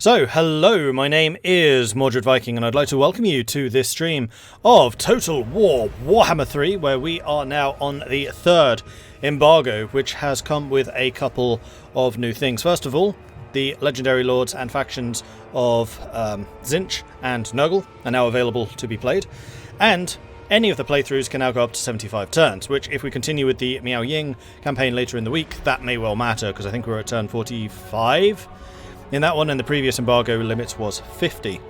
So, hello, my name is Mordred Viking, and I'd like to welcome you to this stream of Total War Warhammer 3, where we are now on the third embargo, which has come with a couple of new things. First of all, the legendary lords and factions of Tzeentch and Nurgle are now available to be played, and any of the playthroughs can now go up to 75 turns, which, if we continue with the Miao Ying campaign later in the week, that may well matter, because I think we're at turn 45 in that one, and the previous embargo limit was 50.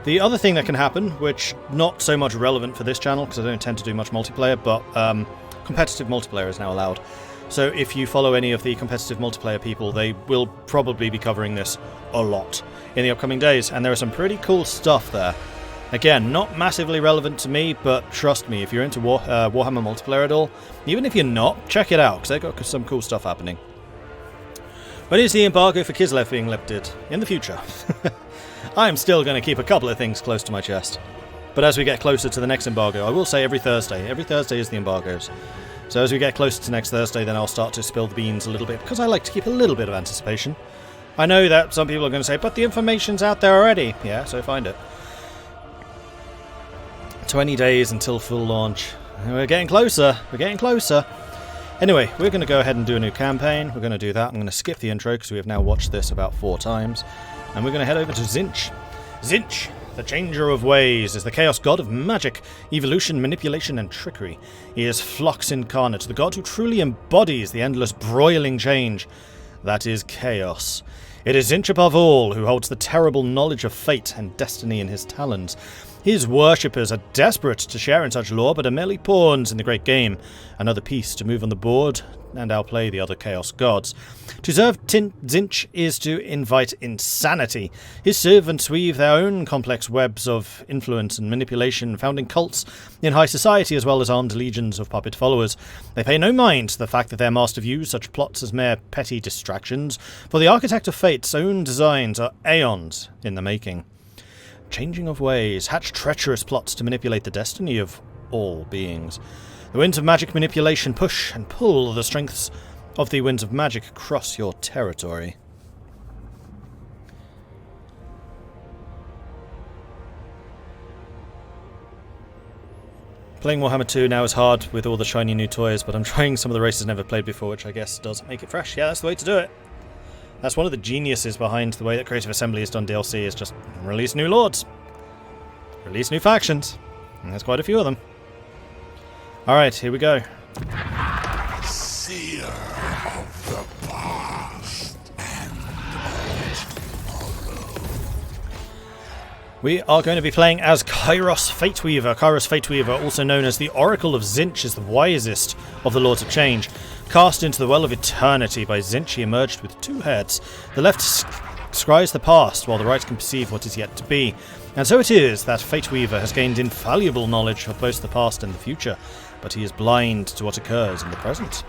The other thing that can happen, which not so much relevant for this channel, because I don't tend to do much multiplayer, but competitive multiplayer is now allowed. So if you follow any of the competitive multiplayer people, they will probably be covering this a lot in the upcoming days, and there is some pretty cool stuff there. Again, not massively relevant to me, but trust me, if you're into Warhammer multiplayer at all, even if you're not, check it out, because they've got some cool stuff happening. But is the embargo for Kislev being lifted in the future? I'm still going to keep a couple of things close to my chest. But as we get closer to the next embargo, I will say every Thursday is the embargoes. So as we get closer to next Thursday, then I'll start to spill the beans a little bit, because I like to keep a little bit of anticipation. I know that some people are going to say, but the information's out there already. Yeah, so find it. 20 days until full launch. We're getting closer. We're getting closer. Anyway, we're going to go ahead and do a new campaign. We're going to do that. I'm going to skip the intro because we have now watched this about 4 times. And we're going to head over to Tzeentch. Tzeentch, the changer of ways, is the chaos god of magic, evolution, manipulation, and trickery. He is Flux incarnate, the god who truly embodies the endless broiling change that is chaos. It is Tzeentch above all who holds the terrible knowledge of fate and destiny in his talons. His worshippers are desperate to share in such lore, but are merely pawns in the great game, another piece to move on the board and outplay the other chaos gods. To serve Tzeentch is to invite insanity. His servants weave their own complex webs of influence and manipulation, founding cults in high society as well as armed legions of puppet followers. They pay no mind to the fact that their master views such plots as mere petty distractions, for the architect of fate's own designs are aeons in the making. Changing of ways, hatch treacherous plots to manipulate the destiny of all beings. The winds of magic manipulation push and pull the strengths of the winds of magic across your territory. Playing Warhammer 2 now is hard with all the shiny new toys, but I'm trying some of the races I've never played before, which I guess does make it fresh. Yeah, that's the way to do it. That's one of the geniuses behind the way that Creative Assembly has done DLC, is just release new lords. Release new factions. And there's quite a few of them. Alright, here we go. Seer of the past and tomorrow. We are going to be playing as Kairos Fateweaver. Kairos Fateweaver, also known as the Oracle of Tzeentch, is the wisest of the Lords of Change. Cast into the Well of Eternity by Tzeentch, he emerged with 2 heads. The left scries the past, while the right can perceive what is yet to be. And so it is that Fateweaver has gained infallible knowledge of both the past and the future, but he is blind to what occurs in the present.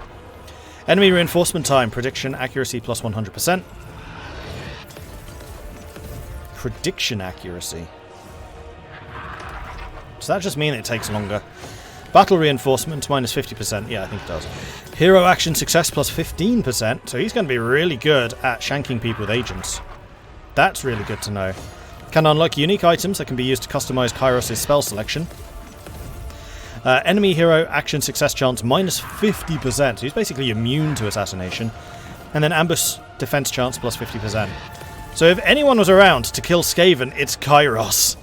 Enemy reinforcement time, prediction accuracy plus 100%. Prediction accuracy. Does that just mean it takes longer? Battle reinforcement minus 50%. Yeah, I think it does. Hero action success plus 15%. So he's going to be really good at shanking people with agents. That's really good to know. Can unlock unique items that can be used to customize Kairos' spell selection. Enemy hero action success chance minus 50%. So he's basically immune to assassination. And then ambush defense chance plus 50%. So if anyone was around to kill Skaven, it's Kairos.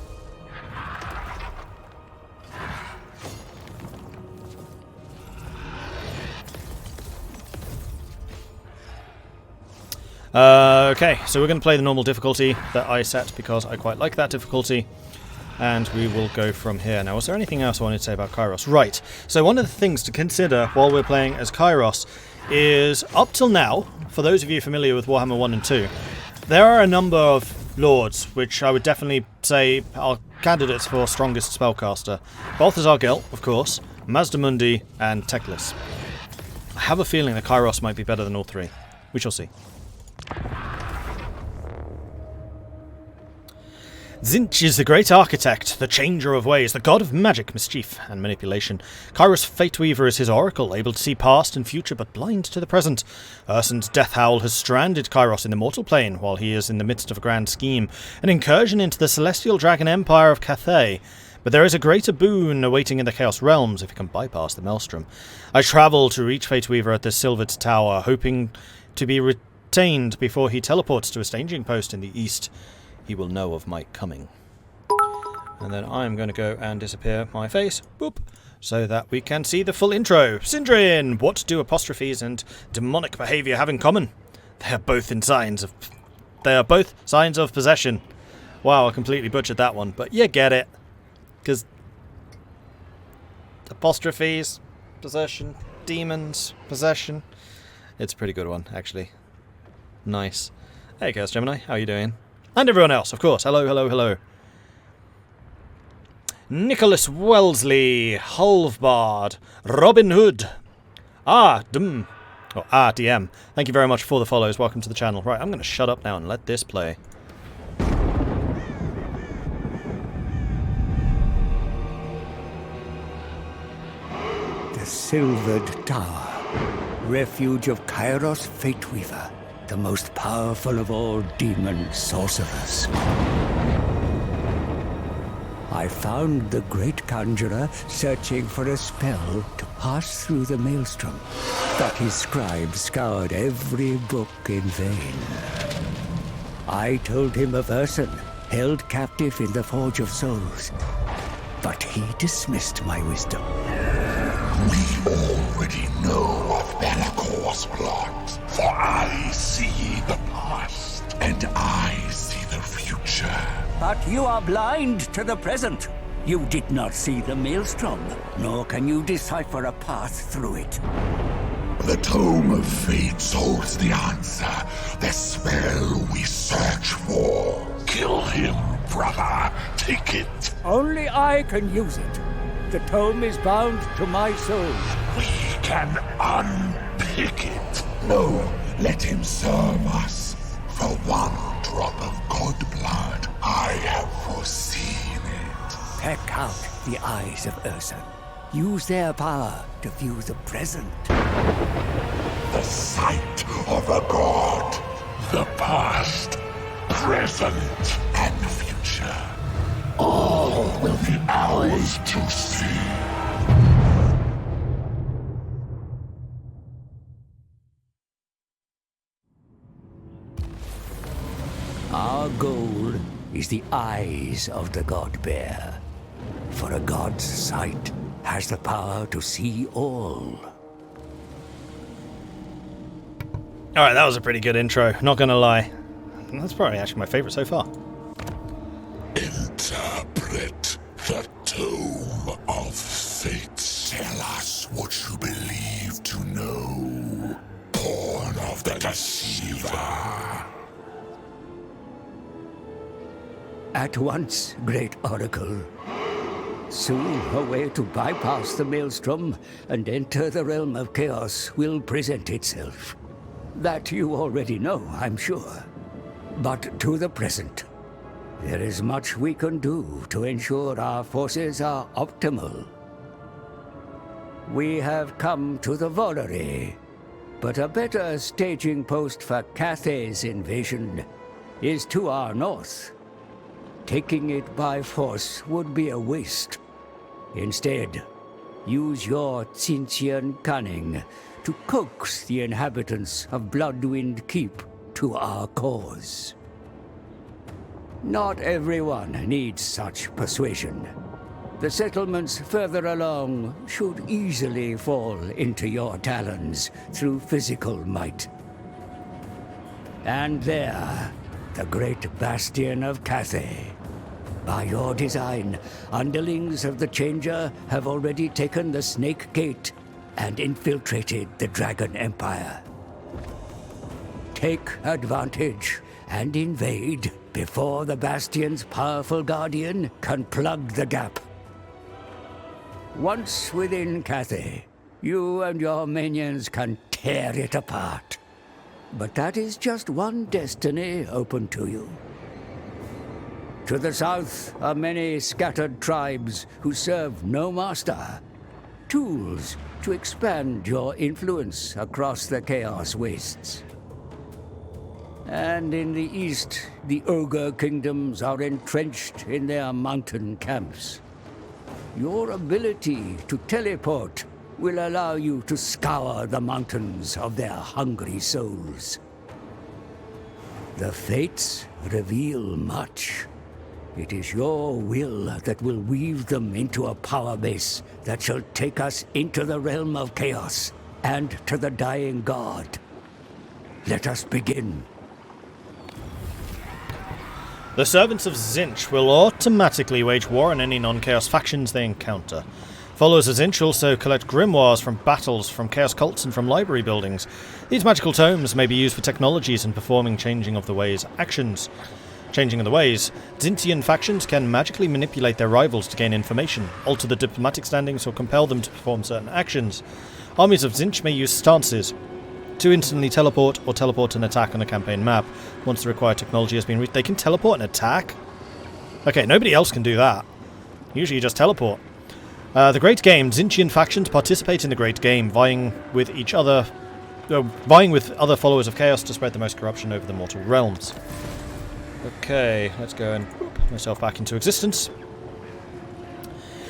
Okay, so we're going to play the normal difficulty that I set because I quite like that difficulty, and we will go from here. Now, was there anything else I wanted to say about Kairos? Right, so one of the things to consider while we're playing as Kairos is, up till now, for those of you familiar with Warhammer 1 and 2, there are a number of lords which I would definitely say are candidates for strongest spellcaster. Balthazar Gelt, of course, Mazdamundi, and Teclis. I have a feeling that Kairos might be better than all 3. We shall see. Tzeentch is the great architect, the changer of ways, the god of magic, mischief, and manipulation. Kairos Fateweaver is his oracle, able to see past and future, but blind to the present. Urson's death howl has stranded Kairos in the mortal plane, while he is in the midst of a grand scheme, an incursion into the celestial dragon empire of Cathay. But there is a greater boon awaiting in the Chaos Realms if he can bypass the Maelstrom. I travel to reach Fateweaver at the Silvered Tower, hoping to be retained before he teleports to a staging post in the east. He will know of my coming. And then I'm going to go and disappear my face, boop, so that we can see the full intro. Sindrin! What do apostrophes and demonic behaviour have in common? They are both signs of possession. Wow, I completely butchered that one, but you get it. Because apostrophes, possession, demons, possession. It's a pretty good one, actually. Nice. Hey, Chaos Gemini, how are you doing? And everyone else, of course. Hello, hello, hello. Nicholas Wellesley, Halvbard, Robin Hood, DM. Thank you very much for the follows. Welcome to the channel. Right, I'm going to shut up now and let this play. The Silvered Tower, refuge of Kairos Fateweaver, the most powerful of all demon sorcerers. I found the great conjurer searching for a spell to pass through the Maelstrom, but his scribes scoured every book in vain. I told him of Urson, held captive in the Forge of Souls, but he dismissed my wisdom. We already know of Bellacor's plot, for I see the past, and I see the future. But you are blind to the present. You did not see the Maelstrom, nor can you decipher a path through it. The Tome of Fates holds the answer, the spell we search for. Kill him, brother. Take it. Only I can use it. The tome is bound to my soul. We can unpick it. No, let him serve us. For one drop of god blood, I have foreseen it. Peck out the eyes of Urson. Use their power to view the present. The sight of a god. The past, present, and future. All will be ours to see. Our goal is the eyes of the god bear. For a god's sight has the power to see all. Alright, that was a pretty good intro, not gonna lie. That's probably actually my favourite so far. Interpret the Tome of Fates. Tell us what you believe to know. Born of the Deceiver. At once, great Oracle. Soon a way to bypass the Maelstrom and enter the realm of chaos will present itself. That you already know, I'm sure. But to the present, there is much we can do to ensure our forces are optimal. We have come to the Volary, but a better staging post for Cathay's invasion is to our north. Taking it by force would be a waste. Instead, use your Tzeentchian cunning to coax the inhabitants of Bloodwind Keep to our cause. Not everyone needs such persuasion. The settlements further along should easily fall into your talons through physical might. And there, the great bastion of Cathay. By your design, underlings of the Changer have already taken the Snake Gate and infiltrated the Dragon Empire. Take advantage and invade before the Bastion's powerful guardian can plug the gap. Once within Cathay, you and your minions can tear it apart. But that is just one destiny open to you. To the south are many scattered tribes who serve no master. Tools to expand your influence across the Chaos Wastes. And in the east, the ogre kingdoms are entrenched in their mountain camps. Your ability to teleport will allow you to scour the mountains of their hungry souls. The fates reveal much. It is your will that will weave them into a power base that shall take us into the realm of chaos and to the dying god. Let us begin. The servants of Tzeentch will automatically wage war on any non-chaos factions they encounter. Followers of Tzeentch also collect grimoires from battles, from chaos cults, and from library buildings. These magical tomes may be used for technologies and performing changing of the ways actions. Changing of the ways, Tzeentchian factions can magically manipulate their rivals to gain information, alter the diplomatic standings, or compel them to perform certain actions. Armies of Tzeentch may use stances to instantly teleport or teleport an attack on a campaign map. Once the required technology has been reached, they can teleport an attack? Okay, nobody else can do that. Usually you just teleport. The Great Game. Tzeentchian factions participate in the Great Game, vying with other followers of Chaos to spread the most corruption over the mortal realms. Okay, let's go and put myself back into existence.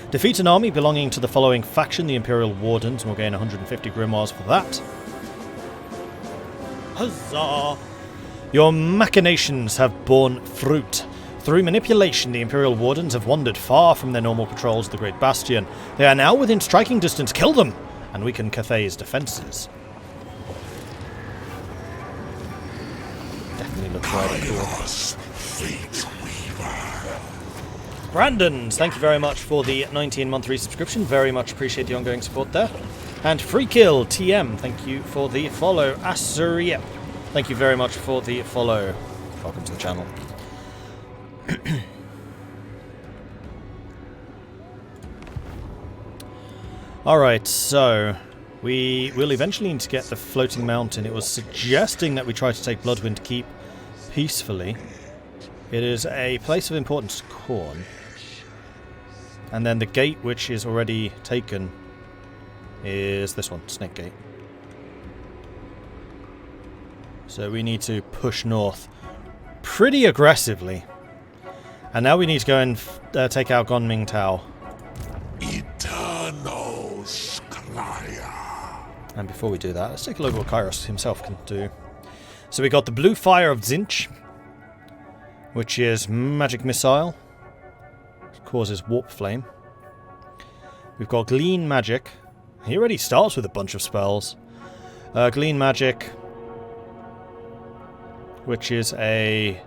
Defeat an army belonging to the following faction, the Imperial Wardens, and we'll gain 150 grimoires for that. Huzzah! Your machinations have borne fruit. Through manipulation, the Imperial Wardens have wandered far from their normal patrols of the Great Bastion. They are now within striking distance. Kill them! And weaken Cathay's defences. Definitely looks rather cool. Kairos Fateweaver. Brandons, thank you very much for the 19-month resubscription. Very much appreciate the ongoing support there. And Freekill TM, thank you for the follow. Asuria, thank you very much for the follow. Welcome to the channel. Alright, so we will eventually need to get the floating mountain. It was suggesting that we try to take Bloodwind Keep peacefully. It is a place of importance to Khorne. And then the gate, which is already taken, is this one, Snake Gate. So we need to push north pretty aggressively. And now we need to go and take out Gonming Tao. Eternal Sclaya. And before we do that, let's take a look at what Kairos himself can do. So we got the Blue Fire of Tzeentch, which is magic missile. It causes warp flame. We've got Glean Magic. He already starts with a bunch of spells. Glean Magic, which is a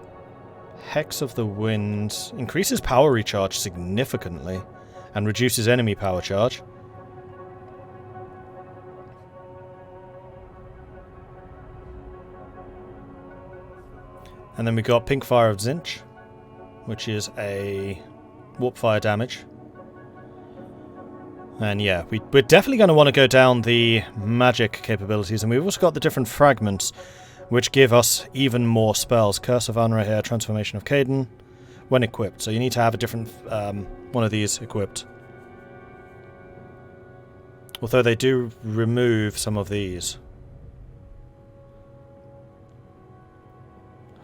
Hex of the Wind, increases power recharge significantly and reduces enemy power charge. And then we got Pink Fire of Tzeentch, which is a warp fire damage. And yeah, we're definitely going to want to go down the magic capabilities, and we've also got the different fragments, which give us even more spells. Curse of Anrahir, Transformation of Caden, when equipped. So you need to have a different one of these equipped. Although they do remove some of these.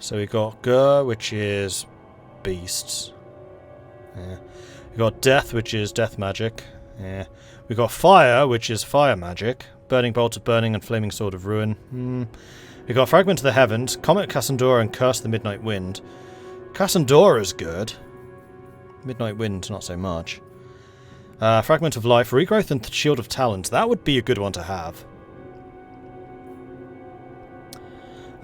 So we got Gur, which is beasts. Yeah. We got Death, which is death magic. Yeah. We got Fire, which is fire magic. Burning Bolt of Burning and Flaming Sword of Ruin. We got Fragment of the Heavens, Comet Cassandora, and Curse the Midnight Wind. Cassandora is good. Midnight Wind, not so much. Fragment of Life, Regrowth, and Shield of Talent. That would be a good one to have.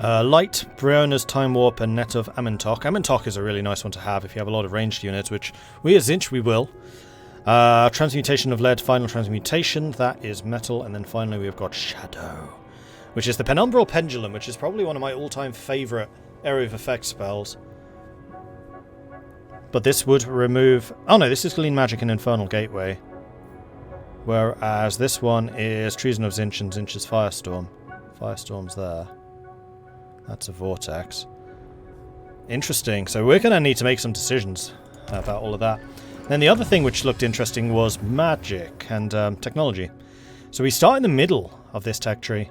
Light, Briona's Time Warp, and Net of Amentok. Amentok is a really nice one to have if you have a lot of ranged units, which we at Tzeentch we will. Transmutation of Lead, Final Transmutation, that is metal. And then finally we've got Shadow, which is the Penumbral Pendulum, which is probably one of my all-time favourite area of effect spells. But this would remove... Oh no, this is Glean Magic and Infernal Gateway. Whereas this one is Treason of Tzeentch and Tzeentch's Firestorm. Firestorm's there. That's a Vortex. Interesting. So we're going to need to make some decisions about all of that. Then the other thing which looked interesting was magic and technology. So we start in the middle of this tech tree.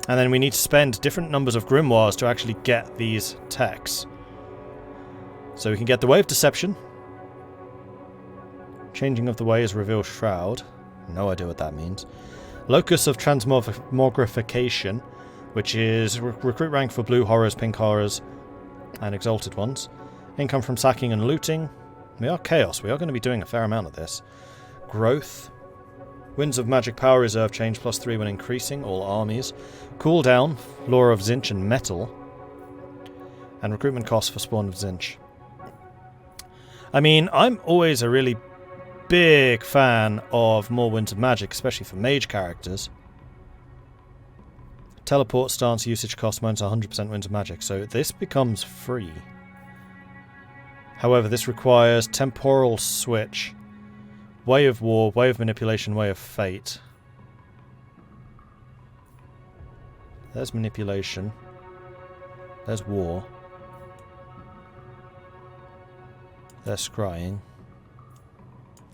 And then we need to spend different numbers of grimoires to actually get these techs. So we can get the Way of Deception. Changing of the Way is Reveal Shroud. No idea what that means. Locus of Transmogrification, which is recruit rank for blue horrors, pink horrors, and exalted ones. Income from sacking and looting. We are chaos. We are going to be doing a fair amount of this. Growth. Winds of Magic Power Reserve change +3 when increasing all armies. Cooldown, Lore of Tzeentch and Metal. And recruitment costs for Spawn of Tzeentch. I mean, I'm always a really big fan of more Winds of Magic, especially for mage characters. Teleport stance usage cost minus 100% Winds of Magic, so this becomes free. However, this requires Temporal Switch, Way of War, Way of Manipulation, Way of Fate. There's Manipulation. There's War. There's Scrying.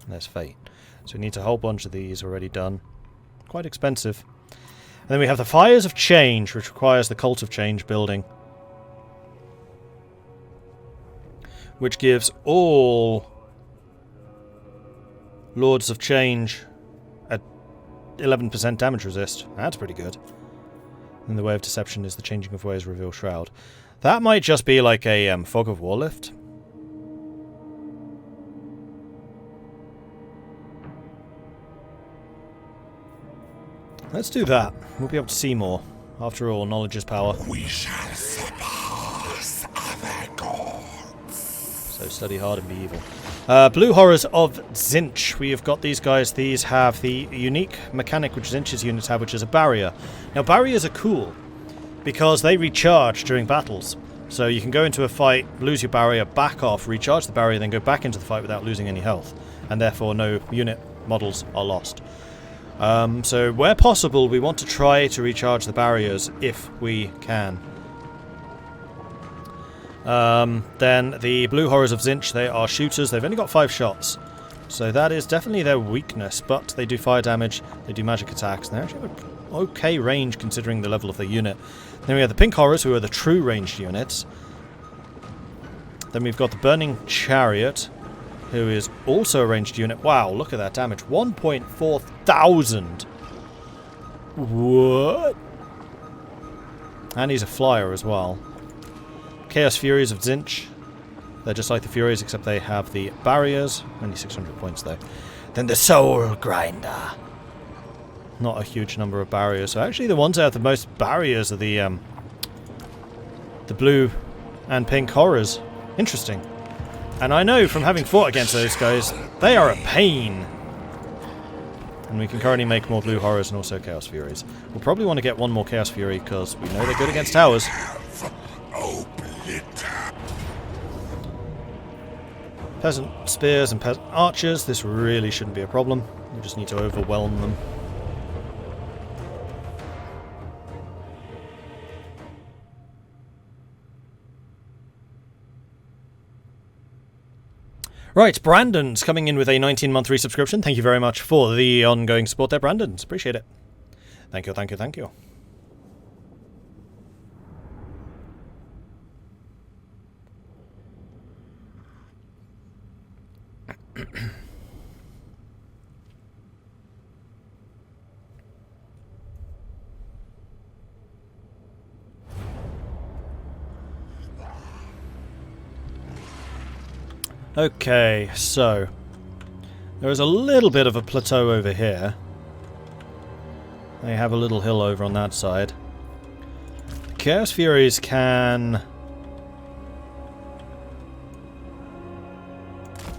And there's Fate. So we need a whole bunch of these already done. Quite expensive. And then we have the Fires of Change, which requires the Cult of Change building. Which gives all Lords of Change a 11% damage resist. That's pretty good. And the Way of Deception is the Changing of Ways Reveal Shroud. That might just be like a Fog of War lift. Let's do that. We'll be able to see more. After all, knowledge is power. We shall surpass other gods. So study hard and be evil. Blue Horrors of Tzeentch. We have got these guys. These have the unique mechanic which Tzeentch's units have, which is a barrier. Now, barriers are cool because they recharge during battles. So you can go into a fight, lose your barrier, back off, recharge the barrier, then go back into the fight without losing any health. And therefore, no unit models are lost. So where possible, we want to try to recharge the barriers if we can. Then the Blue Horrors of Tzeentch, they are shooters. They've only got 5 shots. So that is definitely their weakness, but they do fire damage, they do magic attacks, and they actually have an okay range considering the level of their unit. Then we have the Pink Horrors, who are the true ranged units. Then we've got the Burning Chariot, who is also a ranged unit. Wow, look at that damage. 1.4 thousand. What? And he's a flyer as well. Chaos Furies of Tzeentch. They're just like the Furies, except they have the barriers. Only 600 points, though. Then the Soul Grinder. Not a huge number of barriers. So actually the ones that have the most barriers are the blue and pink horrors. Interesting. And I know from having fought against those guys, they are a pain. And we can currently make more blue horrors and also Chaos Furies. We'll probably want to get one more Chaos Fury because we know they're good against towers. Peasant Spears and Peasant Archers. This really shouldn't be a problem. We just need to overwhelm them. Right, Brandon's coming in with a 19-month resubscription. Thank you very much for the ongoing support there, Brandon's. Appreciate it. Thank you, thank you, thank you. Okay, so there is a little bit of a plateau over here. They have a little hill over on that side. The Chaos Furies can...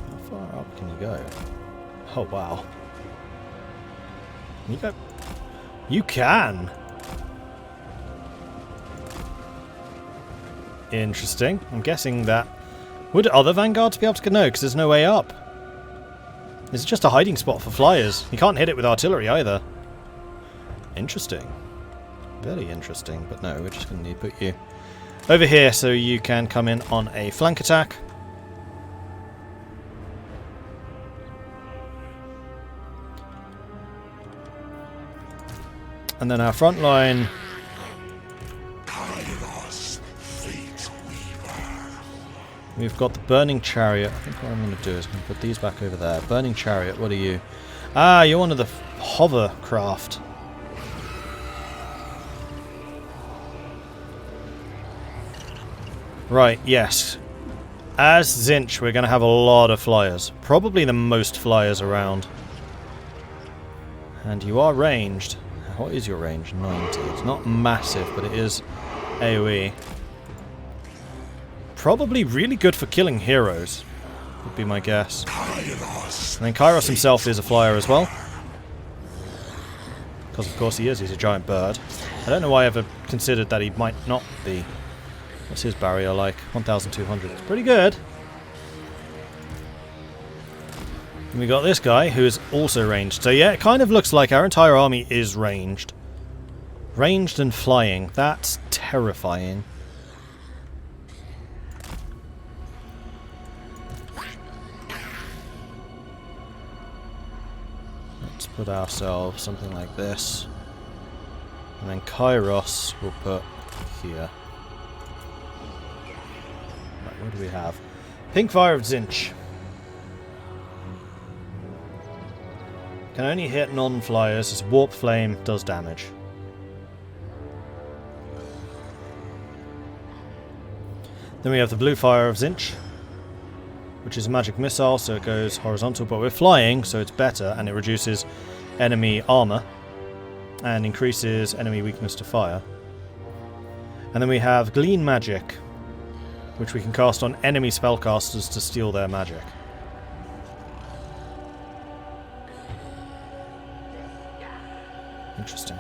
How far up can you go? Oh, wow. Can you go? You can! Interesting. I'm guessing that... Would other Vanguards be able to... No, because there's no way up. This is just a hiding spot for flyers. You can't hit it with artillery either. Interesting. Very interesting. But no, we're just going to need to put you over here so you can come in on a flank attack. And then our front line. Kairos Fateweaver. We've got the Burning Chariot. I think what I'm going to do is I'm going to put these back over there. Burning Chariot, what are you? Ah, you're one of the hovercraft. Right, yes. As Tzeentch, we're going to have a lot of flyers. Probably the most flyers around. And you are ranged. What is your range? 90. It's not massive, but it is AoE. Probably really good for killing heroes, would be my guess. And then Kairos himself is a flyer as well. Because of course he is, he's a giant bird. I don't know why I ever considered that he might not be. What's his barrier like? 1,200. It's pretty good. And we got this guy who is also ranged. So yeah, it kind of looks like our entire army is ranged. Ranged and flying. That's terrifying. Let's put ourselves something like this. And then Kairos we'll put here. Right, what do we have? Pink Fire of Tzeentch. Can only hit non-flyers as Warp Flame does damage. Then we have the Blue Fire of Tzeentch, which is a magic missile, so it goes horizontal, but we're flying, so it's better, and it reduces enemy armor and increases enemy weakness to fire. And then we have Glean Magic, which we can cast on enemy spellcasters to steal their magic. Interesting.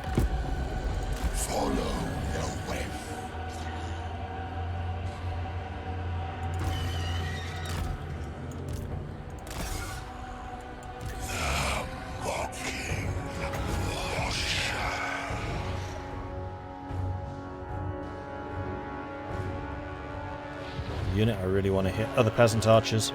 Follow the web. The mocking washer. Unit, I really want to hit other peasant archers.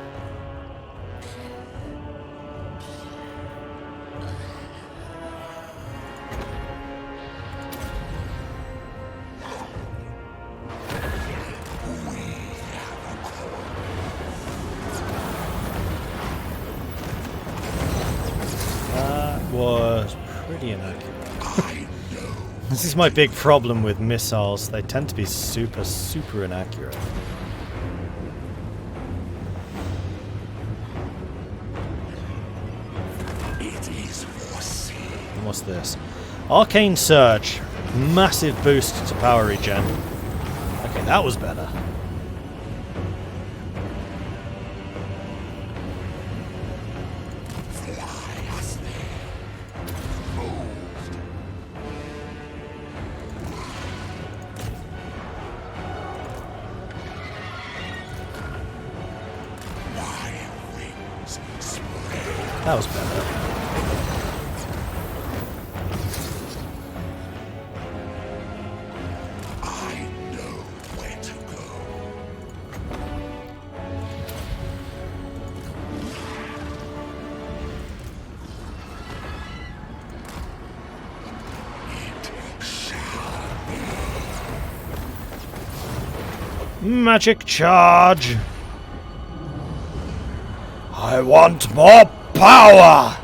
Was pretty inaccurate. This is my big problem with missiles. They tend to be super inaccurate. It is foreseen. And what's this? Arcane Surge. Massive boost to power regen. Okay, that was better. That was better. I know where to go. It shall be. Magic charge! I want more power!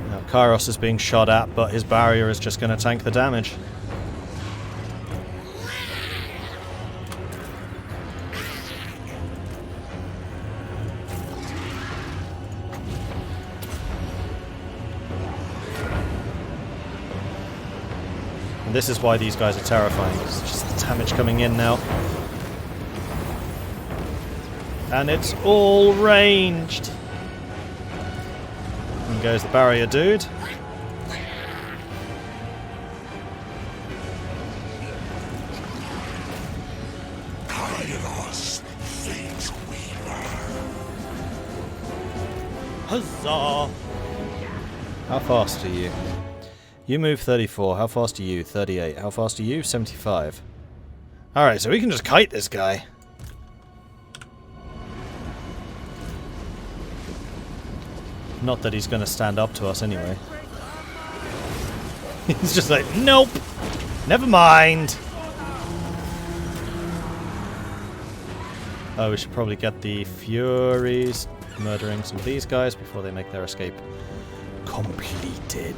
Now Kairos is being shot at, but his barrier is just going to tank the damage. And this is why these guys are terrifying. It's just the damage coming in now. And it's all ranged. And goes the barrier dude. Kairos Fateweaver. Huzzah! How fast are you? You move 34. How fast are you? 38. How fast are you? 75. Alright, so we can just kite this guy. Not that he's going to stand up to us anyway. He's just like, nope! Never mind! Oh, we should probably get the Furies murdering some of these guys before they make their escape completed.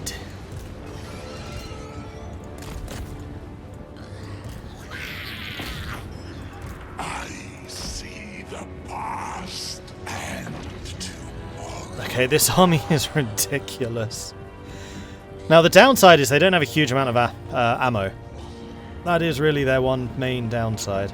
I see the past and tomorrow. Okay, this army is ridiculous. Now, the downside is they don't have a huge amount of ammo. That is really their one main downside.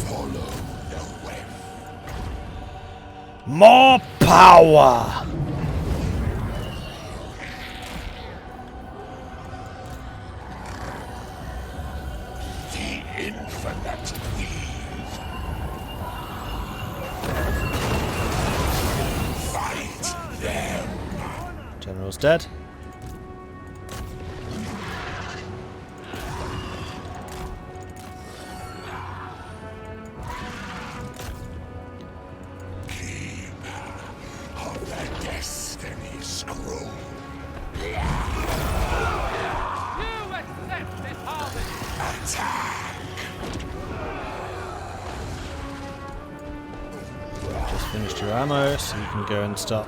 Follow the way. More power! The infinite weave. Fight them. General's dead. Of the destiny scroll. Attack. Just finished your ammo, so you can go and start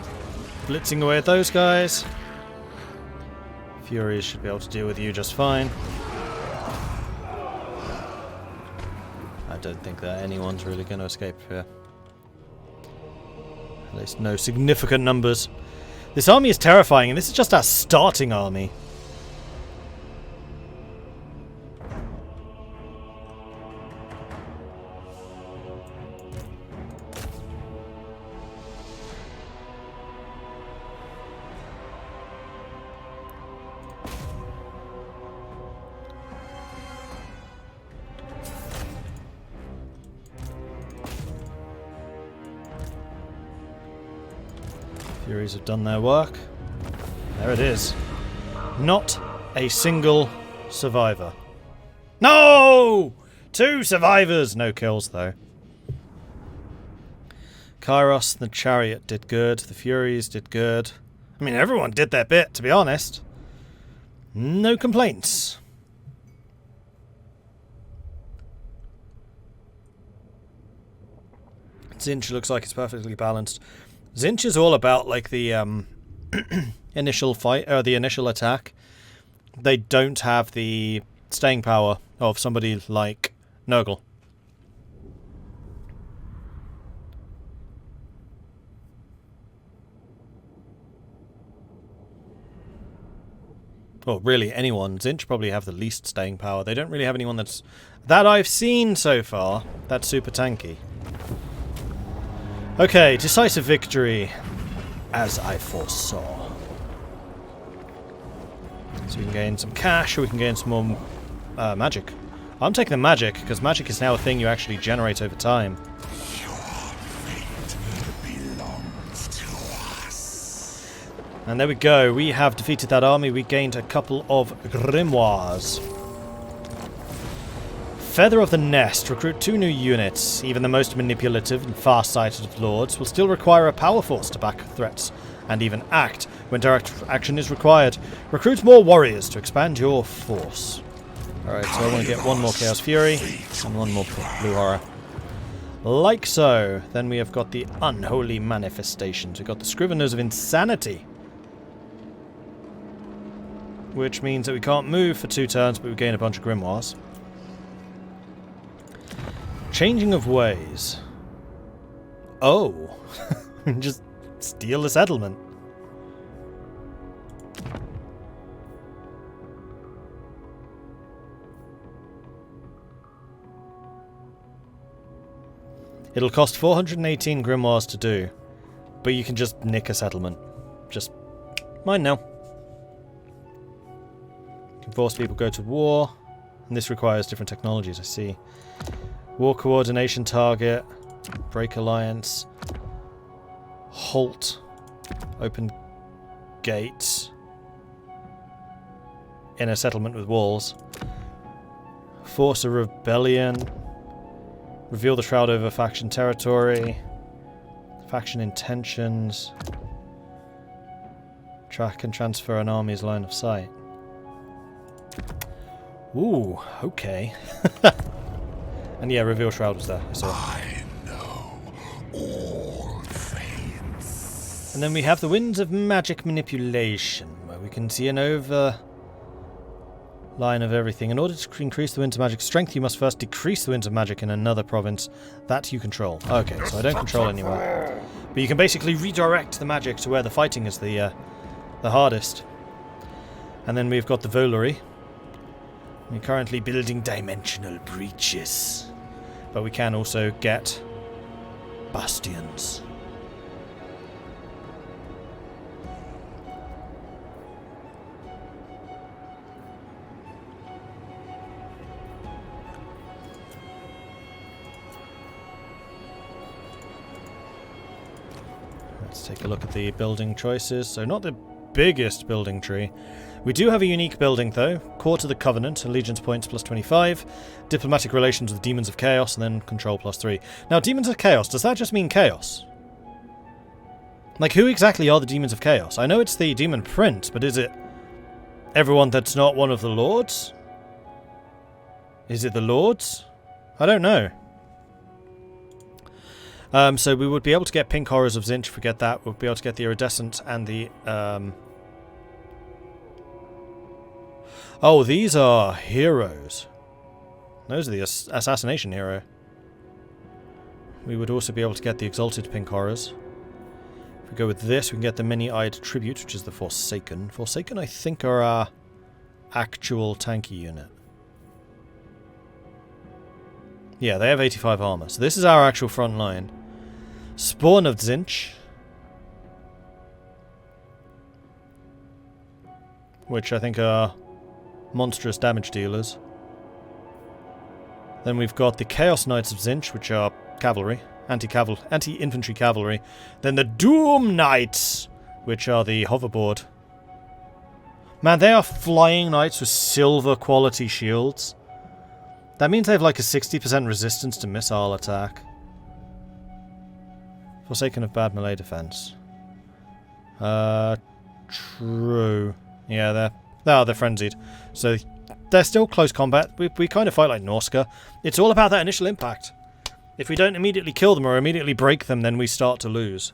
blitzing away at those guys. Furies should be able to deal with you just fine. I don't think that anyone's really going to escape here. At least no significant numbers. This army is terrifying, and this is just our starting army. Furies have done their work. There it is. Not a single survivor. No! 2 survivors! No kills, though. Kairos and the Chariot did good. The Furies did good. I mean, everyone did their bit, to be honest. No complaints. Tzeentch looks like it's perfectly balanced. Tzeentch is all about, like, the initial fight, or the initial attack. They don't have the staying power of somebody like Nurgle. Well, really, anyone. Tzeentch probably have the least staying power. They don't really have anyone that I've seen so far, that's super tanky. Okay, decisive victory, as I foresaw. So we can gain some cash, or we can gain some more magic. I'm taking the magic, because magic is now a thing you actually generate over time. Your fate belongs to us. And there we go, we have defeated that army, we gained a couple of grimoires. Feather of the Nest. Recruit 2 new units. Even the most manipulative and far-sighted of lords will still require a power force to back threats, and even act when direct action is required. Recruit more warriors to expand your force. Alright, so I want to get 1 more Chaos Fury, and 1 more Blue Horror. Like so. Then we have got the Unholy Manifestations. We've got the Scriveners of Insanity, which means that we can't move for 2 turns, but we gain a bunch of grimoires. Changing of ways. Oh. Just steal a settlement. It'll cost 418 grimoires to do. but you can just nick a settlement. Just mine now. You can force people to go to war. And this requires different technologies, I see. War coordination target. Break alliance. Halt. Open gates. In a settlement with walls. Force a rebellion. Reveal the shroud over faction territory. Faction intentions. Track and transfer an army's line of sight. Ooh, okay. And yeah, reveal shroud was there. I know all fates. And then we have the winds of magic manipulation, where we can see an overline of everything. In order to increase the winds of magic strength, you must first decrease the winds of magic in another province that you control. Okay, so I don't control anymore. But you can basically redirect the magic to where the fighting is the hardest. And then we've got the Volary. We're currently building dimensional breaches. But we can also get bastions. Let's take a look at the building choices. So not the biggest building tree. We do have a unique building, though. Court of the Covenant, Allegiance points plus 25, Diplomatic relations with Demons of Chaos, and then Control plus 3. Now, Demons of Chaos, does that just mean Chaos? Like, who exactly are the Demons of Chaos? I know it's the Demon Prince, but is it everyone that's not one of the Lords? Is it the Lords? I don't know. So we would be able to get Pink Horrors of Tzeentch, forget that. We'll be able to get the Iridescent and the... Oh, these are heroes. Those are the Assassination Hero. We would also be able to get the Exalted Pink Horrors. If we go with this, we can get the Many-Eyed Tribute, which is the Forsaken. Forsaken, I think, are our actual tanky unit. Yeah, they have 85 armor. So this is our actual front line. Spawn of Tzeentch. Which I think are monstrous damage dealers. Then we've got the Chaos Knights of Tzeentch, which are cavalry. Anti-infantry cavalry. Then the Doom Knights, which are the hoverboard. Man, they are flying knights with silver quality shields. That means they have like a 60% resistance to missile attack. Forsaken of bad melee defense. True. Yeah, they're frenzied. So they're still close combat. We kind of fight like Norska. It's all about that initial impact. If we don't immediately kill them or immediately break them, then we start to lose.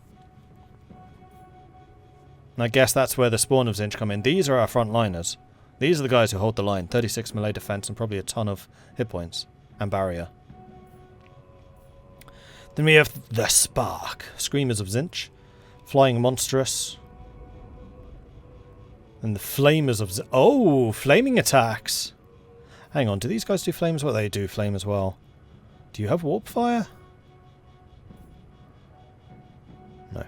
And I guess that's where the Spawn of Tzeentch come in. These are our frontliners. These are the guys who hold the line. 36 melee defense and probably a ton of hit points. And barrier. Then we have the Spark. Screamers of Tzeentch. Flying Monstrous. And the Flamers of Oh! Flaming attacks! Hang on, do these guys do flame as well? They do flame as well. Do you have Warp Fire? No.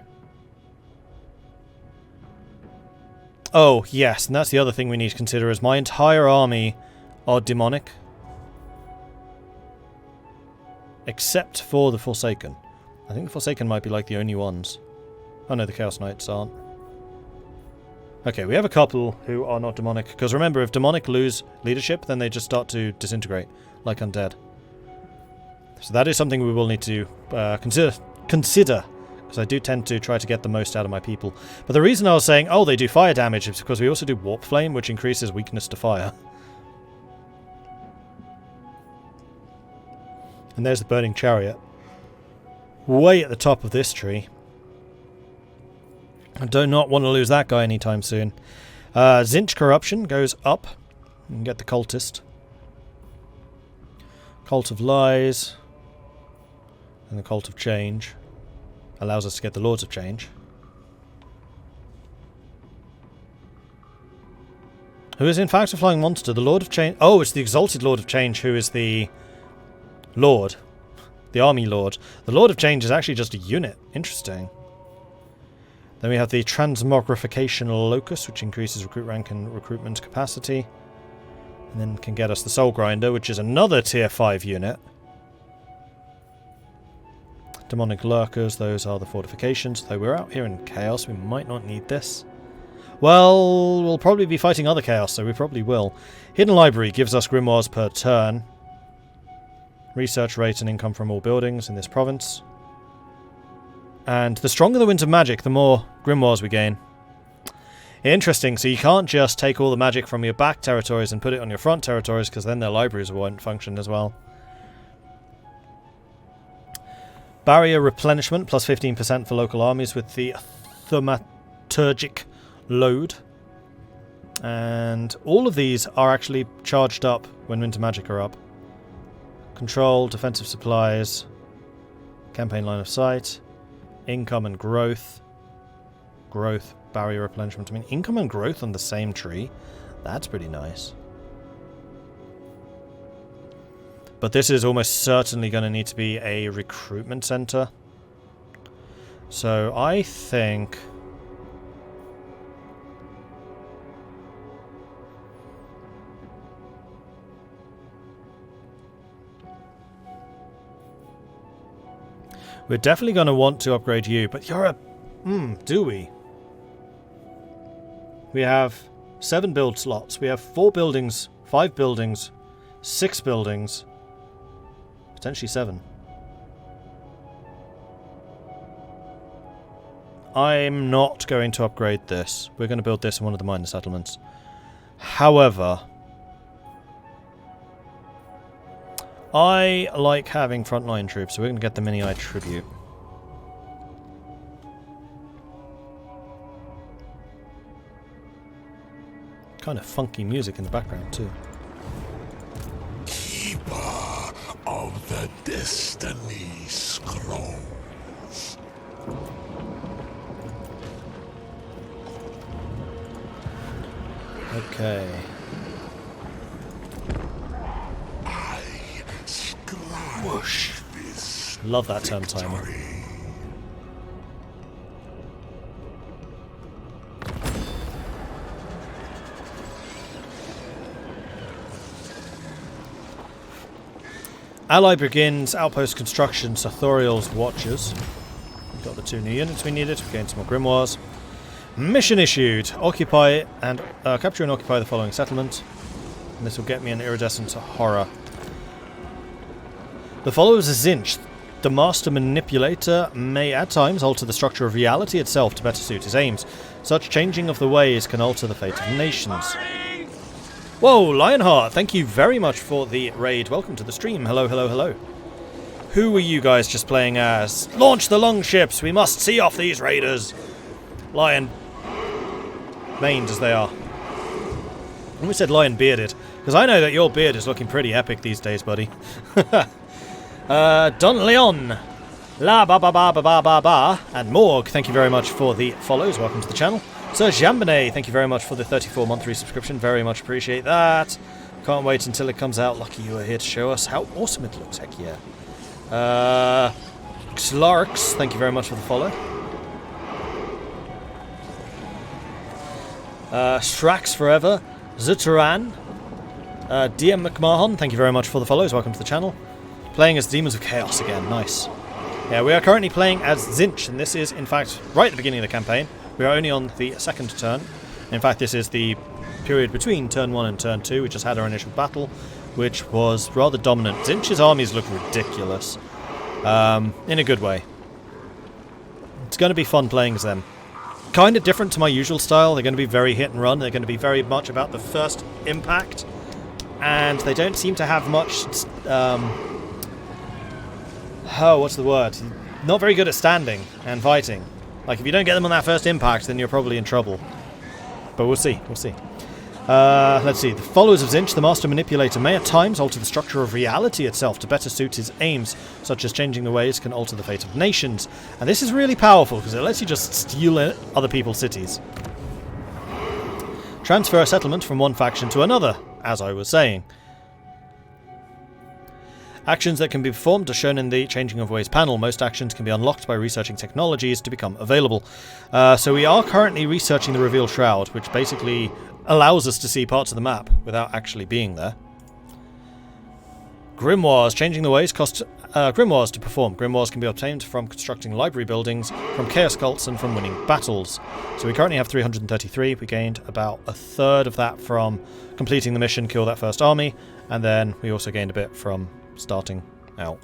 Oh, yes, and that's the other thing we need to consider is my entire army are demonic. Except for the Forsaken. I think the Forsaken might be like the only ones. Oh no, the Chaos Knights aren't. Okay, we have a couple who are not demonic. Because remember, if demonic lose leadership, then they just start to disintegrate. Like undead. So that is something we will need to consider. Because I do tend to try to get the most out of my people. But the reason I was saying, oh, they do fire damage, is because we also do Warp Flame, which increases weakness to fire. And there's the Burning Chariot. Way at the top of this tree. I do not want to lose that guy anytime soon. Tzeentch Corruption goes up. You can get the Cultist. Cult of Lies. And the Cult of Change. Allows us to get the Lords of Change. Who is in fact a flying monster? The Lord of Change. Oh, it's the Exalted Lord of Change who is the Lord. The Army Lord. The Lord of Change is actually just a unit. Interesting. Then we have the Transmogrification Locus, which increases recruit rank and recruitment capacity. And then can get us the Soul Grinder, which is another tier 5 unit. Demonic Lurkers, those are the fortifications. Though we're out here in Chaos, we might not need this. Well, we'll probably be fighting other Chaos, so we probably will. Hidden Library gives us grimoires per turn. Research rate and income from all buildings in this province. And the stronger the Winds of Magic, the more grimoires we gain. Interesting, so you can't just take all the magic from your back territories and put it on your front territories, because then their libraries won't function as well. Barrier replenishment, plus 15% for local armies with the thaumaturgic load. And all of these are actually charged up when Winds of Magic are up. Control, defensive supplies, campaign line of sight, income and growth. Growth, barrier replenishment. I mean, income and growth on the same tree. That's pretty nice. But this is almost certainly going to need to be a recruitment center. So I think... we're definitely going to want to upgrade you, but you're a... do we? We have 7 build slots. We have 4 buildings, 5 buildings, 6 buildings, potentially 7. I'm not going to upgrade this. We're going to build this in one of the minor settlements. However, I like having frontline troops, so we're going to get the Mini-Eye Tribute. Kind of funky music in the background too. Keeper of the Destiny Scrolls. Okay. I scribe Whoosh. this Love that turn timer. victory. Ally begins Outpost Construction, Sartorial's Watchers. We've got the 2 new units we needed. We gained some more grimoires. Mission issued. Occupy and capture and occupy the following settlement. And this will get me an iridescent horror. The followers of Tzeentch, the master manipulator, may at times alter the structure of reality itself to better suit his aims. Such changing of the ways can alter the fate of nations. Whoa, Lionheart, thank you very much for the raid. Welcome to the stream. Hello, hello, hello. Who are you guys just playing as? Launch the longships! We must see off these raiders! Lion... maned as they are. I almost said lion bearded, because I know that your beard is looking pretty epic these days, buddy. Don Leon, La Ba Ba Ba Ba Ba Ba Ba, and Morg, thank you very much for the follows. Welcome to the channel. Sir Jambonnet, thank you very much for the 34-month resubscription. Very much appreciate that. Can't wait until it comes out. Lucky you are here to show us how awesome it looks. Heck yeah. Xlarks, thank you very much for the follow. Strax Forever, Zuteran, DM McMahon, thank you very much for the follows. Welcome to the channel. Playing as Demons of Chaos again. Nice. Yeah, we are currently playing as Tzeentch, and this is, in fact, right at the beginning of the campaign. We are only on the 2nd turn. In fact, this is the period between turn 1 and turn 2. We just had our initial battle, which was rather dominant. Tzeentch's armies look ridiculous. In a good way. It's going to be fun playing as them. Kind of different to my usual style. They're going to be very hit and run. They're going to be very much about the first impact. And they don't seem to have much... what's the word? Not very good at standing and fighting. Like, if you don't get them on that first impact, then you're probably in trouble. But we'll see, we'll see. Let's see. The followers of Tzeentch, the master manipulator, may at times alter the structure of reality itself to better suit his aims, such as changing the ways can alter the fate of nations. And this is really powerful, because it lets you just steal other people's cities. Transfer a settlement from one faction to another, as I was saying. Actions that can be performed are shown in the Changing of Ways panel. Most actions can be unlocked by researching technologies to become available. So we are currently researching the Reveal Shroud, which basically allows us to see parts of the map without actually being there. Grimoires. Changing the Ways cost grimoires to perform. Grimoires can be obtained from constructing library buildings, from chaos cults, and from winning battles. So we currently have 333. We gained about a third of that from completing the mission, Kill That First Army, and then we also gained a bit from starting out.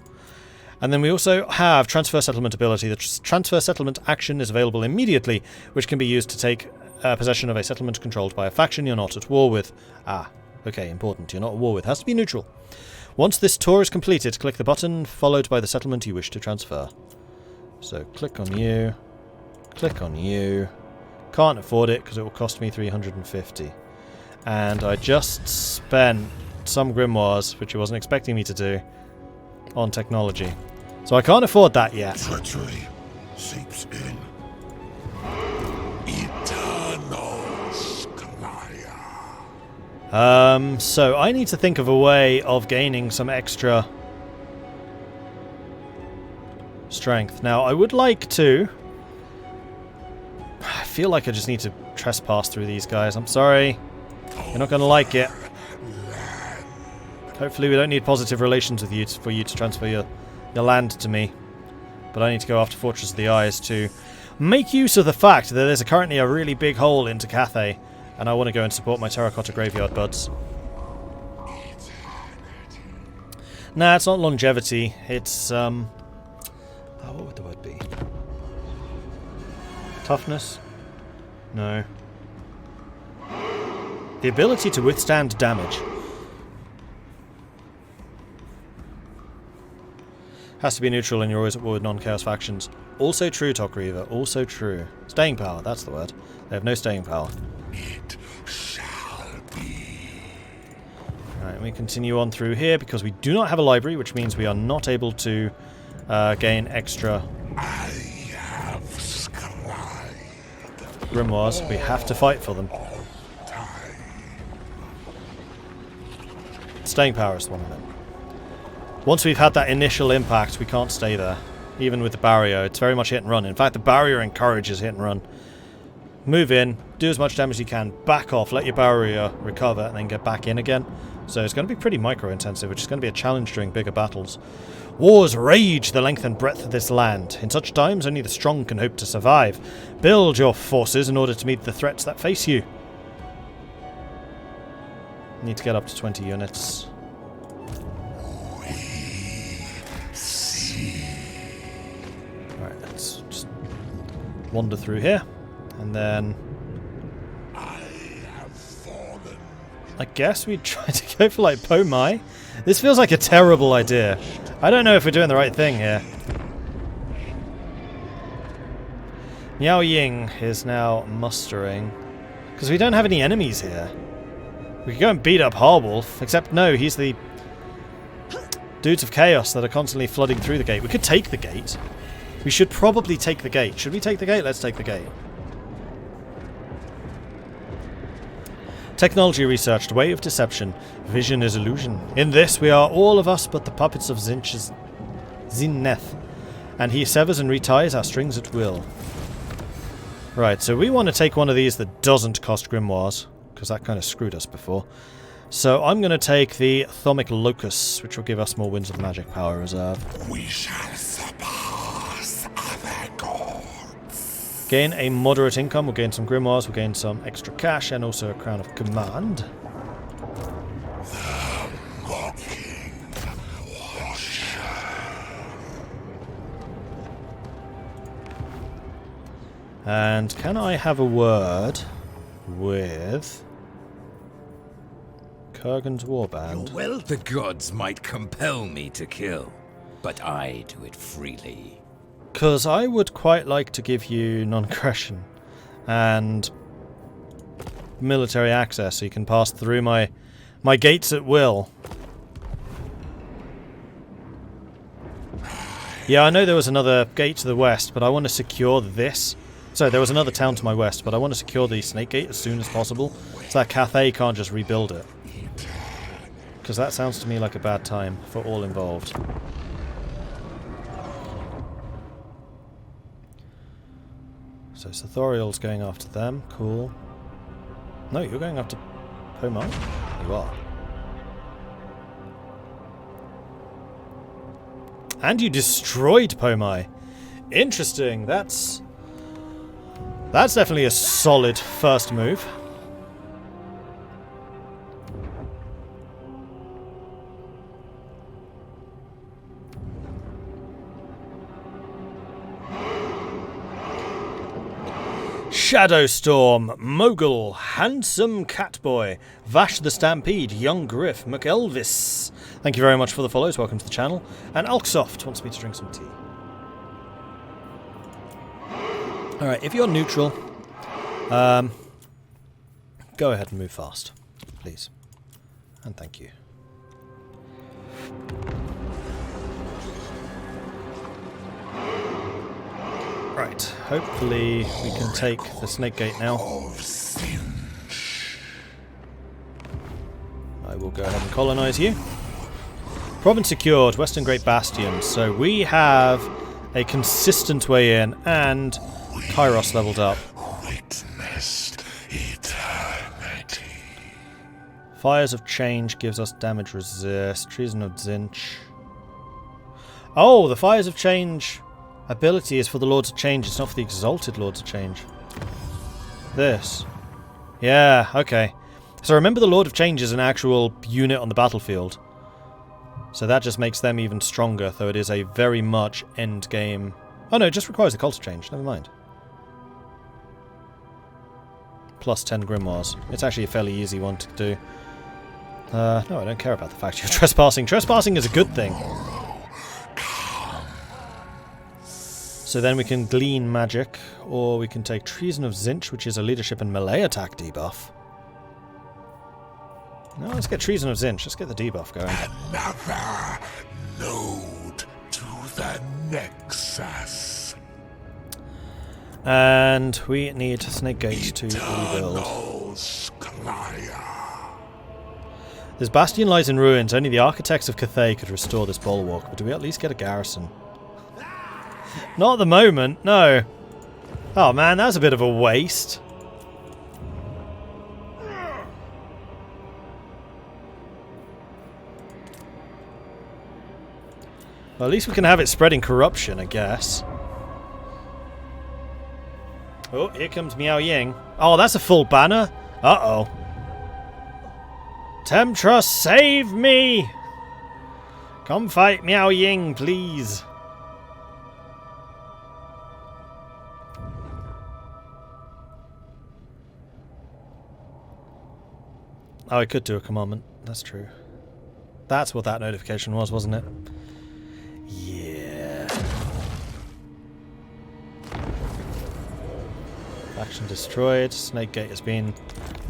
And then we also have Transfer Settlement ability. The Transfer Settlement action is available immediately, which can be used to take possession of a settlement controlled by a faction you're not at war with. Ah, okay, important. You're not at war with. Has to be neutral. Once this tour is completed, click the button followed by the settlement you wish to transfer. So click on you, click on you. Can't afford it because it will cost me 350. And I just spent some grimoires, which I wasn't expecting me to do, on technology. So I can't afford that yet. Treachery seeps in. Eternal Sclaya. So I need to think of a way of gaining some extra strength. Now, I would like to... I feel like I just need to trespass through these guys. I'm sorry. You're not going to like it. Hopefully we don't need positive relations with you for you to transfer your land to me. But I need to go after Fortress of the Eyes to make use of the fact that there's currently a really big hole into Cathay, and I want to go and support my Terracotta Graveyard buds. Nah, it's not longevity. It's, oh, what would the word be? Toughness? No. The ability to withstand damage. Has to be neutral and you're always at war with non-chaos factions. Also true, Tokriva. Also true. Staying power, that's the word. They have no staying power. It shall be. Alright, we continue on through here because we do not have a library, which means we are not able to gain extra I have scribed grimoires. We have to fight for them. all time. Staying power is one of them. Once we've had that initial impact, we can't stay there. Even with the barrier, it's very much hit and run. In fact, the barrier encourages hit and run. Move in, do as much damage as you can, back off, let your barrier recover, and then get back in again. So it's going to be pretty micro-intensive, which is going to be a challenge during bigger battles. Wars rage the length and breadth of this land. In such times, only the strong can hope to survive. Build your forces in order to meet the threats that face you. Need to get up to 20 units. Alright, let's just wander through here. And then... I have fallen. I guess we try to go for, like, Po Mai. This feels like a terrible idea. I don't know if we're doing the right thing here. Miao Ying is now mustering. Because we don't have any enemies here. We could go and beat up Harwolf, except no, he's the dudes of chaos that are constantly flooding through the gate. We could take the gate. We should probably take the gate. Should we take the gate? Let's take the gate. Technology researched. Way of deception. Vision is illusion. In this, we are all of us but the puppets of Tzeentch's Zineth. And he severs and reties our strings at will. Right, so we want to take one of these that doesn't cost grimoires, because that kind of screwed us before. So I'm going to take the Thomic Locus, which will give us more Winds of Magic power reserve. We shall surpass other gods. Gain a moderate income, we'll gain some grimoires, we'll gain some extra cash, and also a Crown of Command. The mocking washer. And can I have a word with Kurgan's Warband? Well, the gods might compel me to kill, but I do it freely. Because I would quite like to give you non-aggression and military access so you can pass through my gates at will. Yeah, I know there was another gate to the west, but I want to secure this. So there was another town to my west, but I want to secure the Snake Gate as soon as possible, so that Cathay can't just rebuild it. because that sounds to me like a bad time for all involved. So Sethorial's going after them. Cool. No, you're going after Pomai? You are. And you destroyed Pomai. Interesting. That's definitely a solid first move. Shadowstorm, Mogul, Handsome Catboy, Vash the Stampede, Young Griff, McElvis. Thank you very much for the follows. Welcome to the channel. And Alksoft wants me to drink some tea. Alright, if you're neutral, go ahead and move fast, please. And thank you. Right, hopefully we can take the Snake Gate now. I will go ahead and colonize you. Province secured, Western Great Bastion. So we have a consistent way in, and Kairos leveled up. Witnessed eternity. Fires of Change gives us damage resist. Treason of Tzeentch. Oh, the Fires of Change ability is for the Lords of Change, it's not for the Exalted Lords of Change. This. Yeah, okay. So remember the Lord of Change is an actual unit on the battlefield. So that just makes them even stronger, though it is a very much end game. Oh no, it just requires a Cult of Change, never mind. Plus 10 Grimoires. It's actually a fairly easy one to do. No, I don't care about the fact you're trespassing. Trespassing is a good thing. So then we can glean magic, or we can take Treason of Tzeentch, which is a leadership and melee attack debuff. No, let's get Treason of Tzeentch. Let's get the debuff going. Another node to the Nexus. And we need Snake Gate to rebuild. This bastion lies in ruins. Only the architects of Cathay could restore this bulwark. But do we at least get a garrison? Not at the moment, no. Oh man, that's a bit of a waste. Well, at least we can have it spreading corruption, I guess. Oh, here comes Miao Ying. Oh, that's a full banner? Uh-oh. Temptra, save me! Come fight Miao Ying, please. Oh, I could do a commandment. That's true. That's what that notification was, wasn't it? Yeah. Faction destroyed. Snake Gate has been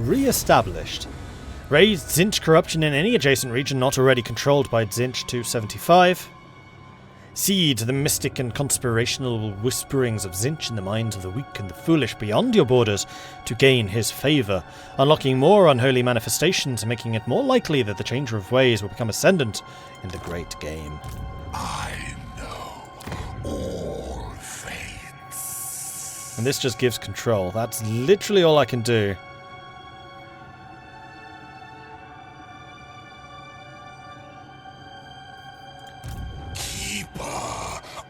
re-established. Raise Tzeentch corruption in any adjacent region not already controlled by Tzeentch 275. Seed the mystic and conspirational whisperings of Tzeentch in the minds of the weak and the foolish beyond your borders to gain his favour, unlocking more unholy manifestations and making it more likely that the Changer of Ways will become ascendant in the great game. I know all fates. And this just gives control. That's literally all I can do.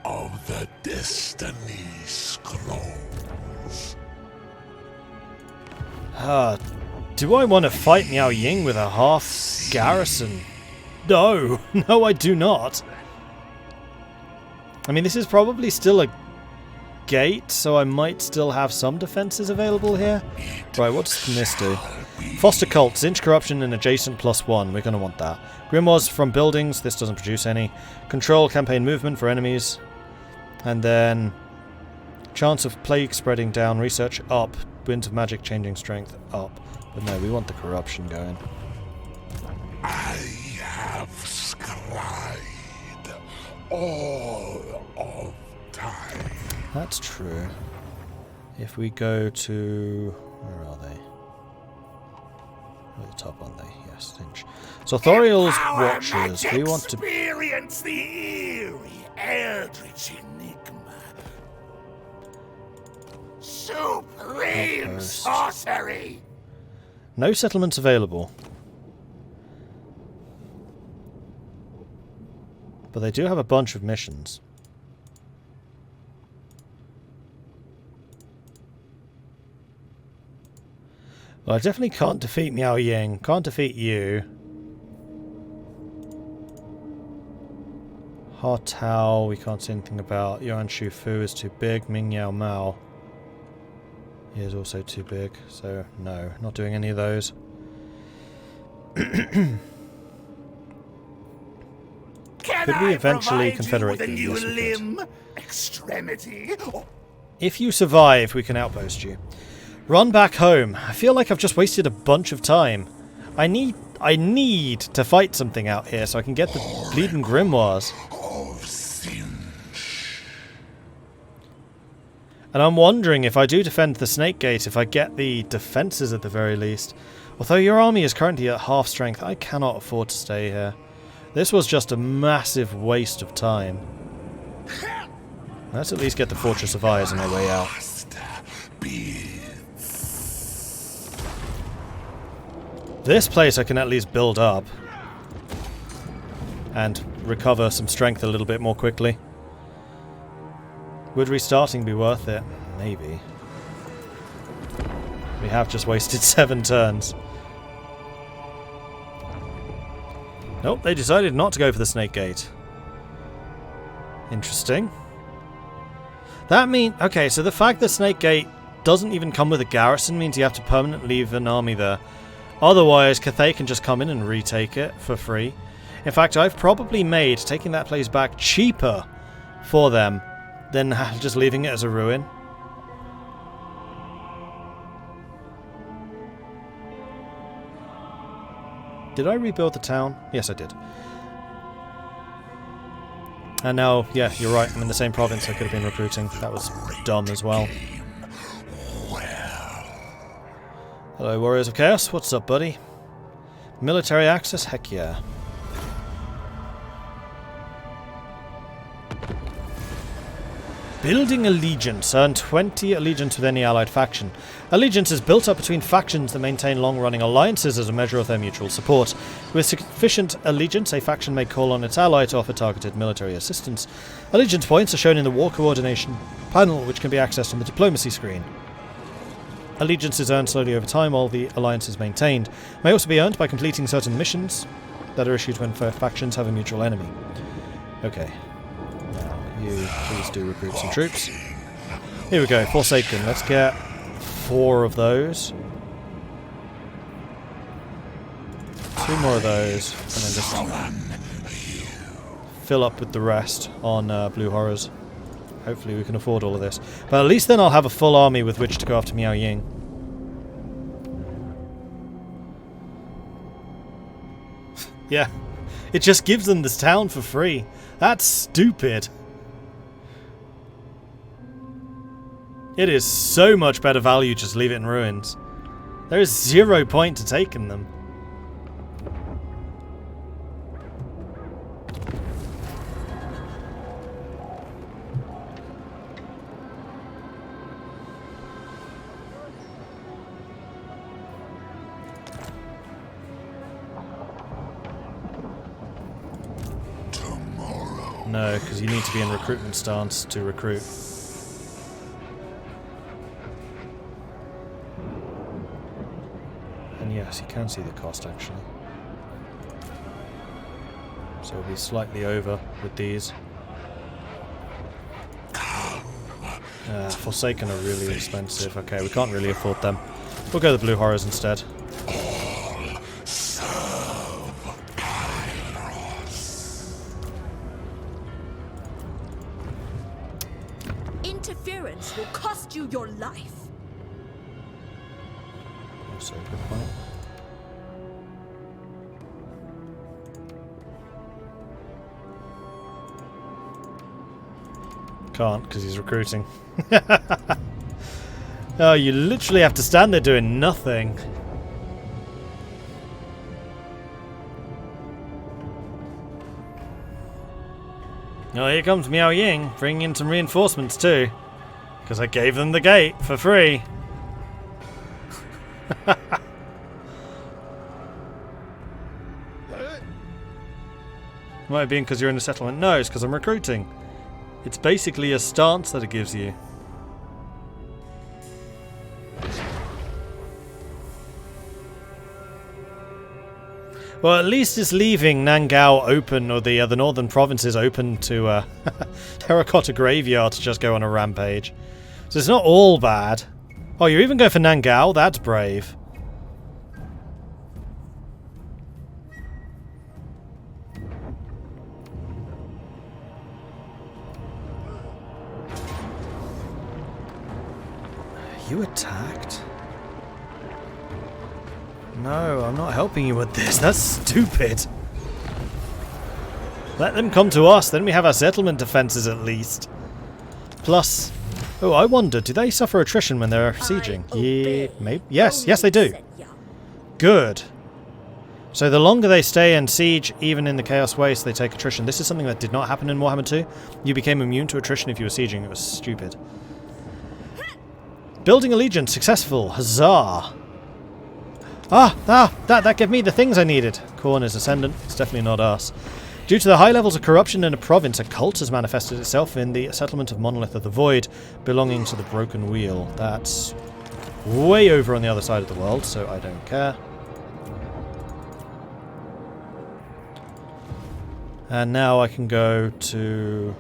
Of the Destiny Scrolls. Do I want to fight Miao Ying with a half garrison? No, no I do not. I mean, this is probably still a gate, so I might still have some defenses available here. Right, what does this do? Foster Cult, Tzeentch Corruption and Adjacent +1. We're going to want that. Grimoires from buildings. This doesn't produce any. Control campaign movement for enemies. And then chance of plague spreading down. Research up. Winds of magic changing strength up. But no, we want the corruption going. I have scried all of time. That's true. If we go to... where are they? At the top, aren't they? Yes, Tzeentch. So Authorial's Watchers, we want to... experience the eerie, eldritch enigma. Supreme Outpost. sorcery! No settlements available. But they do have a bunch of missions. Well, I definitely can't defeat Miao Ying. Can't defeat you. Ha Tao, we can't say anything about. Yuan Shu Fu is too big. Ming Yao Mao. He is also too big, so no, not doing any of those. Can Could we eventually confederate with a new you? Yes, we could. limb, extremity, or If you survive, we can outpost you. Run back home. I feel like I've just wasted a bunch of time. I need to fight something out here so I can get the bleeding grimoires. of Tzeentch? And I'm wondering if I do defend the Snake Gate, if I get the defences at the very least. Although your army is currently at half strength, I cannot afford to stay here. This was just a massive waste of time. Let's at least get the Fortress of Eyes on our way out. This place I can at least build up. And recover some strength a little bit more quickly. Would restarting be worth it? Maybe. We have just wasted 7 turns. Nope, they decided not to go for the Snake Gate. Interesting. That means... Okay, so the fact that Snake Gate doesn't even come with a garrison means you have to permanently leave an army there. Otherwise, Cathay can just come in and retake it for free. In fact, I've probably made taking that place back cheaper for them than just leaving it as a ruin. Did I rebuild the town? Yes, I did. And now, yeah, you're right, I'm in the same province I could have been recruiting. That was dumb as well. Hello, Warriors of Chaos. What's up, buddy? Military access? Heck yeah. Building allegiance. Earn 20 allegiance with any allied faction. Allegiance is built up between factions that maintain long-running alliances as a measure of their mutual support. With sufficient allegiance, a faction may call on its ally to offer targeted military assistance. Allegiance points are shown in the War Coordination panel, which can be accessed on the Diplomacy screen. Allegiance is earned slowly over time while the alliance is maintained. May also be earned by completing certain missions that are issued when factions have a mutual enemy. Okay. Now, you please do recruit some troops. Here we go, Forsaken. Let's get 4 of those. 2 more of those, and then just fill up with the rest on Blue Horrors. Hopefully we can afford all of this. But at least then I'll have a full army with which to go after Miao Ying. Yeah, it just gives them this town for free. That's stupid. It is so much better value just leave it in ruins. There is 0 point to taking them. No, because you need to be in recruitment stance to recruit. And yes, you can see the cost actually. So it'll be slightly over with these. Forsaken are really expensive. Okay, we can't really afford them. We'll go the Blue Horrors instead. Interference will cost you your life. Also a good point. Can't, because he's recruiting. Oh, you literally have to stand there doing nothing. Oh, here comes Miao Ying, bringing in some reinforcements too. Because I gave them the gate for free. Might have been because you're in a settlement. No, it's because I'm recruiting. It's basically a stance that it gives you. Well, at least it's leaving Nangao open, or the northern provinces open to Terracotta Graveyard to just go on a rampage. So it's not all bad. Oh, you're even going for Nangao? That's brave. You attacked? No, I'm not helping you with this. That's stupid. Let them come to us, then we have our settlement defenses at least. Plus, oh, I wonder, do they suffer attrition when they're sieging? Yeah, maybe. Yes, they do. Good. So the longer they stay in siege, even in the Chaos Waste, they take attrition. This is something that did not happen in Warhammer 2. You became immune to attrition if you were sieging. It was stupid. Building allegiance successful. Huzzah! That gave me the things I needed. Khorne is ascendant. It's definitely not us. Due to the high levels of corruption in a province, a cult has manifested itself in the settlement of Monolith of the Void, belonging to the Broken Wheel. That's way over on the other side of the world, so I don't care. And now I can go to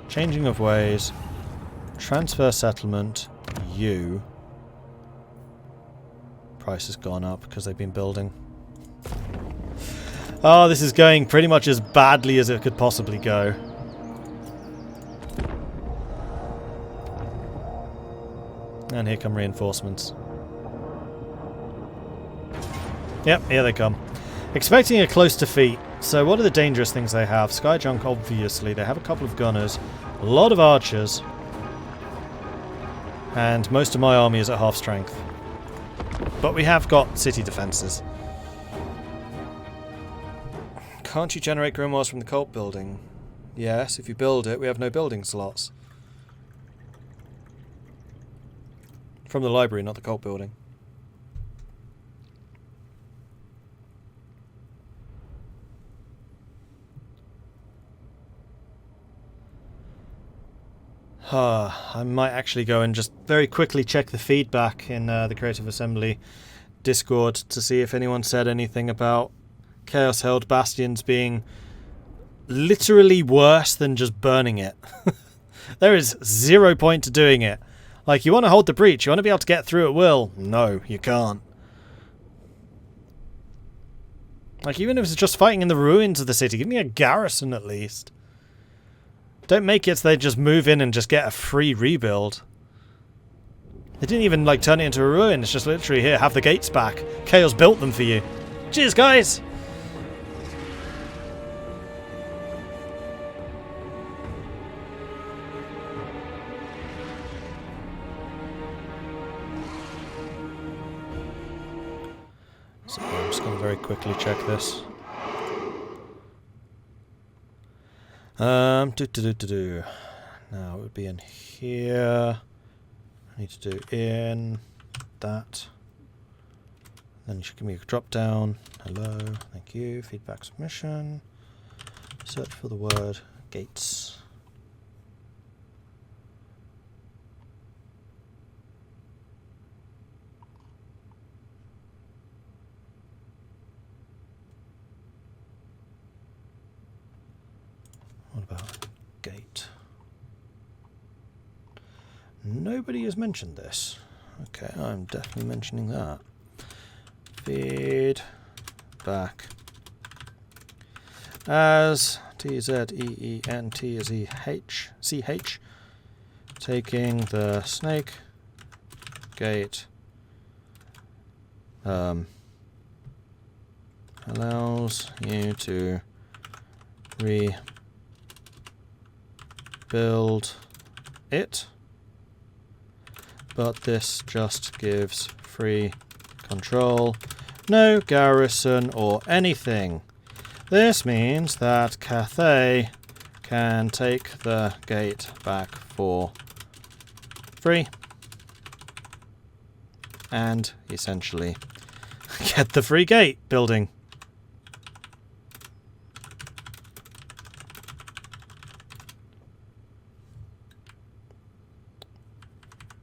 Changing of Ways, Transfer Settlement, you. Price has gone up because they've been building. Oh, this is going pretty much as badly as it could possibly go. And here come reinforcements. Yep, here they come. Expecting a close defeat. So what are the dangerous things they have? Skyjunk, obviously. They have a couple of gunners. A lot of archers. And most of my army is at half strength. But we have got city defences. Can't you generate grimoires from the cult building? Yes, if you build it, we have no building slots. From the library, not the cult building. I might actually go and just very quickly check the feedback in the Creative Assembly Discord to see if anyone said anything about Chaos Held Bastions being literally worse than just burning it. There is 0 point to doing it. Like, you want to hold the breach, you want to be able to get through at will. No, you can't. Like, even if it's just fighting in the ruins of the city, give me a garrison at least. Don't make it so they just move in and just get a free rebuild. They didn't even, like, turn it into a ruin. It's just literally, here, have the gates back. Chaos built them for you. Cheers, guys! So I'm just going to very quickly check this. Now it would be in here. I need to do in that. Then you should give me a drop down. Hello, thank you. Feedback submission. Search for the word gates. What about gate? Nobody has mentioned this. Okay, I'm definitely mentioning that. Feed back as TZEENTZEH, taking the snake gate allows you to rebuild it, but this just gives free control, no garrison or anything. This means that Cathay can take the gate back for free. And essentially get the free gate building.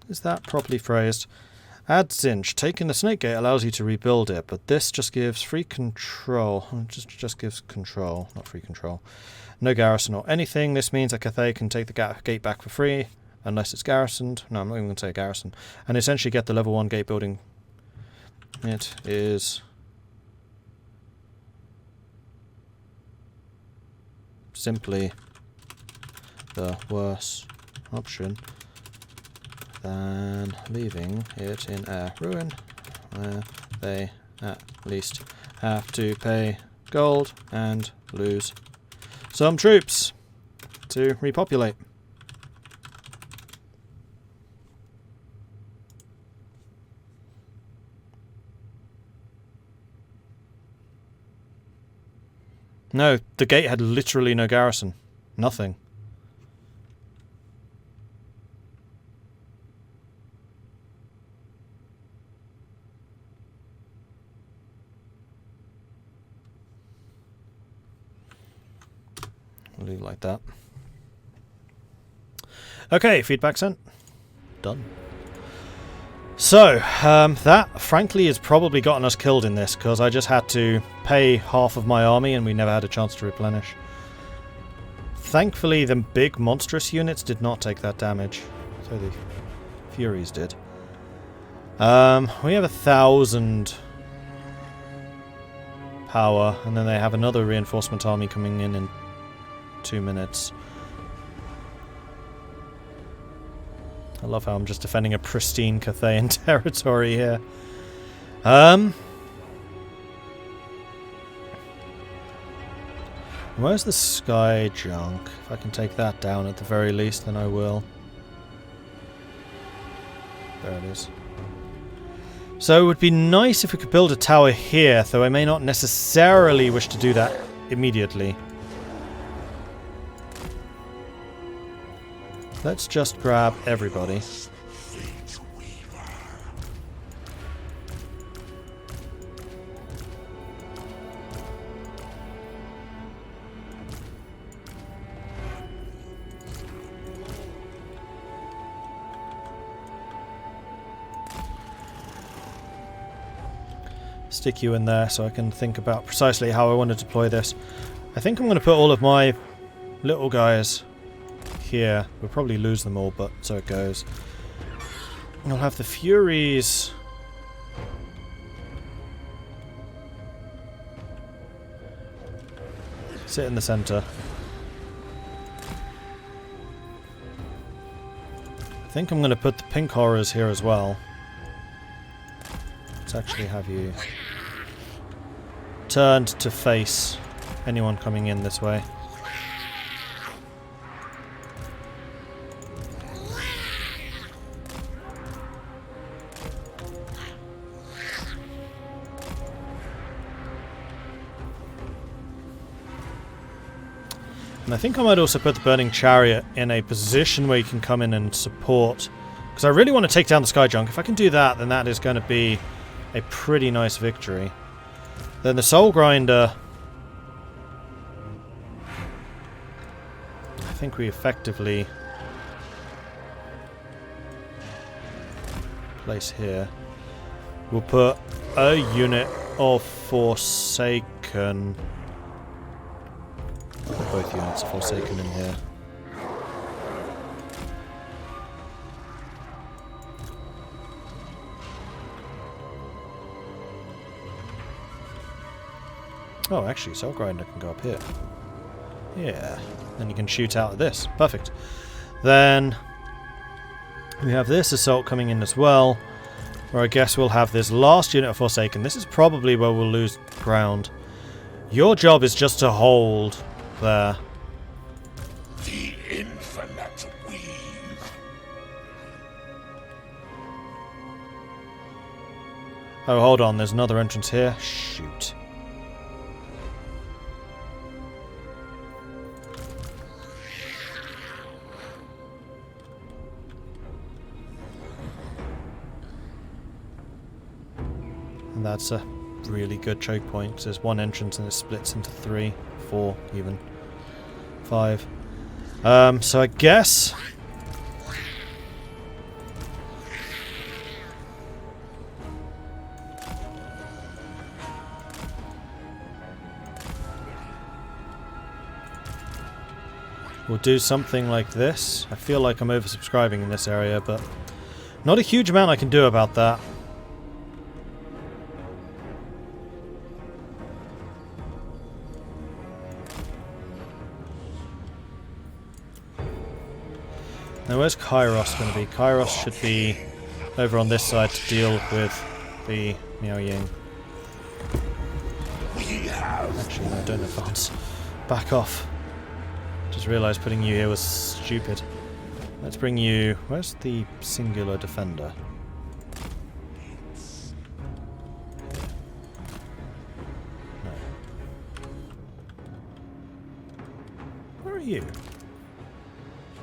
Is that properly phrased? Add Tzeentch. Taking the snake gate allows you to rebuild it, but this just gives free control. Just gives control, not free control. No garrison or anything. This means that Cathay can take the gate back for free, unless it's garrisoned. No, I'm not even going to say garrison. And essentially get the level 1 gate building. It is simply the worst option than leaving it in a ruin where they at least have to pay gold and lose some troops to repopulate. No, the gate had literally no garrison. Nothing. I'll leave it like that. Okay, feedback sent. Done. So, that, frankly, has probably gotten us killed in this, because I just had to pay half of my army and we never had a chance to replenish. Thankfully, the big monstrous units did not take that damage. So the Furies did. We have 1,000 power, and then they have another reinforcement army coming in 2 minutes. I love how I'm just defending a pristine Cathayan territory here. Where's the sky junk? If I can take that down at the very least, then I will. There it is. So it would be nice if we could build a tower here, though I may not necessarily wish to do that immediately. Let's just grab everybody. Stick you in there so I can think about precisely how I want to deploy this. I think I'm going to put all of my little guys here. We'll probably lose them all, but so it goes. And I'll have the Furies sit in the center. I think I'm going to put the Pink Horrors here as well. Let's actually have you turned to face anyone coming in this way. And I think I might also put the Burning Chariot in a position where you can come in and support. Because I really want to take down the Sky Junk. If I can do that, then that is going to be a pretty nice victory. Then the Soul Grinder. I think we effectively place here. We'll put a unit of Forsaken. Both units of Forsaken in here. Oh, actually, Soul Grinder can go up here. Yeah. Then you can shoot out of this. Perfect. Then we have this assault coming in as well, where I guess we'll have this last unit of Forsaken. This is probably where we'll lose ground. Your job is just to hold there. The infinite weave. Oh, hold on. There's another entrance here. Shoot. And that's a really good choke point, because there's one entrance and it splits into 3, 4 even. 5. So I guess... we'll do something like this. I feel like I'm oversubscribing in this area, but not a huge amount I can do about that. Now where's Kairos going to be? Kairos should be over on this side to deal with the Miao Ying. Actually, no, don't advance. Back off. Just realised putting you here was stupid. Let's bring you... where's the singular defender? No. Where are you?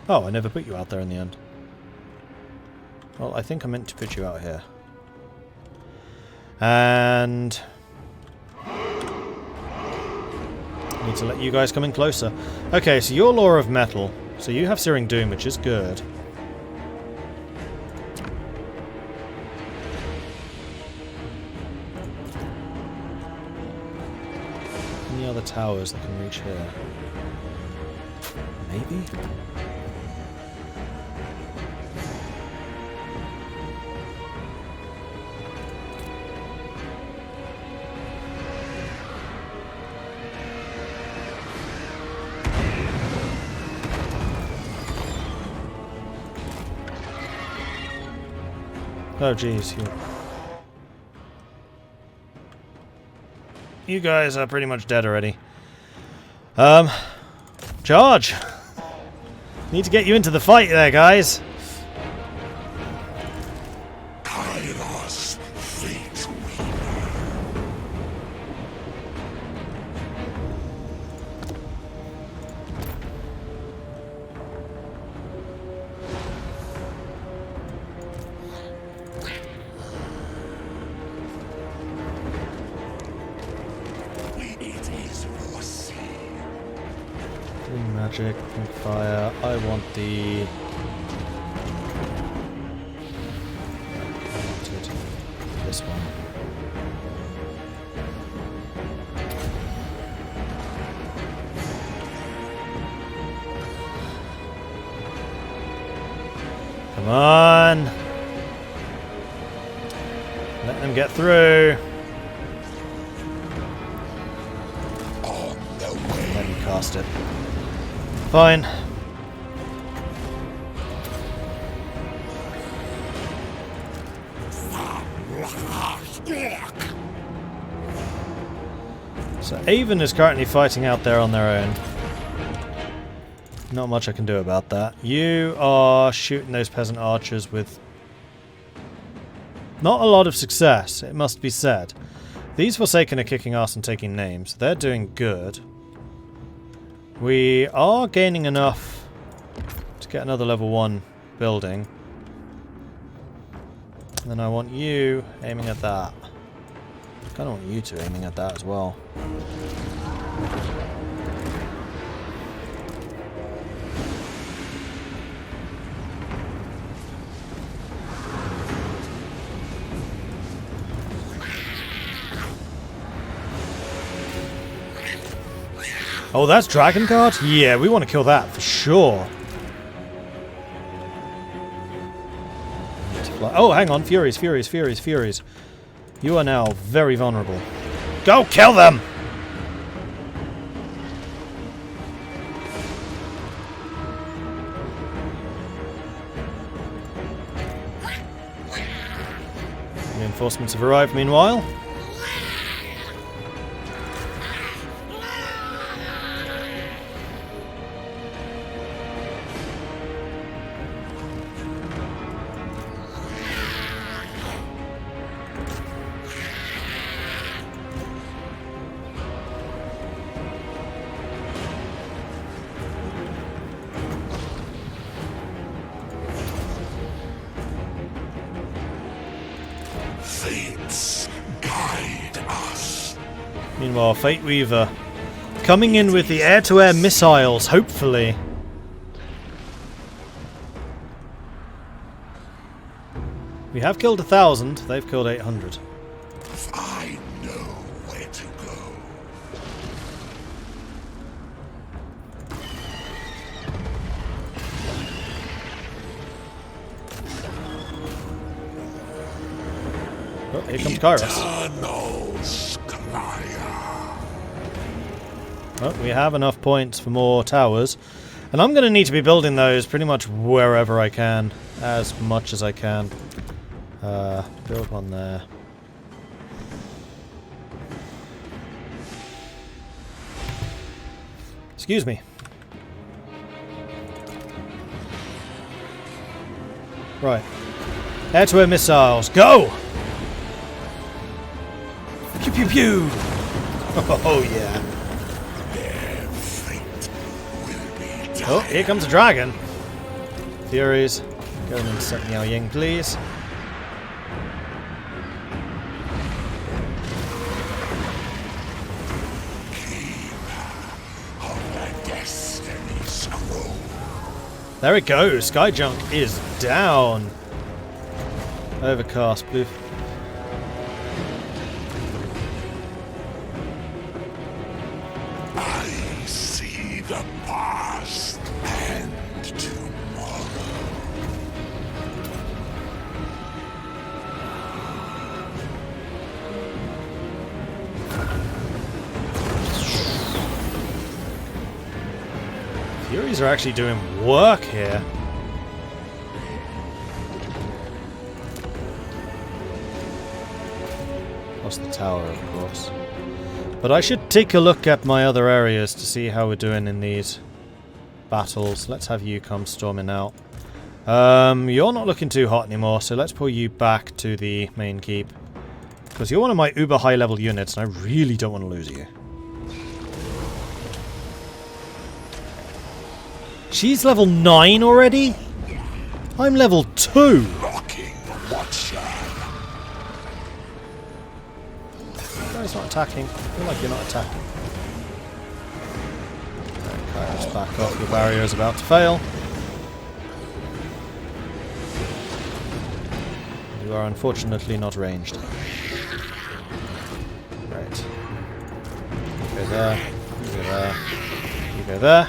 Oh, I never put you out there in the end. Well, I think I meant to put you out here. And... need to let you guys come in closer. Okay, so you're Law of Metal. So you have Searing Doom, which is good. Any other towers that can reach here? Maybe? Oh jeez, you guys are pretty much dead already. Charge! Need to get you into the fight there, guys. Kairos Fateweaver. It is foreseen. Green magic, pink fire. I want the... this one. Come on! Let them get through. On the way. Let me cast it. Fine. So Avon is currently fighting out there on their own. Not much I can do about that. You are shooting those peasant archers with not a lot of success, it must be said. These Forsaken are kicking ass and taking names. They're doing good. We are gaining enough to get another level 1 building. And then I want you aiming at that. I kind of want you two aiming at that as well. Oh, that's Dragon Guard? Yeah, we want to kill that for sure. Oh, hang on. Furies, Furies, Furies, Furies. You are now very vulnerable. Go kill them! Reinforcements have arrived meanwhile. Fate's Guide us. Meanwhile, Fateweaver coming in with the air-to-air missiles, hopefully. We have killed 1,000, they've killed 800. I know where to go. Oh, here comes Kairos. Eternal Sclyer. Oh, we have enough points for more towers. And I'm going to need to be building those pretty much wherever I can. As much as I can. Build one there. Excuse me. Right. Air-to-air missiles, go! Pew pew pew! Oh yeah. Their fate will be dire. Oh, here comes a dragon. Furies, go and intercept Miao Ying, please. There it goes. Sky Junk is down. Overcast, blue. I see the past and tomorrow. Furies are actually doing work here. Plus the tower, of course. But I should take a look at my other areas to see how we're doing in these battles. Let's have you come storming out. You're not looking too hot anymore, so let's pull you back to the main keep. Because you're one of my uber high level units, and I really don't want to lose you. She's level 9 already? I'm level 2! Rocking Watcher. You guys not attacking? I feel like you're not attacking. Okay, let's back up. Your barrier is about to fail. You are unfortunately not ranged. Right. You go there. You go there. You go there.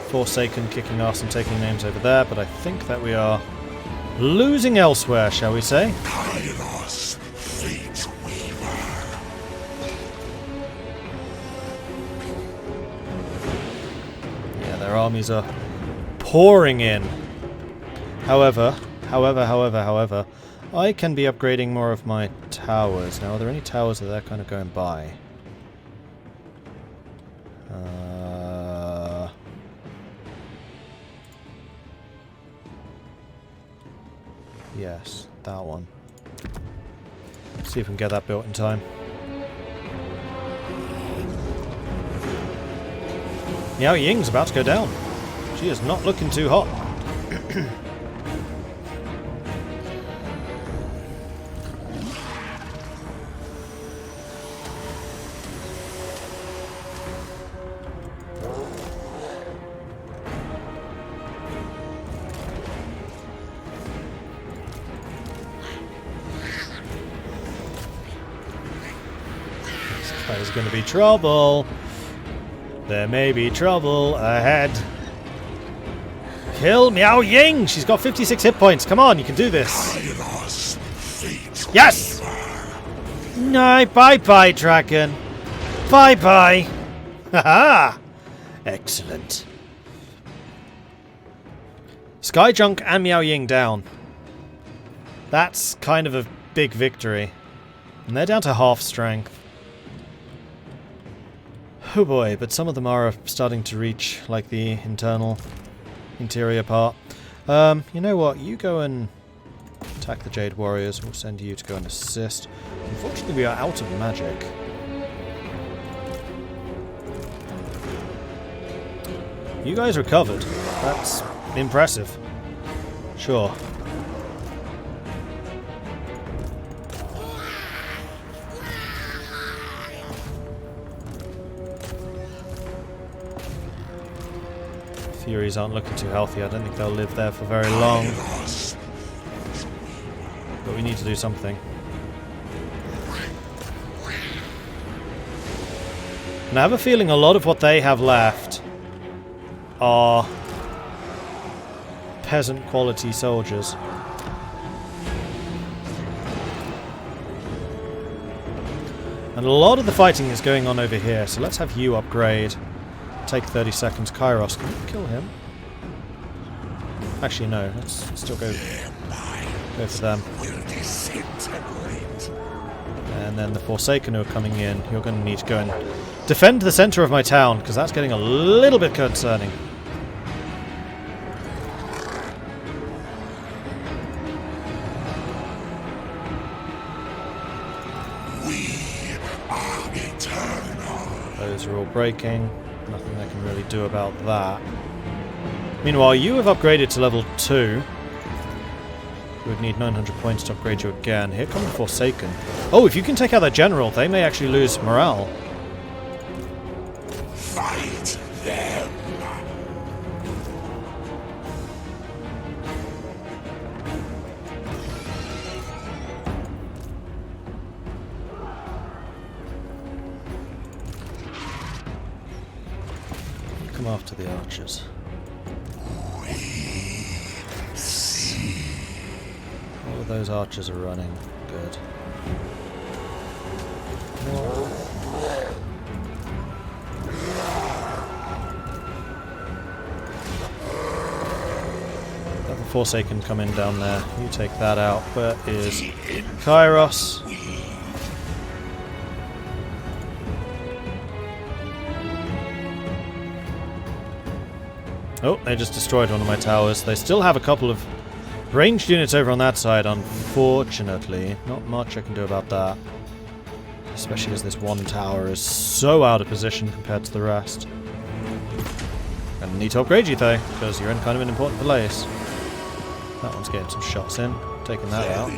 Forsaken kicking ass and taking names over there, but I think that we are losing elsewhere, shall we say? Kairos Fateweaver. Yeah, their armies are pouring in. However, I can be upgrading more of my towers. Now, are there any towers that they're kind of going by? Yes, that one. Let's see if we can get that built in time. Miao Ying's about to go down. She is not looking too hot. There's going to be trouble. There may be trouble ahead. Kill Miao Ying! She's got 56 hit points. Come on, you can do this. Kairos Fateweaver. Yes! No, bye-bye, dragon. Bye-bye. Haha! Excellent. Skyjunk and Miao Ying down. That's kind of a big victory. And they're down to half strength. Oh boy, but some of them are starting to reach, like, the interior part. You know what? You go and attack the Jade Warriors. We'll send you to go and assist. Unfortunately, we are out of magic. You guys recovered. That's impressive. Sure. Furies aren't looking too healthy. I don't think they'll live there for very long. But we need to do something. And I have a feeling a lot of what they have left are peasant quality soldiers. And a lot of the fighting is going on over here, so let's have you upgrade. Take 30 seconds. Kairos, can you kill him? Actually, no. Let's still go for them. And then the Forsaken who are coming in, you're going to need to go and defend the center of my town, because that's getting a little bit concerning. Those are all breaking. Nothing I can really do about that. Meanwhile, you have upgraded to level 2. We would need 900 points to upgrade you again. Here come the Forsaken. Oh, if you can take out that general, they may actually lose morale. Fight them. Come after the archers. All of those archers are running. Good. Got the Forsaken coming down there. You take that out. Where is Kairos? Oh, they just destroyed one of my towers. They still have a couple of ranged units over on that side, unfortunately. Not much I can do about that. Especially as this one tower is so out of position compared to the rest. Gonna need to upgrade you though, because you're in kind of an important place. That one's getting some shots in. Taking that out.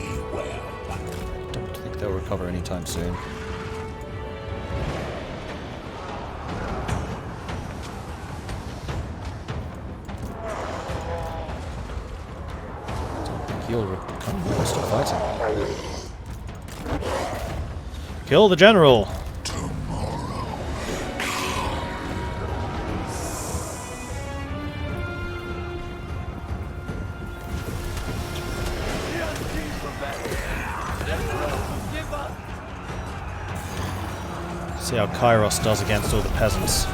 Don't think they'll recover anytime soon. You'll come. Stop fighting. Kill the general. See how Kairos does against all the peasants.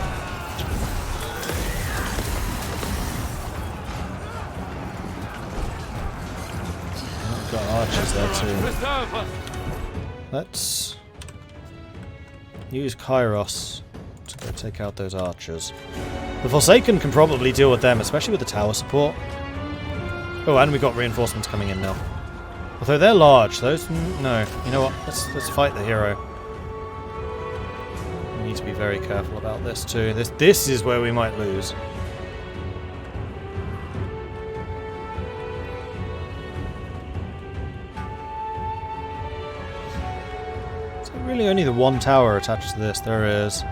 Got archers there too. Let's use Kairos to go take out those archers. The Forsaken can probably deal with them, especially with the tower support. Oh, and we've got reinforcements coming in now. Although they're large, those... No. You know what? Let's fight the hero. We need to be very careful about this too. This is where we might lose. Really only the one tower attached to this. There is.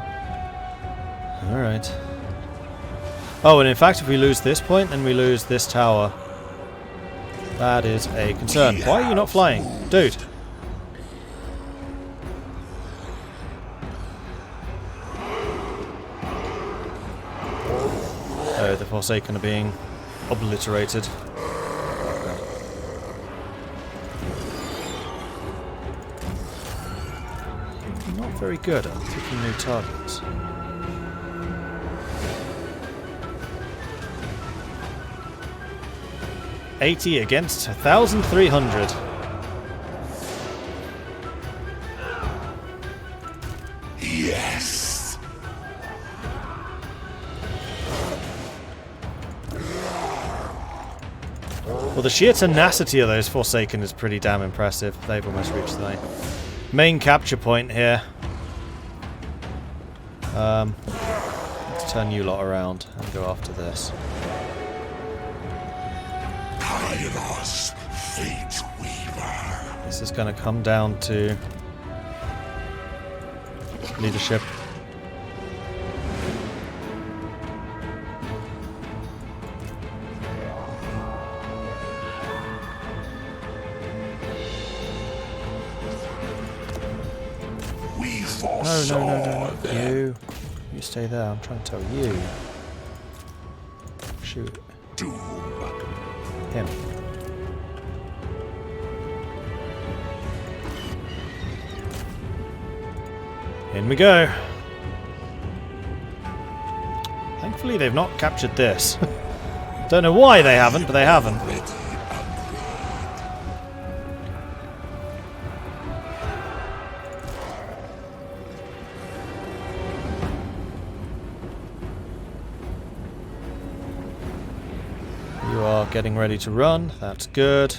Alright. Oh, and in fact if we lose this point, then we lose this tower. That is a concern. Why are you not flying? Dude! Oh, the Forsaken are being obliterated. Very good at picking new targets. $80 against 1,300. Yes. Well, the sheer tenacity of those Forsaken is pretty damn impressive. They've almost reached the main capture point here. Let's turn you lot around and go after this. Kairos Fateweaver. This is going to come down to leadership. We No, foresaw not you. You stay there. I'm trying to tell you. Shoot doom. him. In we go. Thankfully, they've not captured this. Don't know why they haven't, but they haven't. You are getting ready to run. That's good.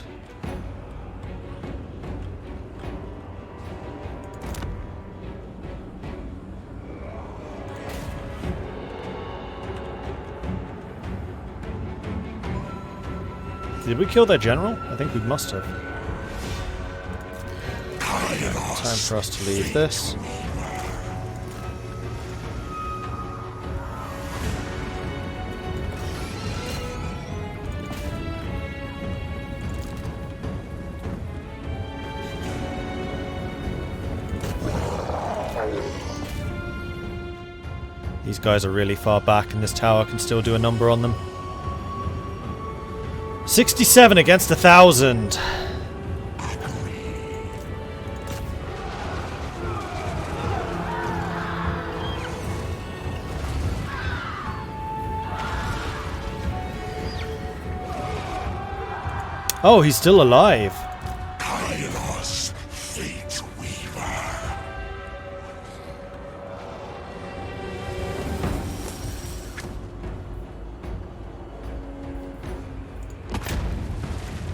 Did we kill their general? I think we must have. Time for us to leave this. These guys are really far back, and this tower can still do a number on them. 67 against 1,000. Oh, he's still alive. Kairos Fateweaver.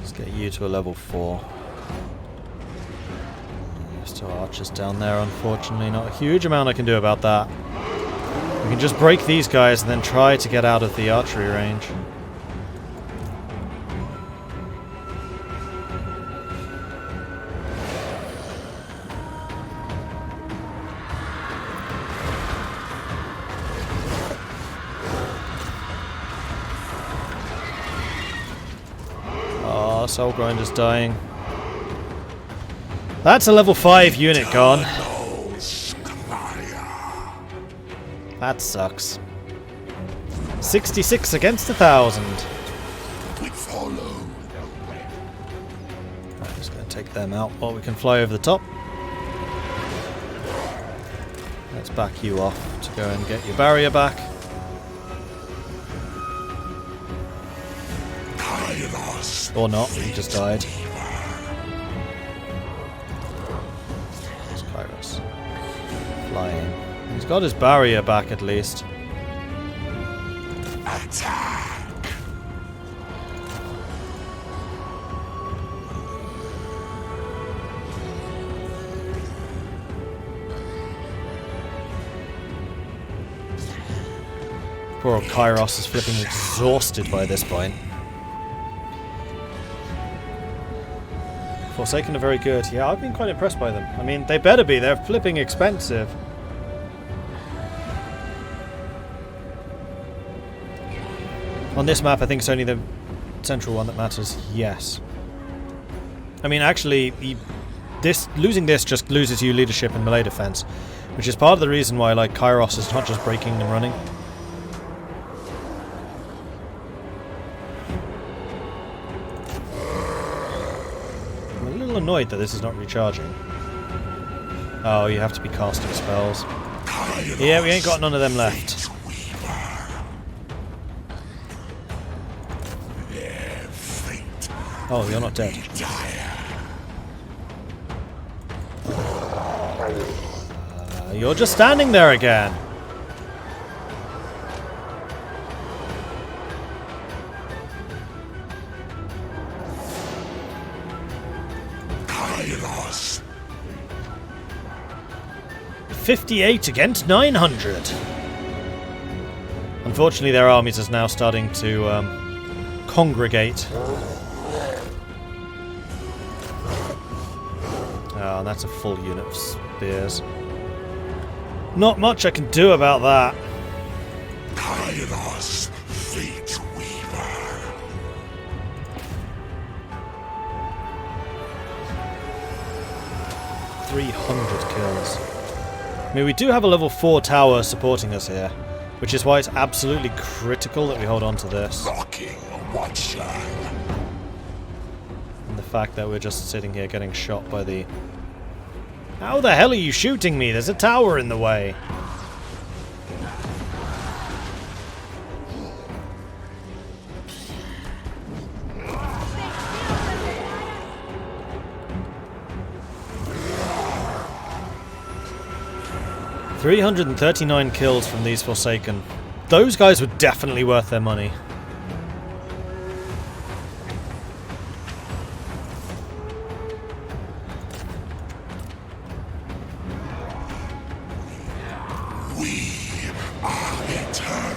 Let's get you to a level 4. Still archers down there, unfortunately. Not a huge amount I can do about that. We can just break these guys and then try to get out of the archery range. Soul Grinder's dying. That's a level 5 unit gone. That sucks. 66 against 1,000. We follow. I'm just going to take them out while we can fly over the top. Let's back you off to go and get your barrier back. Or not, he just died. It's Kairos. Flying. He's got his barrier back at least. Attack. Poor old Kairos is flipping exhausted by this point. Forsaken are very good. Yeah, I've been quite impressed by them. I mean, they better be. They're flipping expensive. On this map, I think it's only the central one that matters. Yes. I mean, actually, losing this just loses you leadership and melee defense, which is part of the reason why, like, Kairos is not just breaking and running. Annoyed that this is not recharging. Oh, you have to be casting spells. Yeah, we ain't got none of them left. Oh, you're not dead. You're just standing there again. Kairos. 58 against 900. Unfortunately, their armies is now starting to congregate Oh, and that's a full unit of spears. Not much I can do about that. Kairos Fateweaver. 300 kills. I mean, we do have a level 4 tower supporting us here, which is why it's absolutely critical that we hold on to this. Locking Watcher. And the fact that we're just sitting here getting shot by the... How the hell are you shooting me? There's a tower in the way. $339 kills from these Forsaken. Those guys were definitely worth their money. We are eternal.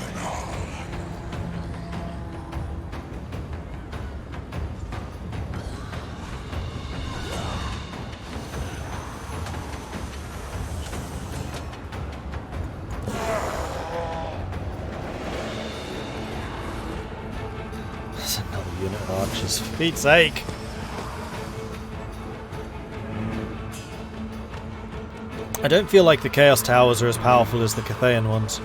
That's another unit of archers, for Pete's sake. I don't feel like the Chaos Towers are as powerful as the Cathayan ones.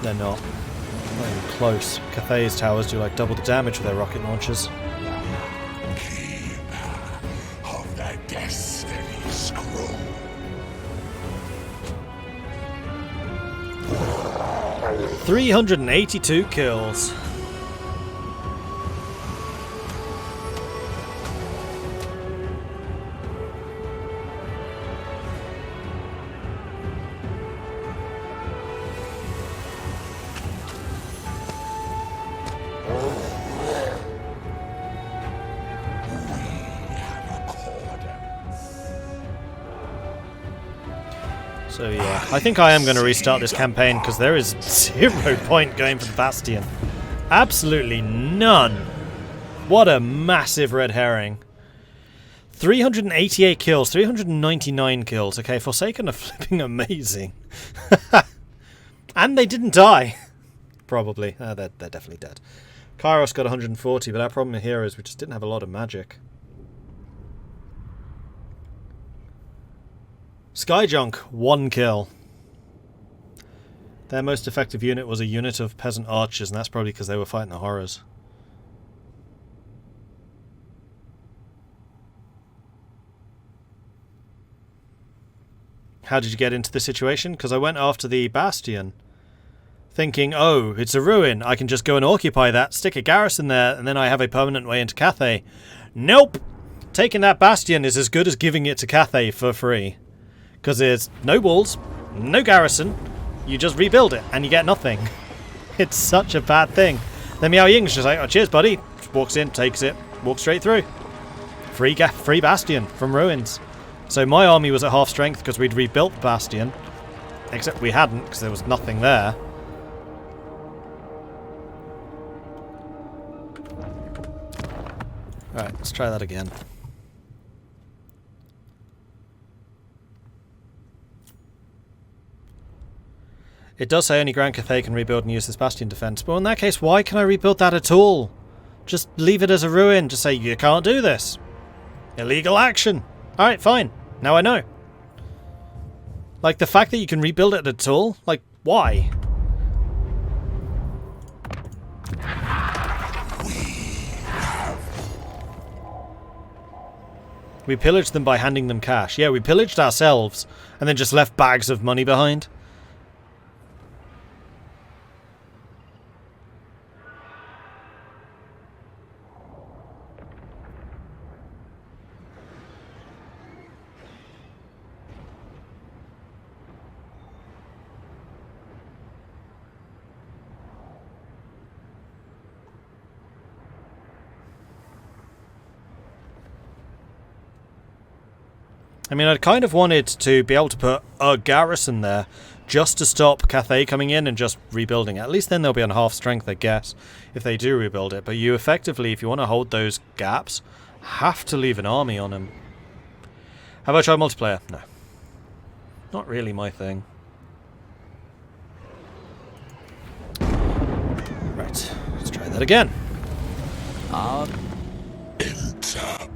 They're not. Not even close. Cathay's towers do like double the damage with their rocket launchers. Keeper of the Destiny Scroll. $382 kills. So yeah, I think I am going to restart this campaign because there is 0 point going for the Bastion. Absolutely none. What a massive red herring. 388 kills, 399 kills. Okay, Forsaken are flipping amazing. And they didn't die. Probably. They're definitely dead. Kairos got 140, but our problem here is we just didn't have a lot of magic. Skyjunk, 1 kill. Their most effective unit was a unit of peasant archers, and that's probably because they were fighting the horrors. How did you get into this situation? Because I went after the Bastion, thinking, oh, it's a ruin. I can just go and occupy that, stick a garrison there, and then I have a permanent way into Cathay. Nope! Taking that Bastion is as good as giving it to Cathay for free. Because there's no walls, no garrison, you just rebuild it, and you get nothing. It's such a bad thing. Then Miao Ying's just like, oh, cheers, buddy. Just walks in, takes it, walks straight through. Free Bastion from ruins. So my army was at half strength because we'd rebuilt the Bastion. Except we hadn't, because there was nothing there. Alright, let's try that again. It does say only Grand Cathay can rebuild and use this Bastion defense, but in that case, why can I rebuild that at all? Just leave it as a ruin. Just say, you can't do this. Illegal action. Alright, fine. Now I know. Like, the fact that you can rebuild it at all? Like, why? We pillaged them by handing them cash. Yeah, we pillaged ourselves and then just left bags of money behind. I mean, I'd kind of wanted to be able to put a garrison there just to stop Cathay coming in and just rebuilding it. At least then they'll be on half strength, I guess, if they do rebuild it. But you effectively, if you want to hold those gaps, have to leave an army on them. Have I tried multiplayer? No. Not really my thing. Right, let's try that again. Enter.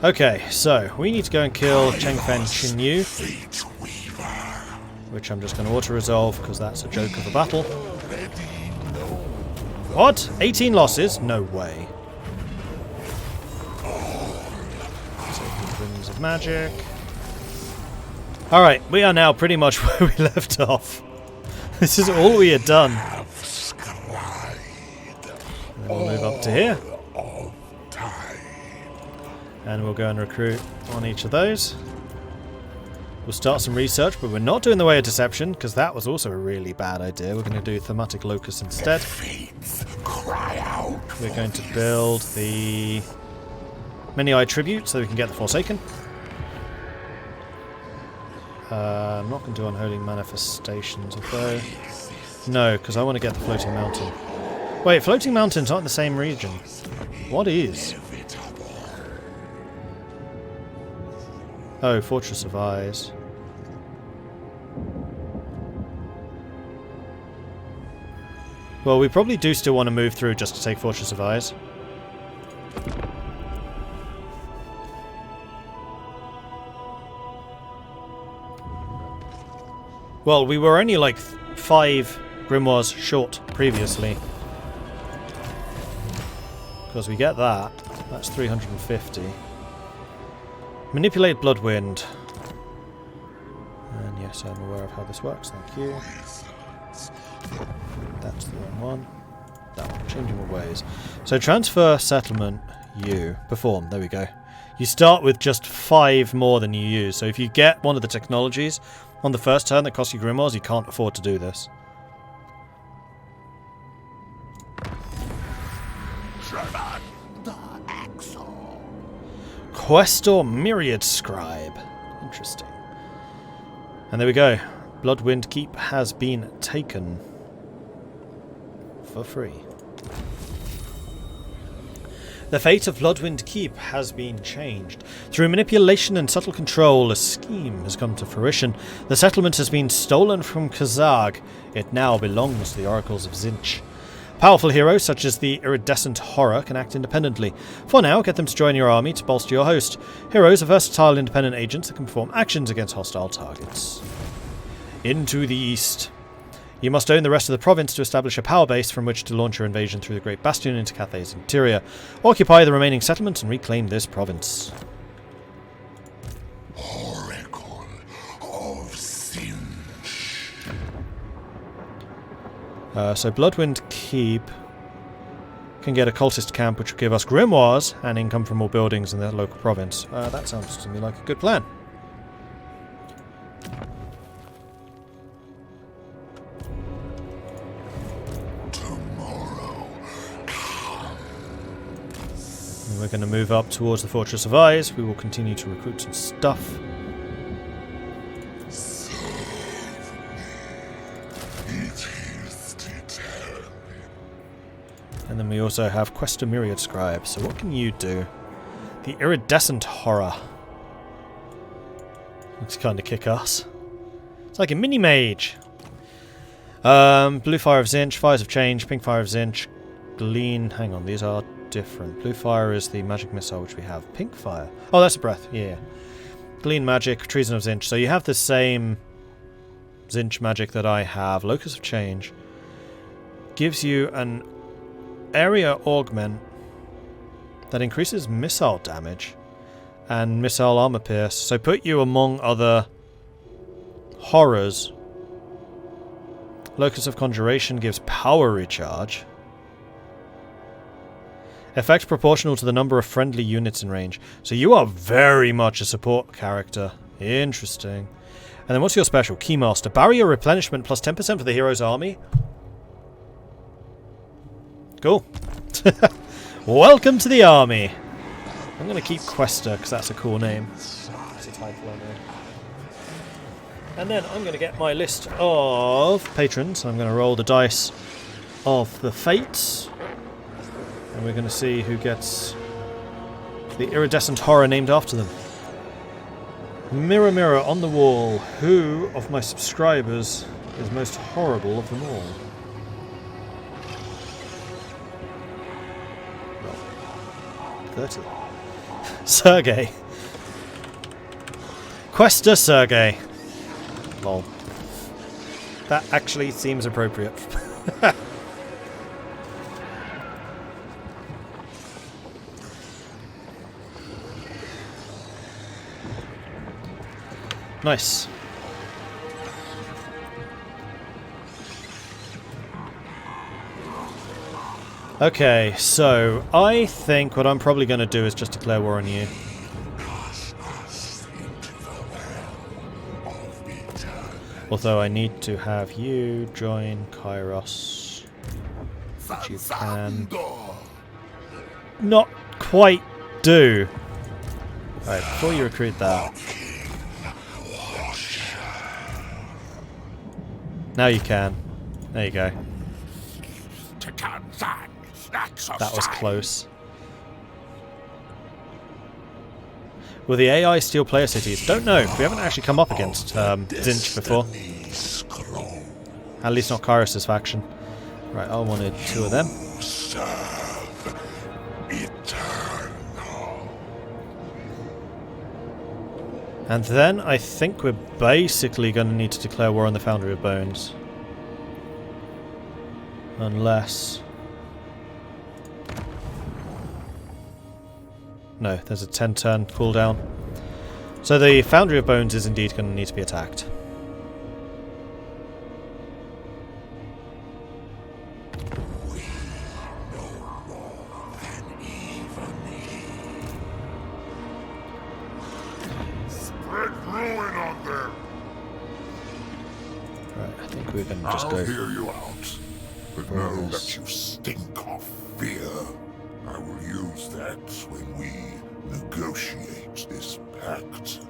Okay, so we need to go and kill Chengfen Kairos Chinyu, Fateweaver. which I'm just going to auto-resolve because that's a joke of a battle. Already know What? 18 losses? No way. Winds of Magic. Alright, we are now pretty much where we left off. This is all we had done. have scried And we'll move up to here. of time. And we'll go and recruit on each of those. We'll start some research, but we're not doing the Way of Deception, because that was also a really bad idea. We're going to do Thematic Locus instead. Fates cry out. We're going to build the Many-Eyed Tribute so we can get the Forsaken. I'm not going to do Unholy Manifestations, although... No, because I want to get the Floating Mountain. Wait, Floating Mountains aren't in the same region. What is? Oh, Fortress of Eyes. Well, we probably do still want to move through just to take Fortress of Eyes. Well, we were only like 5 grimoires short previously. Because we get that. That's 350. Manipulate Bloodwind. And yes, I'm aware of how this works, thank you. That's the wrong one. That one, changing of ways. So transfer settlement, you. Perform, there we go. You start with just 5 more than you use. So if you get one of the technologies on the first turn that costs you grimoires, you can't afford to do this. Questor Myriad Scribe. Interesting. And there we go. Bloodwind Keep has been taken. For free. The fate of Bloodwind Keep has been changed. Through manipulation and subtle control, a scheme has come to fruition. The settlement has been stolen from Kazag. It now belongs to the Oracles of Tzeentch. Powerful heroes such as the Iridescent Horror can act independently. For now, get them to join your army to bolster your host. Heroes are versatile independent agents that can perform actions against hostile targets. Into the east. You must own the rest of the province to establish a power base from which to launch your invasion through the Great Bastion into Cathay's interior. Occupy the remaining settlements and reclaim this province. Oracle of Tzeentch. So Bloodwind Keep can get a cultist camp which will give us grimoires and income from more buildings in the local province. That sounds to me like a good plan. We're going to move up towards the Fortress of Eyes. We will continue to recruit some stuff. And then we also have Questor Myriad Scribe. So what can you do? The Iridescent Horror. Looks kind of kick-ass. It's like a mini-mage. Blue Fire of Tzeentch, Fires of Change, Pink Fire of Tzeentch, Glean. Hang on, these are different. Blue Fire is the magic missile which we have. Pink Fire. Oh, that's a breath. Yeah. Glean Magic, Treason of Tzeentch. So you have the same Tzeentch magic that I have. Locus of Change. Gives you an area augment that increases missile damage and missile armor pierce. So put you among other horrors. Locus of Conjuration gives power recharge. Effect proportional to the number of friendly units in range. So you are very much a support character. Interesting. And then what's your special? Keymaster. Barrier replenishment plus 10% for the hero's army. Cool. Welcome to the army. I'm going to keep Questor because that's a cool name. That's a title I know. And then I'm going to get my list of patrons. I'm going to roll the dice of the fates. And we're going to see who gets The iridescent horror named after them. Mirror, mirror on the wall, who of my subscribers is most horrible of them all? Well, 30. Sergey. Questa Sergey. Lol. That actually seems appropriate. Nice. Okay, so I think what I'm probably going to do is just declare war on you. Although I need to have you join Kairos, which you can not quite do. Alright, before you recruit that. Now you can. There you go. That was close. Will the AI steal player cities? Don't know. We haven't actually come up against Tzeentch before. At least not Kairos' faction. Right, I wanted 2 of them. And then I think we're basically going to need to declare war on the Foundry of Bones. Unless... No, there's a 10-turn cooldown. So the Foundry of Bones is indeed going to need to be attacked. We're going to just go. I'll hear you out, but know that you stink of fear. I will use that when we negotiate this pact.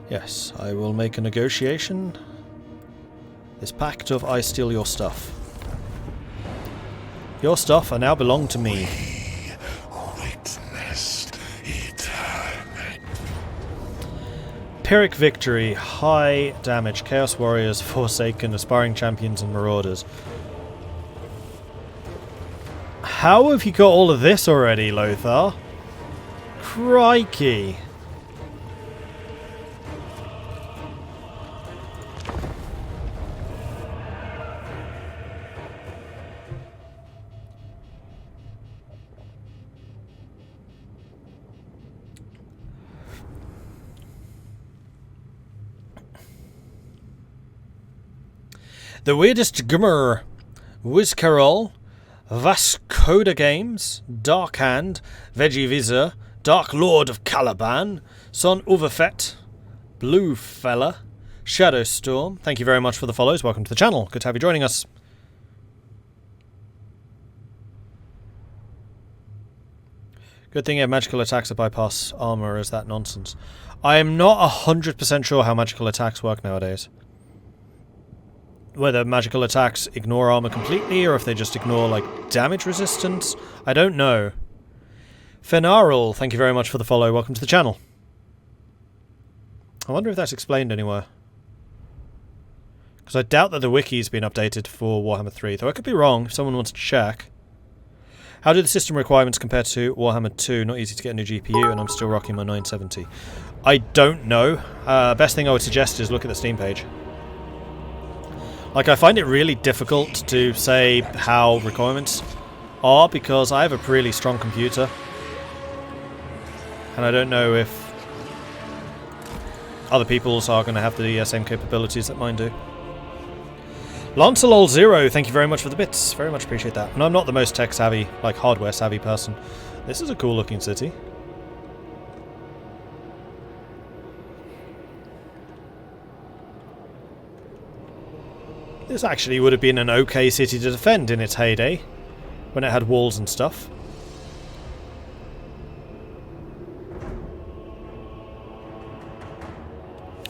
Yes, I will make a negotiation. This pact of I steal your stuff. Your stuff are now belong to me. Pyrrhic victory, high damage, Chaos Warriors, Forsaken, Aspiring Champions and Marauders. How have you got all of this already, Lothar? Crikey. The Weirdest Gummer, Wizcarol, Vascoda Games, Dark Hand, Veggie Visor, Dark Lord of Caliban, Son Overfet, Blue Fella, Shadow Storm. Thank you very much for the follows. Welcome to the channel. Good to have you joining us. Good thing you have magical attacks that bypass armor. Is that nonsense? I am not 100% sure how magical attacks work nowadays. Whether magical attacks ignore armor completely, or if they just ignore, like, damage resistance. I don't know. Fenarl, thank you very much for the follow. Welcome to the channel. I wonder if that's explained anywhere. Because I doubt that the wiki's been updated for Warhammer 3, though I could be wrong if someone wants to check. How do the system requirements compare to Warhammer 2? Not easy to get a new GPU, and I'm still rocking my 970. I don't know. Best thing I would suggest is look at the Steam page. Like, I find it really difficult to say how requirements are because I have a really strong computer. And I don't know if other people's are going to have the same capabilities that mine do. Lancelol0, thank you very much for the bits. Very much appreciate that. And I'm not the most tech-savvy, like hardware-savvy person. This is a cool-looking city. This actually would have been an okay city to defend in its heyday, when it had walls and stuff.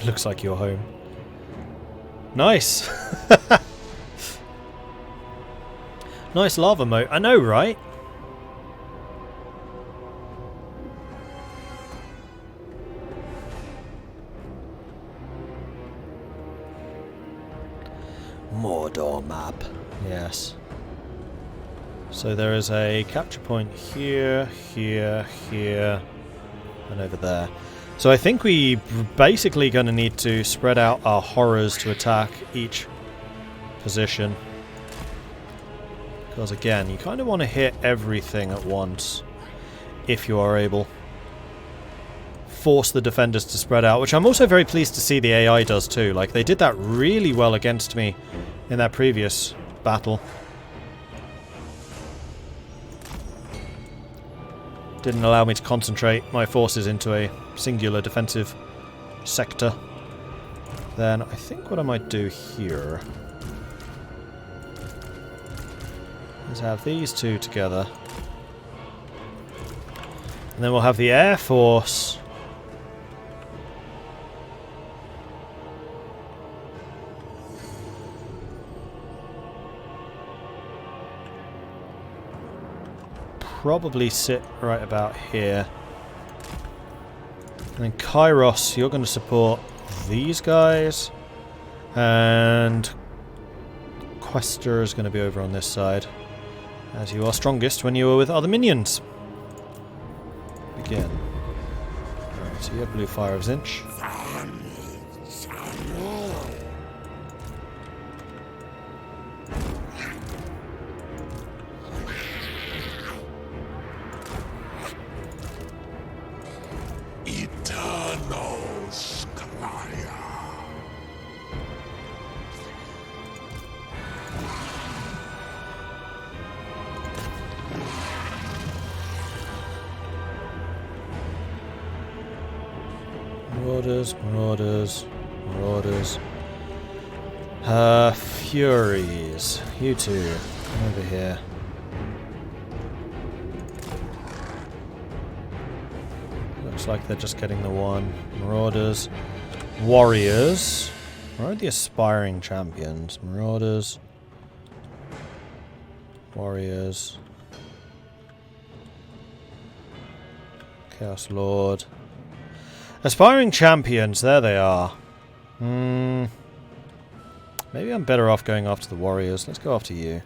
Looks like you're home. Nice! Nice lava moat. I know, right? Mordor map. Yes. So there is a capture point here, here, here, and over there. So I think we basically going to need to spread out our horrors to attack each position. Because again, you kind of want to hit everything at once, if you are able. Force the defenders to spread out, which I'm also very pleased to see the AI does too. Like, they did that really well against me in that previous battle. Didn't allow me to concentrate my forces into a singular defensive sector. Then I think what I might do here is have these two together. And then we'll have the Air Force probably sit right about here. And then Kairos, you're going to support these guys. And Quester is going to be over on this side, as you are strongest when you are with other minions. Begin. Alright, so you have Blue Fire of Tzeentch. Marauders, Marauders, Marauders. Furies. You two, come over here. Looks like they're just getting the one. Marauders. Warriors. Where are the aspiring champions? Marauders. Warriors. Chaos Lord. Aspiring champions, there they are. Maybe I'm better off going after the warriors. Let's go after you.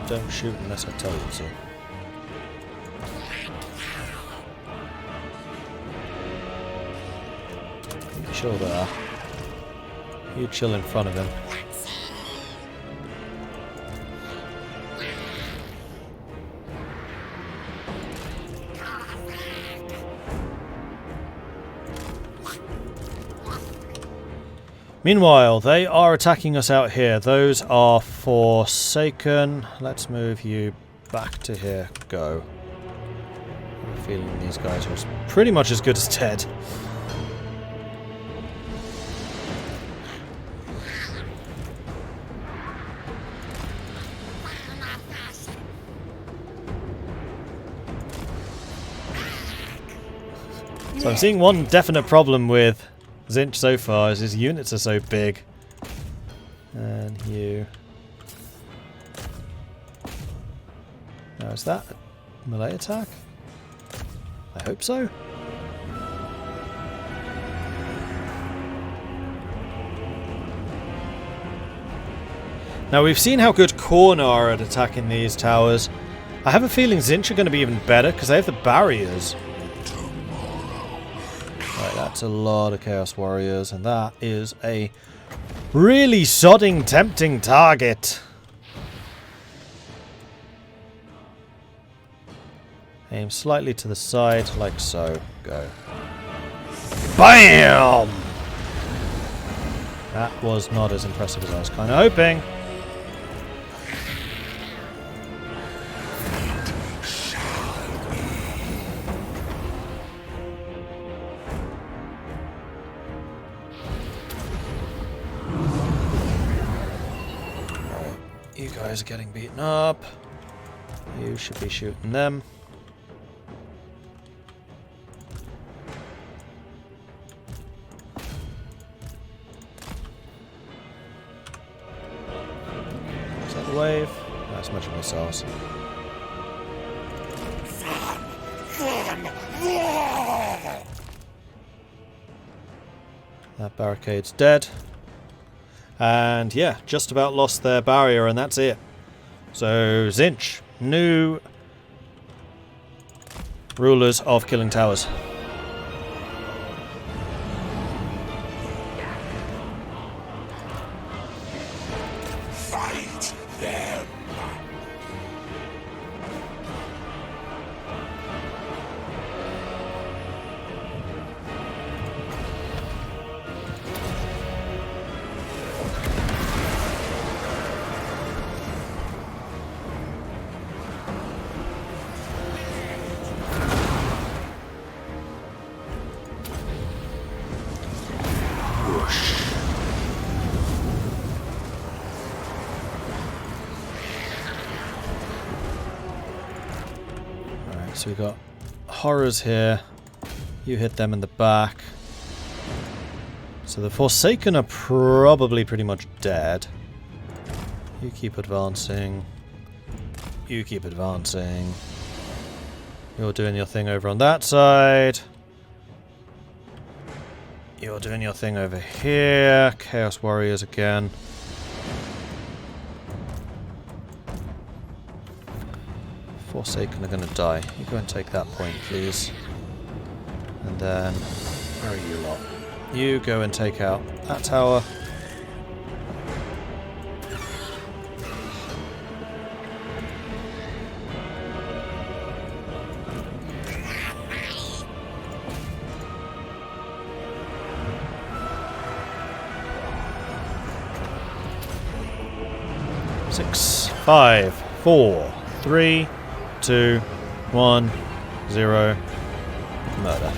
Don't shoot unless I tell you to. You chill there. You chill in front of him. Meanwhile, they are attacking us out here. Those are Forsaken. Let's move you back to here. Go. I have a feeling these guys are pretty much as good as dead. So I'm seeing one definite problem with Tzeentch so far is his units are so big. And you. Now is that a melee attack? I hope so. Now we've seen how good Khorne are at attacking these towers. I have a feeling Tzeentch are going to be even better because they have the barriers. Right, that's a lot of Chaos Warriors, and that is a really sodding tempting target. Aim slightly to the side, like so. Go. BAM! That was not as impressive as I was kind of hoping. You guys are getting beaten up. You should be shooting them. wave. That's much of missiles. That barricade's dead. And yeah, just about lost their barrier, and that's it. So, Tzeentch, new rulers of Killing Towers. Fight them. So we got horrors here. You hit them in the back. So the Forsaken are probably pretty much dead. You keep advancing. You keep advancing. You're doing your thing over on that side. You're doing your thing over here. Chaos Warriors again. Forsaken are going to die. You go and take that point, please. And then, where are you lot? You go and take out that tower. Six, 5, 4, 3, 2, 1, 0. Murder.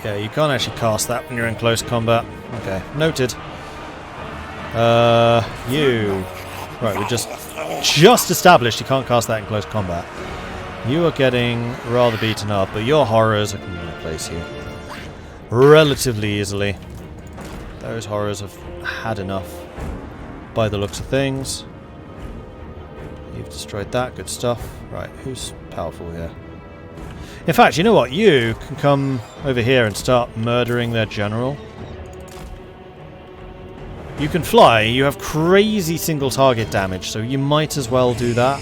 Yeah, you can't actually cast that when you're in close combat. Okay, noted. You. Right, we just established you can't cast that in close combat. You are getting rather beaten up, but your horrors are going to replace you relatively easily. Those horrors have had enough by the looks of things. You've destroyed that, good stuff. Right, who's powerful here? In fact, you know what? You can come over here and start murdering their general. You can fly, you have crazy single target damage, so you might as well do that.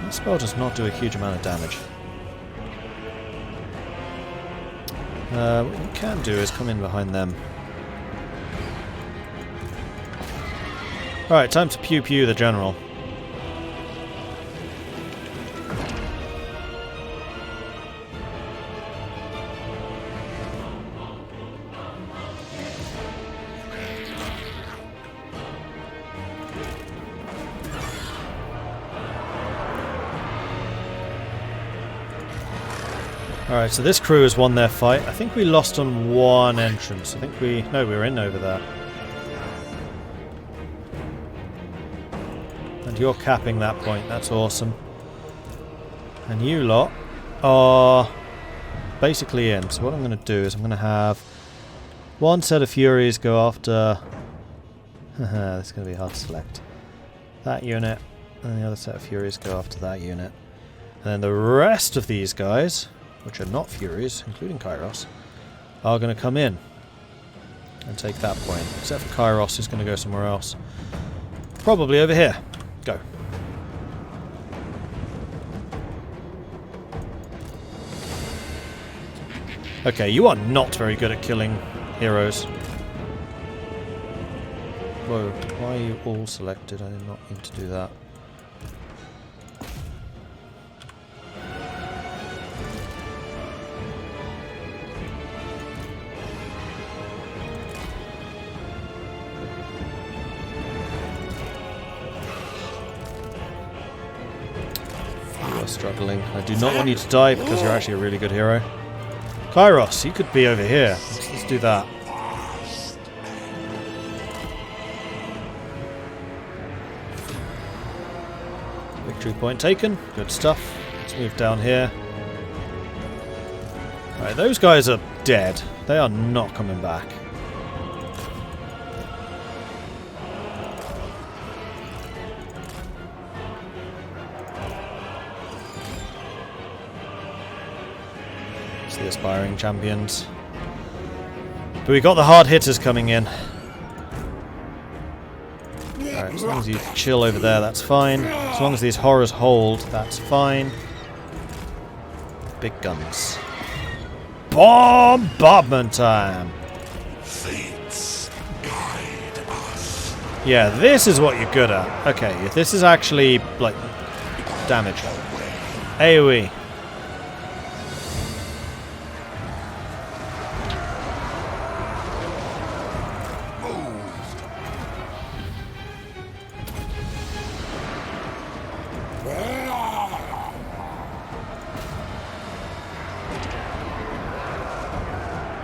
This spell does not do a huge amount of damage. What you can do is come in behind them. Alright, time to pew pew the general. Alright, so this crew has won their fight. I think we lost on one entrance. No, we were in over there. And you're capping that point, that's awesome. And you lot are basically in. So what I'm going to do is I'm going to have one set of Furies go after... this is going to be hard to select. That unit, and the other set of Furies go after that unit. And then the rest of these guys, which are not Furies, including Kairos, are going to come in and take that point. Except for Kairos, who's going to go somewhere else. Probably over here. Go. Okay, you are not very good at killing heroes. Whoa, why are you all selected? I did not mean to do that. Struggling. I do not want you to die because you're actually a really good hero. Kairos, you could be over here. Let's do that. Victory point taken. Good stuff. Let's move down here. Alright, those guys are dead. They are not coming back. It's the aspiring champions. But we got the hard hitters coming in. Alright, as long as you chill over there, that's fine. As long as these horrors hold, that's fine. Big guns. Bombardment time! Fates guide us. Yeah, this is what you're good at. Okay, this is actually, like, damage. AoE.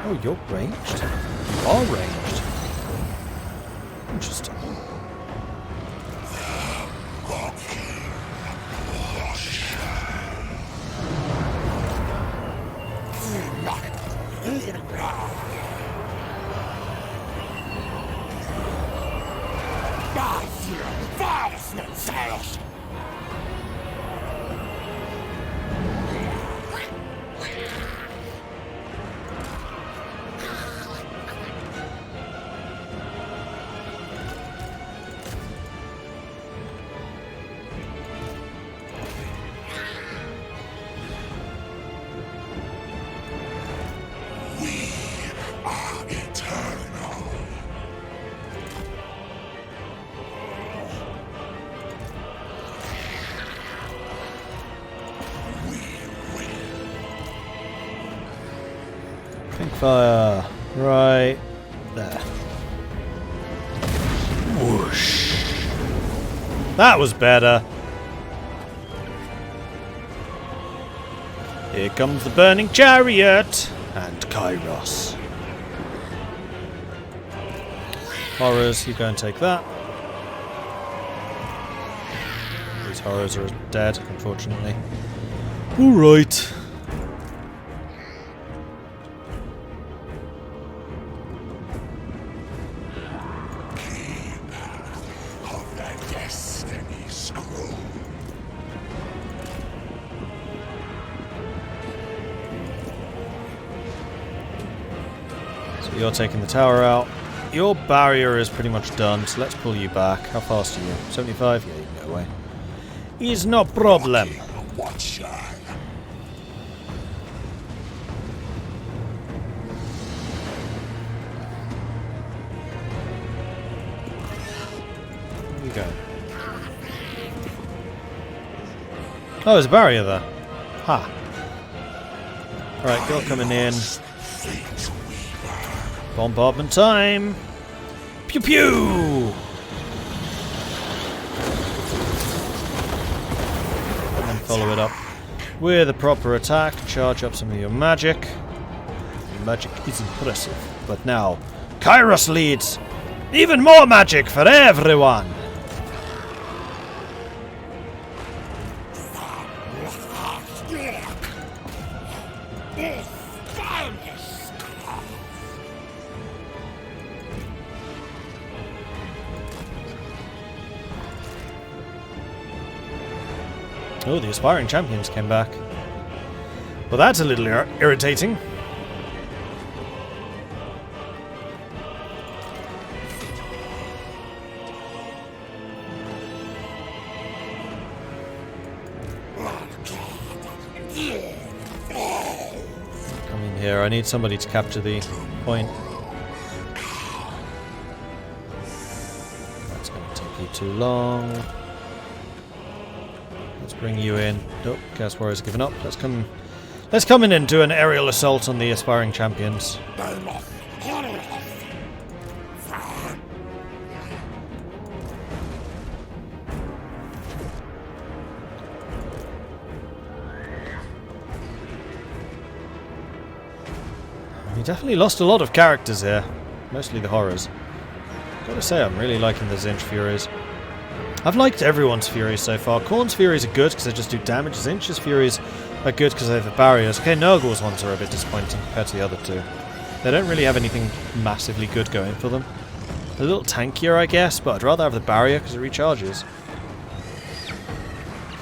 Oh, you're ranged? You are ranged. Interesting. Pink fire right there. Whoosh. That was better. Here comes the burning chariot and Kairos. Horrors, you go and take that. These horrors are dead, unfortunately. Alright. You're taking the tower out. Your barrier is pretty much done, so let's pull you back. How fast are you? 75? Yeah, you can go away. Is no problem. Watch out. Where you go? Oh, there's a barrier there. Ha. Alright, you're coming in. Bombardment time! Pew pew! And then follow it up with a proper attack. Charge up some of your magic. Your magic is impressive. But now, Kairos leads! Even more magic for everyone! Oh, the aspiring champions came back. Well, that's a little irritating. Come in here. I need somebody to capture the point. That's going to take you too long. Let's bring you in. Oh, Chaos Warriors have given up. Let's come in and do an aerial assault on the aspiring champions. We definitely lost a lot of characters here. Mostly the horrors. Gotta say, I'm really liking the Tzeentch Furies. I've liked everyone's Furies so far. Khorne's Furies are good because they just do damage. Tzeentch's Furies are good because they have the barriers. Okay, Nurgle's ones are a bit disappointing compared to the other two. They don't really have anything massively good going for them. A little tankier, I guess, but I'd rather have the barrier because it recharges.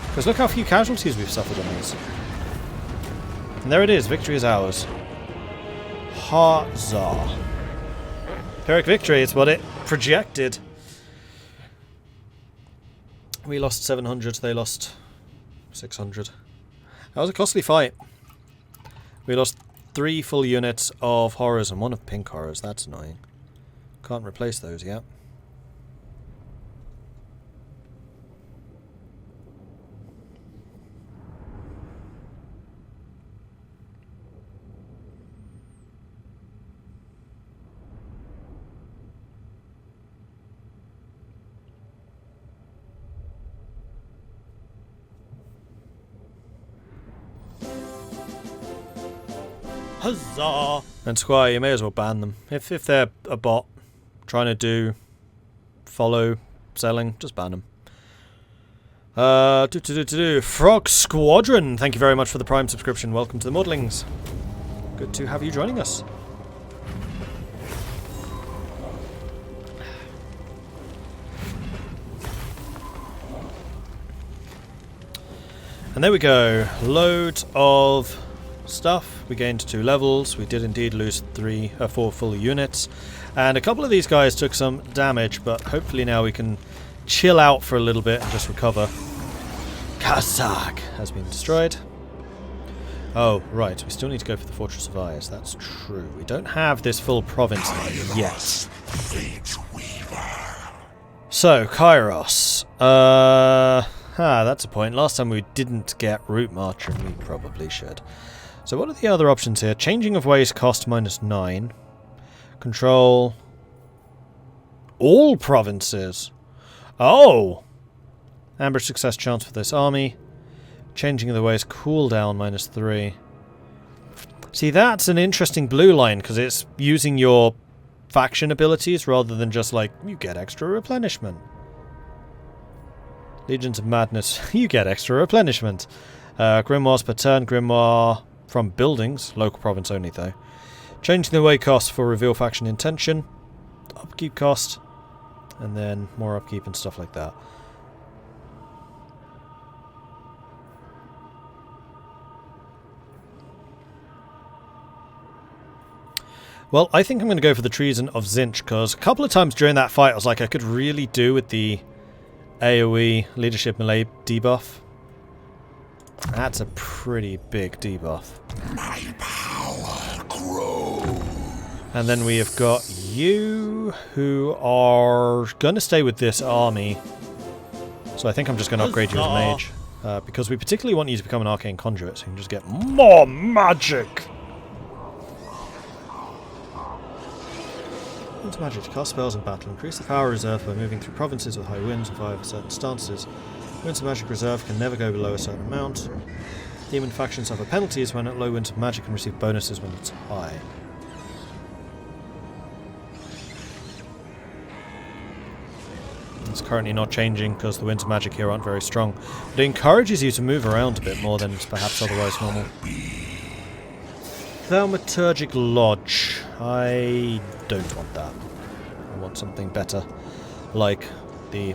Because look how few casualties we've suffered on these. And there it is, victory is ours. Huzzah. Pyrrhic victory is what it projected. We lost 700, they lost 600. That was a costly fight. We lost 3 full units of horrors and 1 of pink horrors, that's annoying. Can't replace those yet. Huzzah! And Squire, you may as well ban them. If they're a bot trying to do follow selling, just ban them. Frog Squadron, thank you very much for the Prime subscription. Welcome to the Modelings. Good to have you joining us. And there we go. Loads of stuff. We gained 2 levels. We did indeed lose 4 full units. And a couple of these guys took some damage, but hopefully now we can chill out for a little bit and just recover. Kazakh has been destroyed. Oh, right. We still need to go for the Fortress of Eyes. That's true. We don't have this full province yet. So, Kairos. That's a point. Last time we didn't get Route Marcher, and we probably should. So what are the other options here? Changing of ways cost -9. Control all provinces. Oh! Ambush success chance for this army. Changing of the ways cooldown -3. See, that's an interesting blue line because it's using your faction abilities rather than just like, you get extra replenishment. Legions of Madness, you get extra replenishment. Grimoires per turn, Grimoire from buildings, local province only though. Changing the way cost for reveal faction intention, upkeep cost, and then more upkeep and stuff like that. Well, I think I'm going to go for the Treason of Tzeentch because a couple of times during that fight I was like, I could really do with the AoE leadership melee debuff. That's a pretty big debuff. My power grows. And then we have got you, who are going to stay with this army. So I think I'm just going to upgrade you as a mage. Because we particularly want you to become an arcane conduit, so you can just get more magic. Into magic to cast spells in battle. Increase the power reserve by moving through provinces with high winds and via certain stances. Winds of Magic reserve can never go below a certain amount. Demon factions suffer penalties when at low winds of magic and receive bonuses when it's high. It's currently not changing because the winds of magic here aren't very strong. But it encourages you to move around a bit more than is perhaps otherwise normal. Thaumaturgic Lodge. I don't want that. I want something better. Like the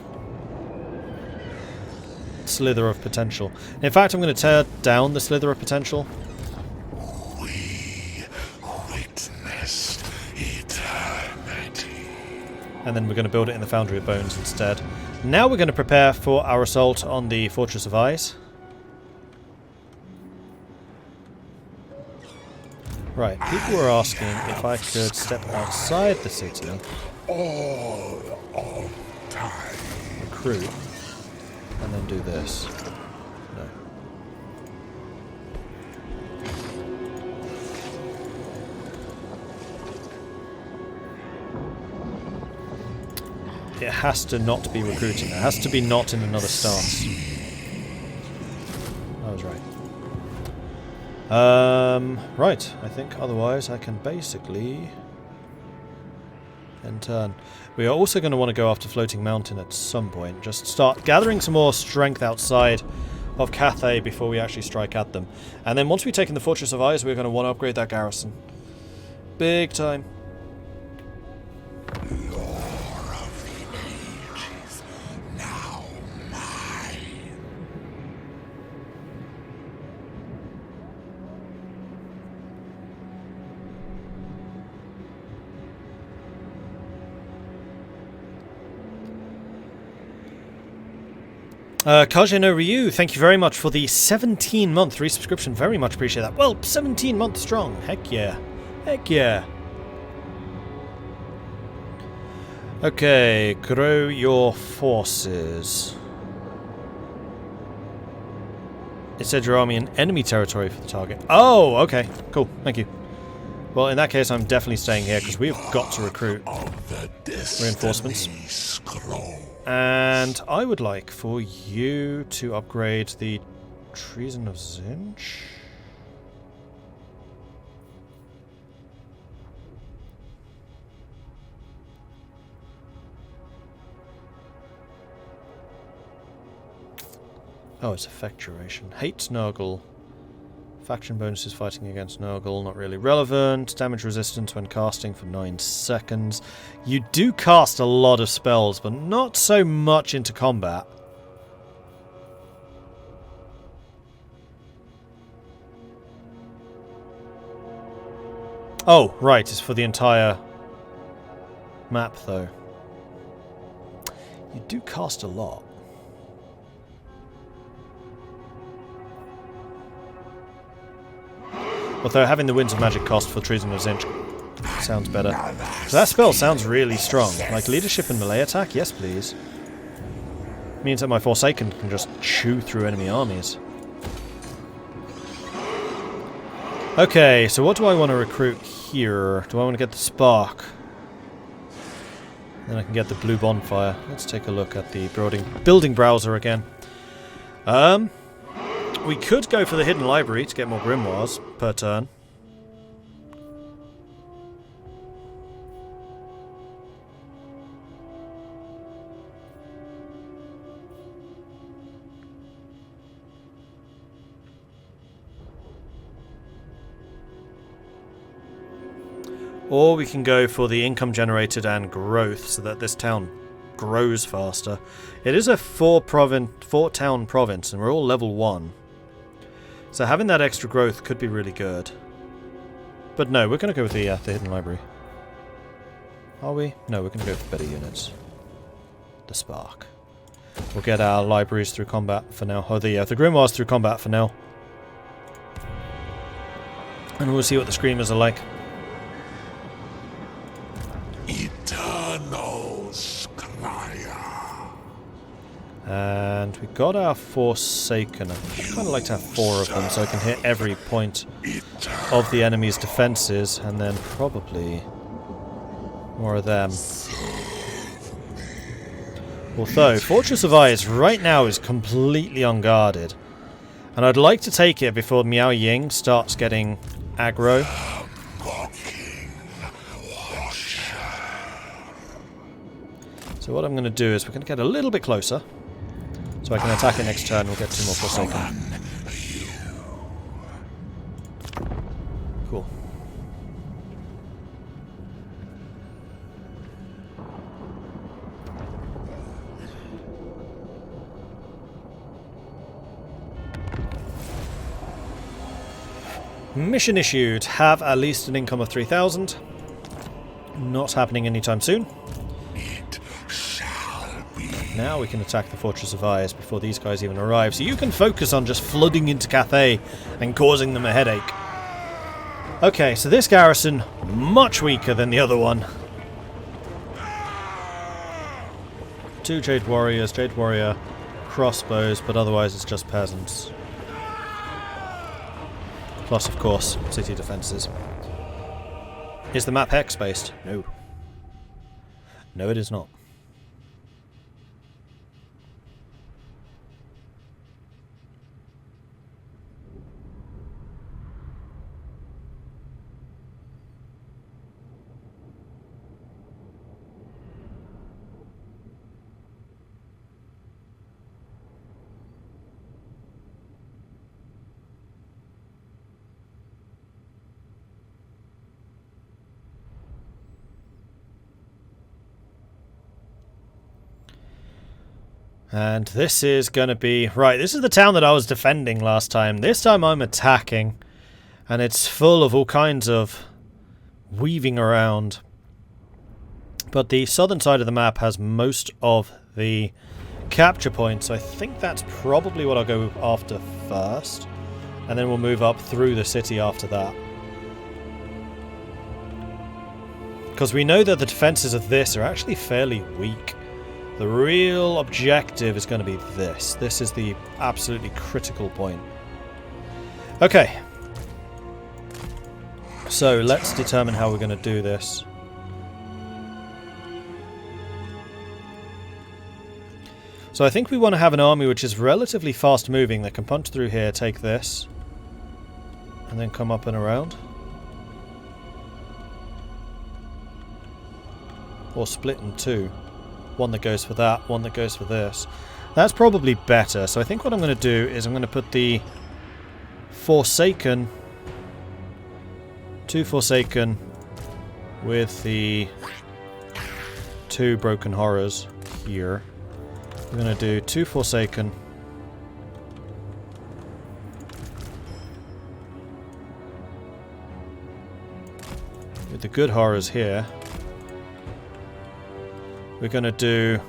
Slither of Potential. In fact, I'm going to tear down the Slither of Potential. We witnessed eternity. And then we're going to build it in the Foundry of Bones instead. Now we're going to prepare for our assault on the Fortress of Eyes. Right, people were asking if I could step outside the city. All of time. Recruit. And then do this. No. It has to not be recruiting. It has to be not in another stance. I was right. Right. I think otherwise I can basically in turn. We are also going to want to go after Floating Mountain at some point. Just start gathering some more strength outside of Cathay before we actually strike at them. And then once we've taken the Fortress of Eyes, we're going to want to upgrade that garrison. Big time. Kajino Ryu, thank you very much for the 17-month resubscription. Very much appreciate that. Well, 17 months strong. Heck yeah. Heck yeah. Okay, grow your forces. It said your army in enemy territory for the target. Oh, okay. Cool. Thank you. Well, in that case, I'm definitely staying here because we've got to recruit reinforcements. And I would like for you to upgrade the Treason of Tzeentch. Oh, it's effect duration. Hates Nurgle. Faction bonuses fighting against Nurgle, not really relevant. Damage resistance when casting for 9 seconds. You do cast a lot of spells, but not so much into combat. Oh, right, it's for the entire map, though. You do cast a lot. Although having the Winds of Magic cost for Treason of Tzeentch sounds better. So that spell sounds really strong. Like leadership and melee attack? Yes, please. Means that my Forsaken can just chew through enemy armies. Okay, so what do I want to recruit here? Do I want to get the Spark? Then I can get the Blue Bonfire. Let's take a look at the building browser again. We could go for the Hidden Library to get more Grimoires per turn. Or we can go for the income generated and growth so that this town grows faster. It is a 4-town province and we're all level 1. So having that extra growth could be really good. But no, we're going to go with the Hidden Library. Are we? No, we're going to go for better units. The Spark. We'll get our libraries through combat for now. Or the Grimoires through combat for now. And we'll see what the Screamers are like. Eternal Scryer. And we got our Forsaken. I'd kind of like to have 4 of them so I can hit every point of the enemy's defenses, and then probably more of them. Although, Fortress of Eyes right now is completely unguarded. And I'd like to take it before Miao Ying starts getting aggro. So what I'm going to do is we're going to get a little bit closer. So I can attack it next turn, we'll get 2 more Forsaken. Cool. Mission issued. Have at least an income of 3,000. Not happening anytime soon. Now we can attack the Fortress of Eyes before these guys even arrive, so you can focus on just flooding into Cathay and causing them a headache. Okay, so this garrison, much weaker than the other one. 2 Jade Warriors, Jade Warrior, Crossbows, but otherwise it's just peasants. Plus, of course, city defences. Is the map hex-based? No. No, it is not. And this is going to be... Right, this is the town that I was defending last time. This time I'm attacking. And it's full of all kinds of weaving around. But the southern side of the map has most of the capture points. So I think that's probably what I'll go after first. And then we'll move up through the city after that. Because we know that the defenses of this are actually fairly weak. The real objective is going to be this. This is the absolutely critical point. Okay. So let's determine how we're going to do this. So I think we want to have an army which is relatively fast moving that can punch through here, take this, and then come up and around. Or split in two. One that goes for that, one that goes for this. That's probably better. So I think what I'm going to do is I'm going to put the Forsaken, 2 Forsaken with the 2 Broken Horrors here. We're going to do 2 Forsaken. With the good horrors here. We're going to do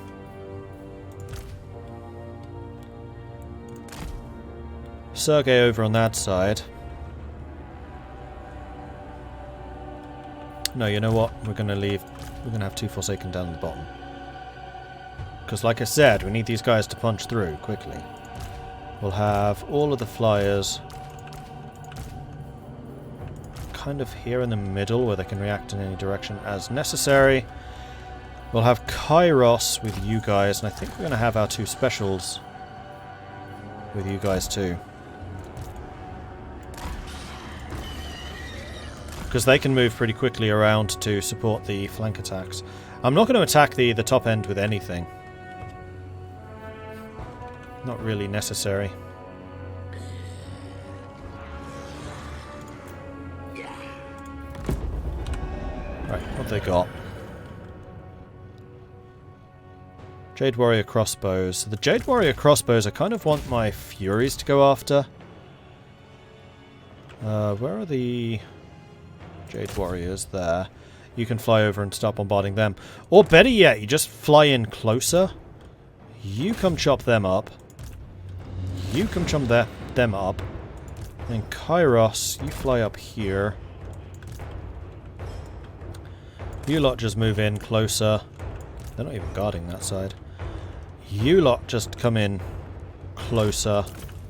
Sergei over on that side. No, you know what? We're going to leave. We're going to have 2 Forsaken down at the bottom. Because like I said, we need these guys to punch through quickly. We'll have all of the flyers kind of here in the middle where they can react in any direction as necessary. We'll have Kairos with you guys, and I think we're going to have our 2 specials with you guys too. Because they can move pretty quickly around to support the flank attacks. I'm not going to attack the top end with anything. Not really necessary. Right, what have they got? Jade Warrior Crossbows. So the Jade Warrior Crossbows, I kind of want my Furies to go after. Where are the Jade Warriors? There. You can fly over and start bombarding them. Or better yet, you just fly in closer. You come chop them up. You come chop them up. Then Kairos, you fly up here. You lot just move in closer. They're not even guarding that side. You lot just come in closer.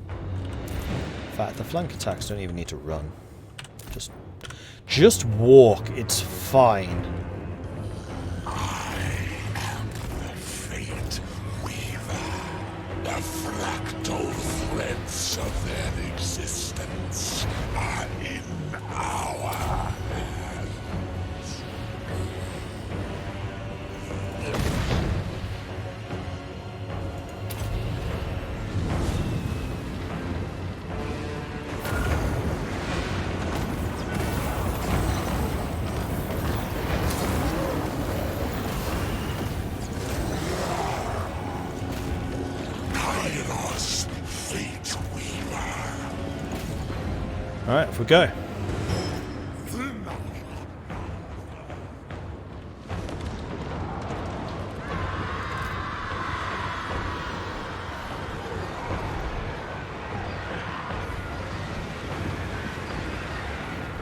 In fact, the flank attacks don't even need to run. Just walk. It's fine. I am the Fateweaver. The fractal threads of their existence are in our hands. Kairos Fateweaver. Alright, off we go.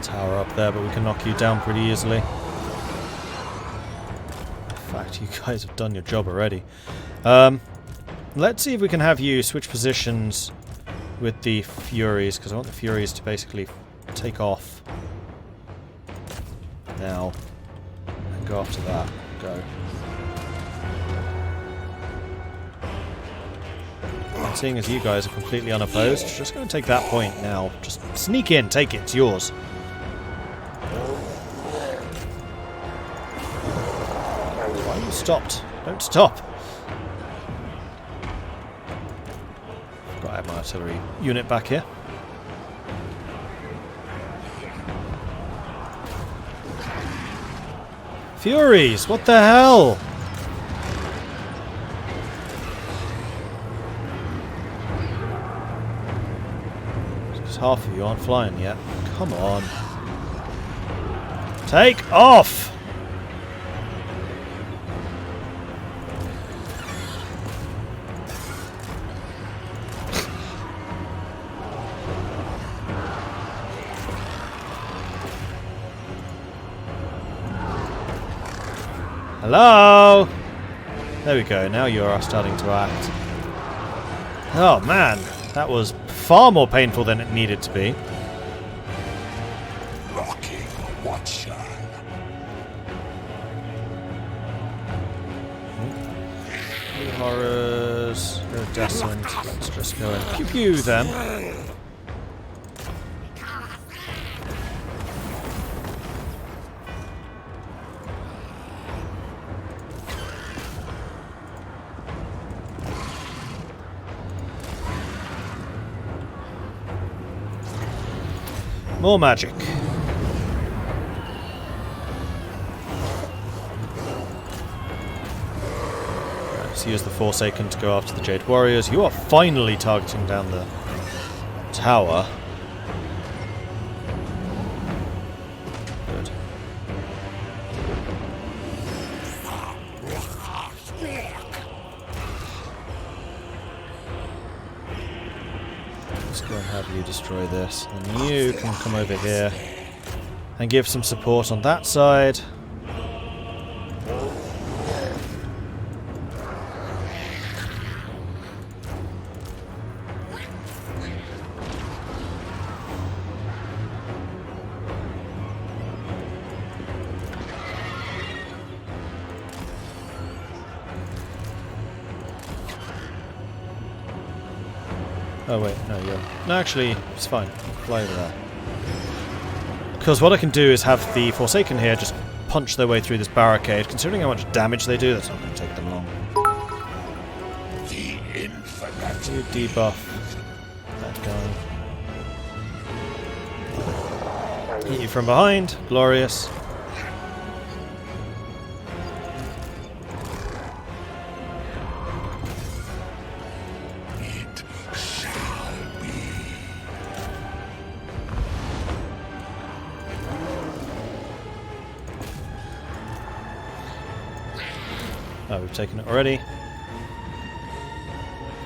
Tower up there, but we can knock you down pretty easily. In fact, you guys have done your job already. Let's see if we can have you switch positions with the Furies, because I want the Furies to basically take off now and go after that. Go. And seeing as you guys are completely unopposed, just going to take that point now. Just sneak in, take it, it's yours. Why are you stopped? Don't stop. Got to have my artillery unit back here. Furies, what the hell? Because half of you aren't flying yet. Come on. Take off! Hello? There we go, now you are starting to act. Oh man, that was far more painful than it needed to be. Rocking Watcher. Horrors, iridescent. Let's just go and pew pew them. More magic. Let's use the Forsaken to go after the Jade Warriors. You are finally targeting down the tower. Good. Let's go and have you destroy this. And you can come over here and give some support on that side. Oh wait, no, you're... No, actually, it's fine. Fly over there. Because what I can do is have the Forsaken here just punch their way through this barricade. Considering how much damage they do, that's not going to take them long. The infinite. You debuff that guy. Hit you from behind. Glorious. Oh, we've taken it already.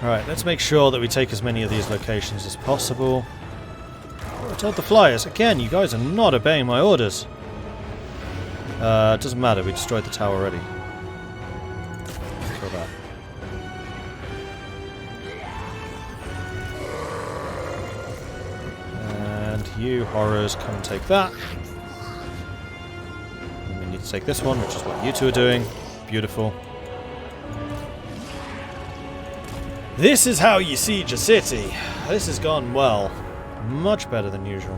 Alright, let's make sure that we take as many of these locations as possible. Oh, I told the flyers. Again, you guys are not obeying my orders. It doesn't matter, we destroyed the tower already. Kill that. And you horrors, come and take that. And we need to take this one, which is what you two are doing. Beautiful. This is how you siege a city. This has gone well. Much better than usual.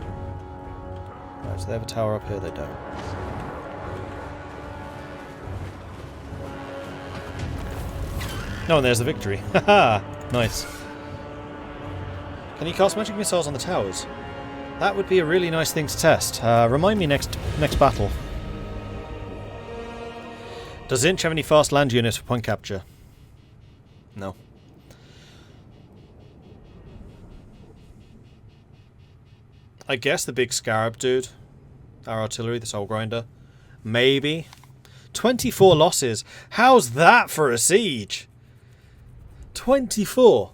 Right, so they have a tower up here, they don't. Oh, and there's the victory. Haha! Nice. Can you cast magic missiles on the towers? That would be a really nice thing to test. Remind me next battle. Does Tzeentch have any fast land units for point capture? No. I guess the big scarab dude. Our artillery, the soul grinder. Maybe. 24 losses. How's that for a siege? 24.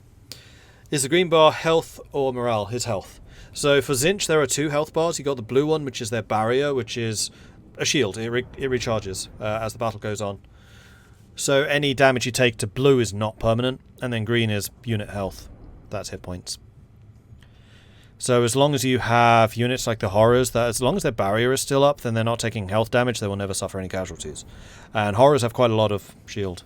Is the green bar health or morale? His health. So for Tzeentch there are 2 health bars. You got the blue one, which is their barrier, which is a shield. It recharges as the battle goes on. So any damage you take to blue is not permanent, and then green is unit health. That's hit points. So as long as you have units like the horrors, that as long as their barrier is still up, then they're not taking health damage, they will never suffer any casualties. And horrors have quite a lot of shield.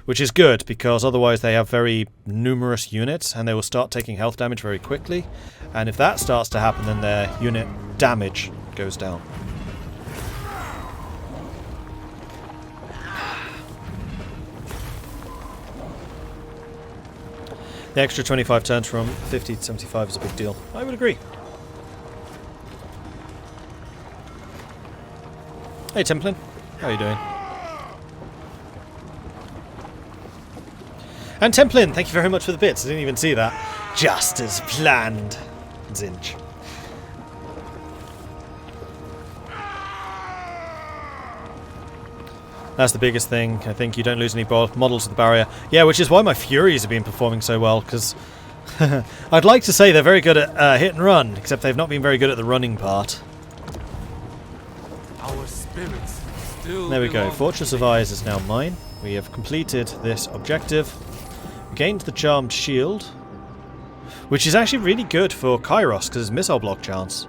Which is good, because otherwise they have very numerous units, and they will start taking health damage very quickly. And if that starts to happen, then their unit damage goes down. The extra 25 turns from 50 to 75 is a big deal. I would agree. Hey Templin, how are you doing? And Templin, thank you very much for the bits. I didn't even see that. Just as planned. Tzeentch. That's the biggest thing. I think you don't lose any models of the barrier. Yeah, which is why my Furies have been performing so well, because I'd like to say they're very good at hit and run, except they've not been very good at the running part. Our spirits still There we go. belong Fortress of Eyes is now mine. We have completed this objective. We gained the Charmed Shield, which is actually really good for Kairos because it's missile block chance.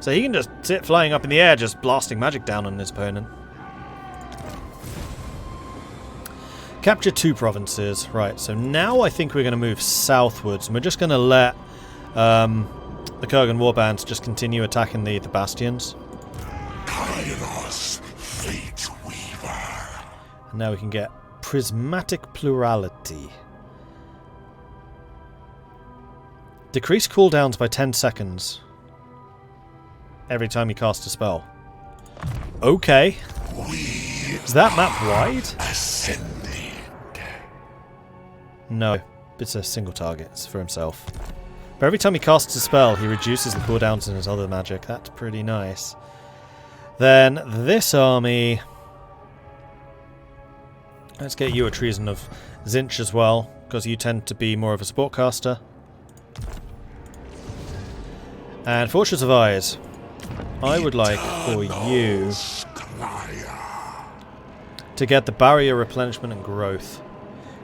So he can just sit flying up in the air, just blasting magic down on his opponent. Capture 2 provinces. Right, so now I think we're going to move southwards, and we're just going to let the Kurgan warbands just continue attacking the bastions. Kairos Fateweaver. And now we can get Prismatic Plurality. Decrease cooldowns by 10 seconds every time you cast a spell. Okay. Is that map wide? Ascending. No, it's a single target. It's for himself. But every time he casts a spell, he reduces the cooldowns in his other magic. That's pretty nice. Then this army... Let's get you a Treason of Tzeentch as well, because you tend to be more of a support caster. And Fortress of Eyes. I would like for you to get the barrier replenishment and growth,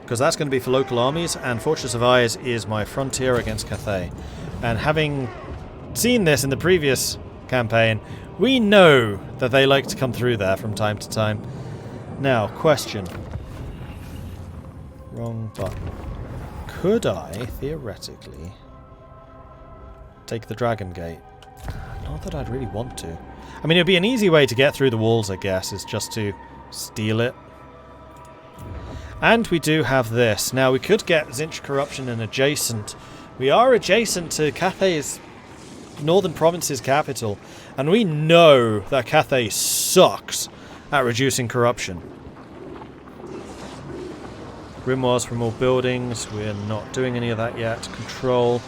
because that's going to be for local armies, and Fortress of Eyes is my frontier against Cathay. And having seen this in the previous campaign, we know that they like to come through there from time to time. Now, question. Wrong button. Could I, theoretically, take the Dragon Gate? Not that I'd really want to. I mean, it would be an easy way to get through the walls, I guess, is just to steal it. And we do have this. Now, we could get Tzeentch Corruption and adjacent. We are adjacent to Cathay's Northern Province's capital, and we know that Cathay sucks at reducing corruption. Grimoires from all buildings. We're not doing any of that yet. Control.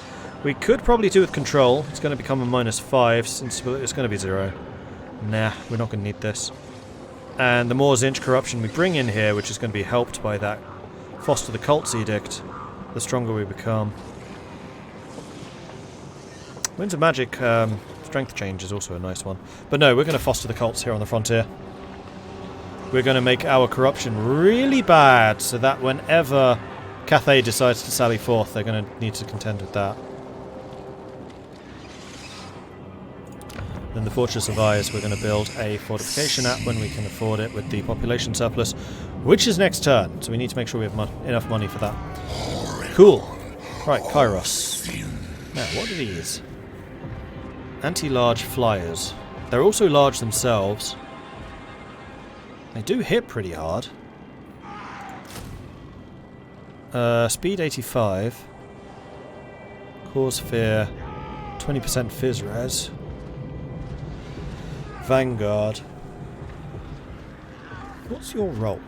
We could probably do with control. It's going to become a -5 since it's going to be 0. Nah, we're not going to need this. And the more Tzeentch corruption we bring in here, which is going to be helped by that Foster the Cult's Edict, the stronger we become. Winds of Magic strength change is also a nice one. But no, we're going to foster the cults here on the frontier. We're going to make our corruption really bad, so that whenever Cathay decides to sally forth, they're going to need to contend with that. Then the Fortress of Eyes, we're going to build a fortification at when we can afford it with the population surplus, which is next turn, so we need to make sure we have enough money for that. Cool. Right, Kairos. Now, what are these? Anti-large flyers. They're also large themselves. They do hit pretty hard. Speed 85. Cause fear. 20% fizz res. Vanguard. What's your role?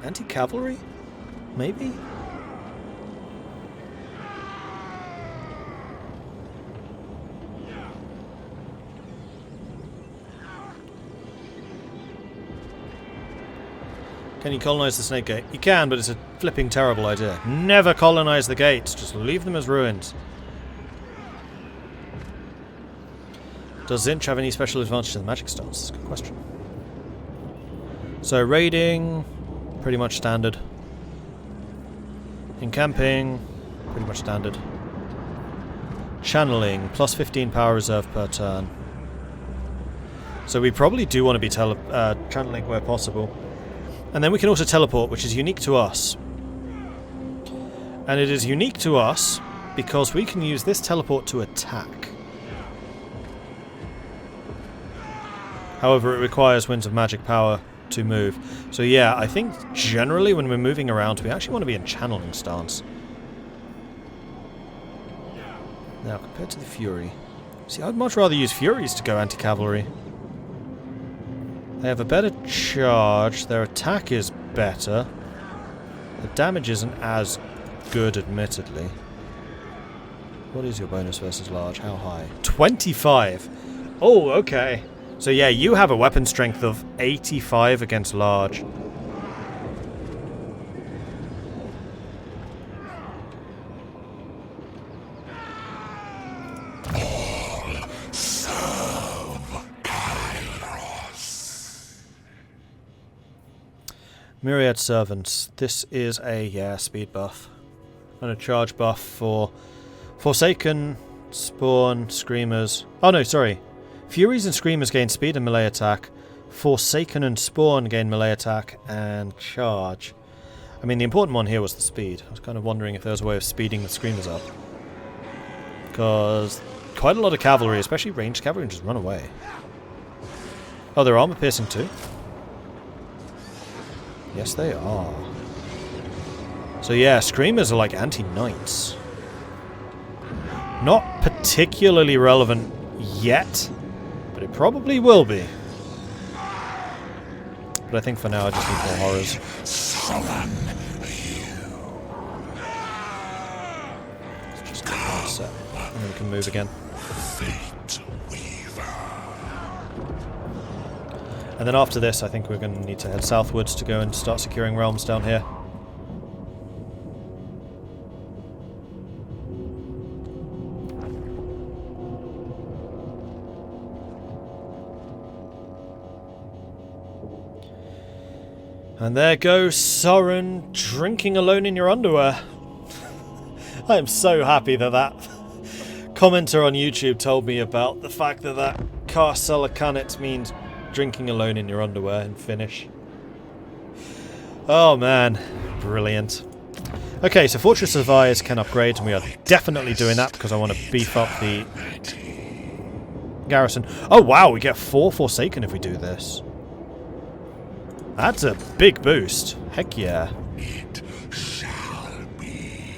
Anti-cavalry? Maybe? Can you colonize the Snake Gate? You can, but it's a flipping terrible idea. Never colonize the gates, just leave them as ruins. Does Tzeentch have any special advantage to the magic stance? That's a good question. So raiding, pretty much standard. Encamping, pretty much standard. Channeling, plus 15 power reserve per turn. So we probably do want to be channeling where possible. And then we can also teleport, which is unique to us. And it is unique to us because we can use this teleport to attack. However, it requires Winds of Magic power to move. So yeah, I think generally when we're moving around, we actually want to be in channeling stance. Now, compared to the Fury. See, I'd much rather use Furies to go anti-cavalry. They have a better charge, their attack is better. The damage isn't as good, admittedly. What is your bonus versus large? How high? 25! Oh, okay. So yeah, you have a weapon strength of 85 against large. Myriad Servants. This is a, speed buff. And a charge buff for Forsaken, Spawn, Screamers. Oh no, sorry. Furies and Screamers gain speed and melee attack. Forsaken and Spawn gain melee attack and charge. I mean, the important one here was the speed. I was kind of wondering if there was a way of speeding the Screamers up. Because quite a lot of cavalry, especially ranged cavalry, can just run away. Oh, they're armor piercing too? Yes, they are. So yeah, Screamers are like anti-knights. Not particularly relevant yet, but it probably will be. But I think for now I just need more horrors. Let's just get one set, and then we can move again. And then after this, I think we're going to need to head southwards to go and start securing realms down here. And there goes Soren drinking alone in your underwear. I am so happy that that commenter on YouTube told me about the fact that that Karsela Canet means drinking alone in your underwear in Finnish. Oh man, brilliant. Okay, so Fortress of Eyes can upgrade, and we are definitely doing that because I want to beef up the garrison. Oh wow, we get 4 Forsaken if we do this. That's a big boost. Heck yeah. It shall be.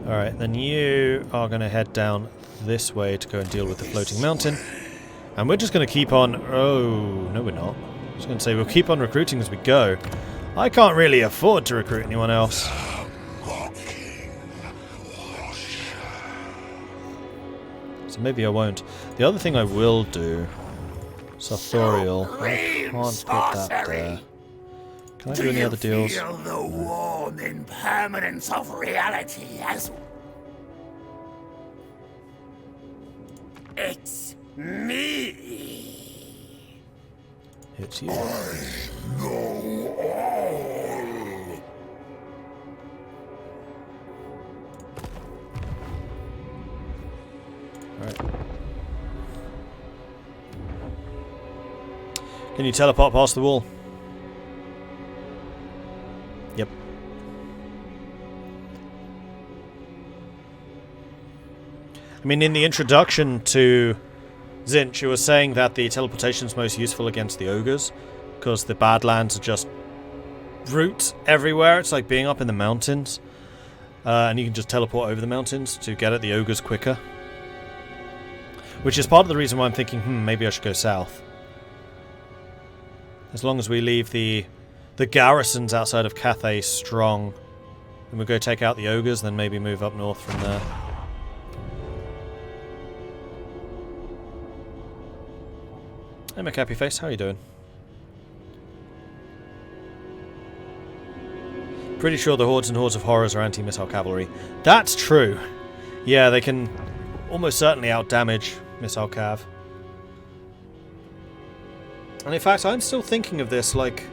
Alright, then you are going to head down this way to go and deal with the floating mountain. And we're just going to keep on... Oh, no we're not. I was going to say we'll keep on recruiting as we go. I can't really afford to recruit anyone else. So maybe I won't. The other thing I will do... Sartorial. I can't put that there. Can I do any other deals? Feel the warm impermanence of reality as... It's me. It's you. I know all. Alright. Can you teleport past the wall? Yep. I mean, in the introduction to Tzeentch, you were saying that the teleportation is most useful against the ogres, because the Badlands are just route everywhere. It's like being up in the mountains, and you can just teleport over the mountains to get at the ogres quicker. Which is part of the reason why I'm thinking, maybe I should go south. As long as we leave the garrisons outside of Cathay strong, and we go take out the ogres, then maybe move up north from there. Hey, my happy face, how are you doing? Pretty sure the hordes and hordes of horrors are anti-missile cavalry. That's true. Yeah, they can almost certainly out-damage missile cav. And in fact, I'm still thinking of this like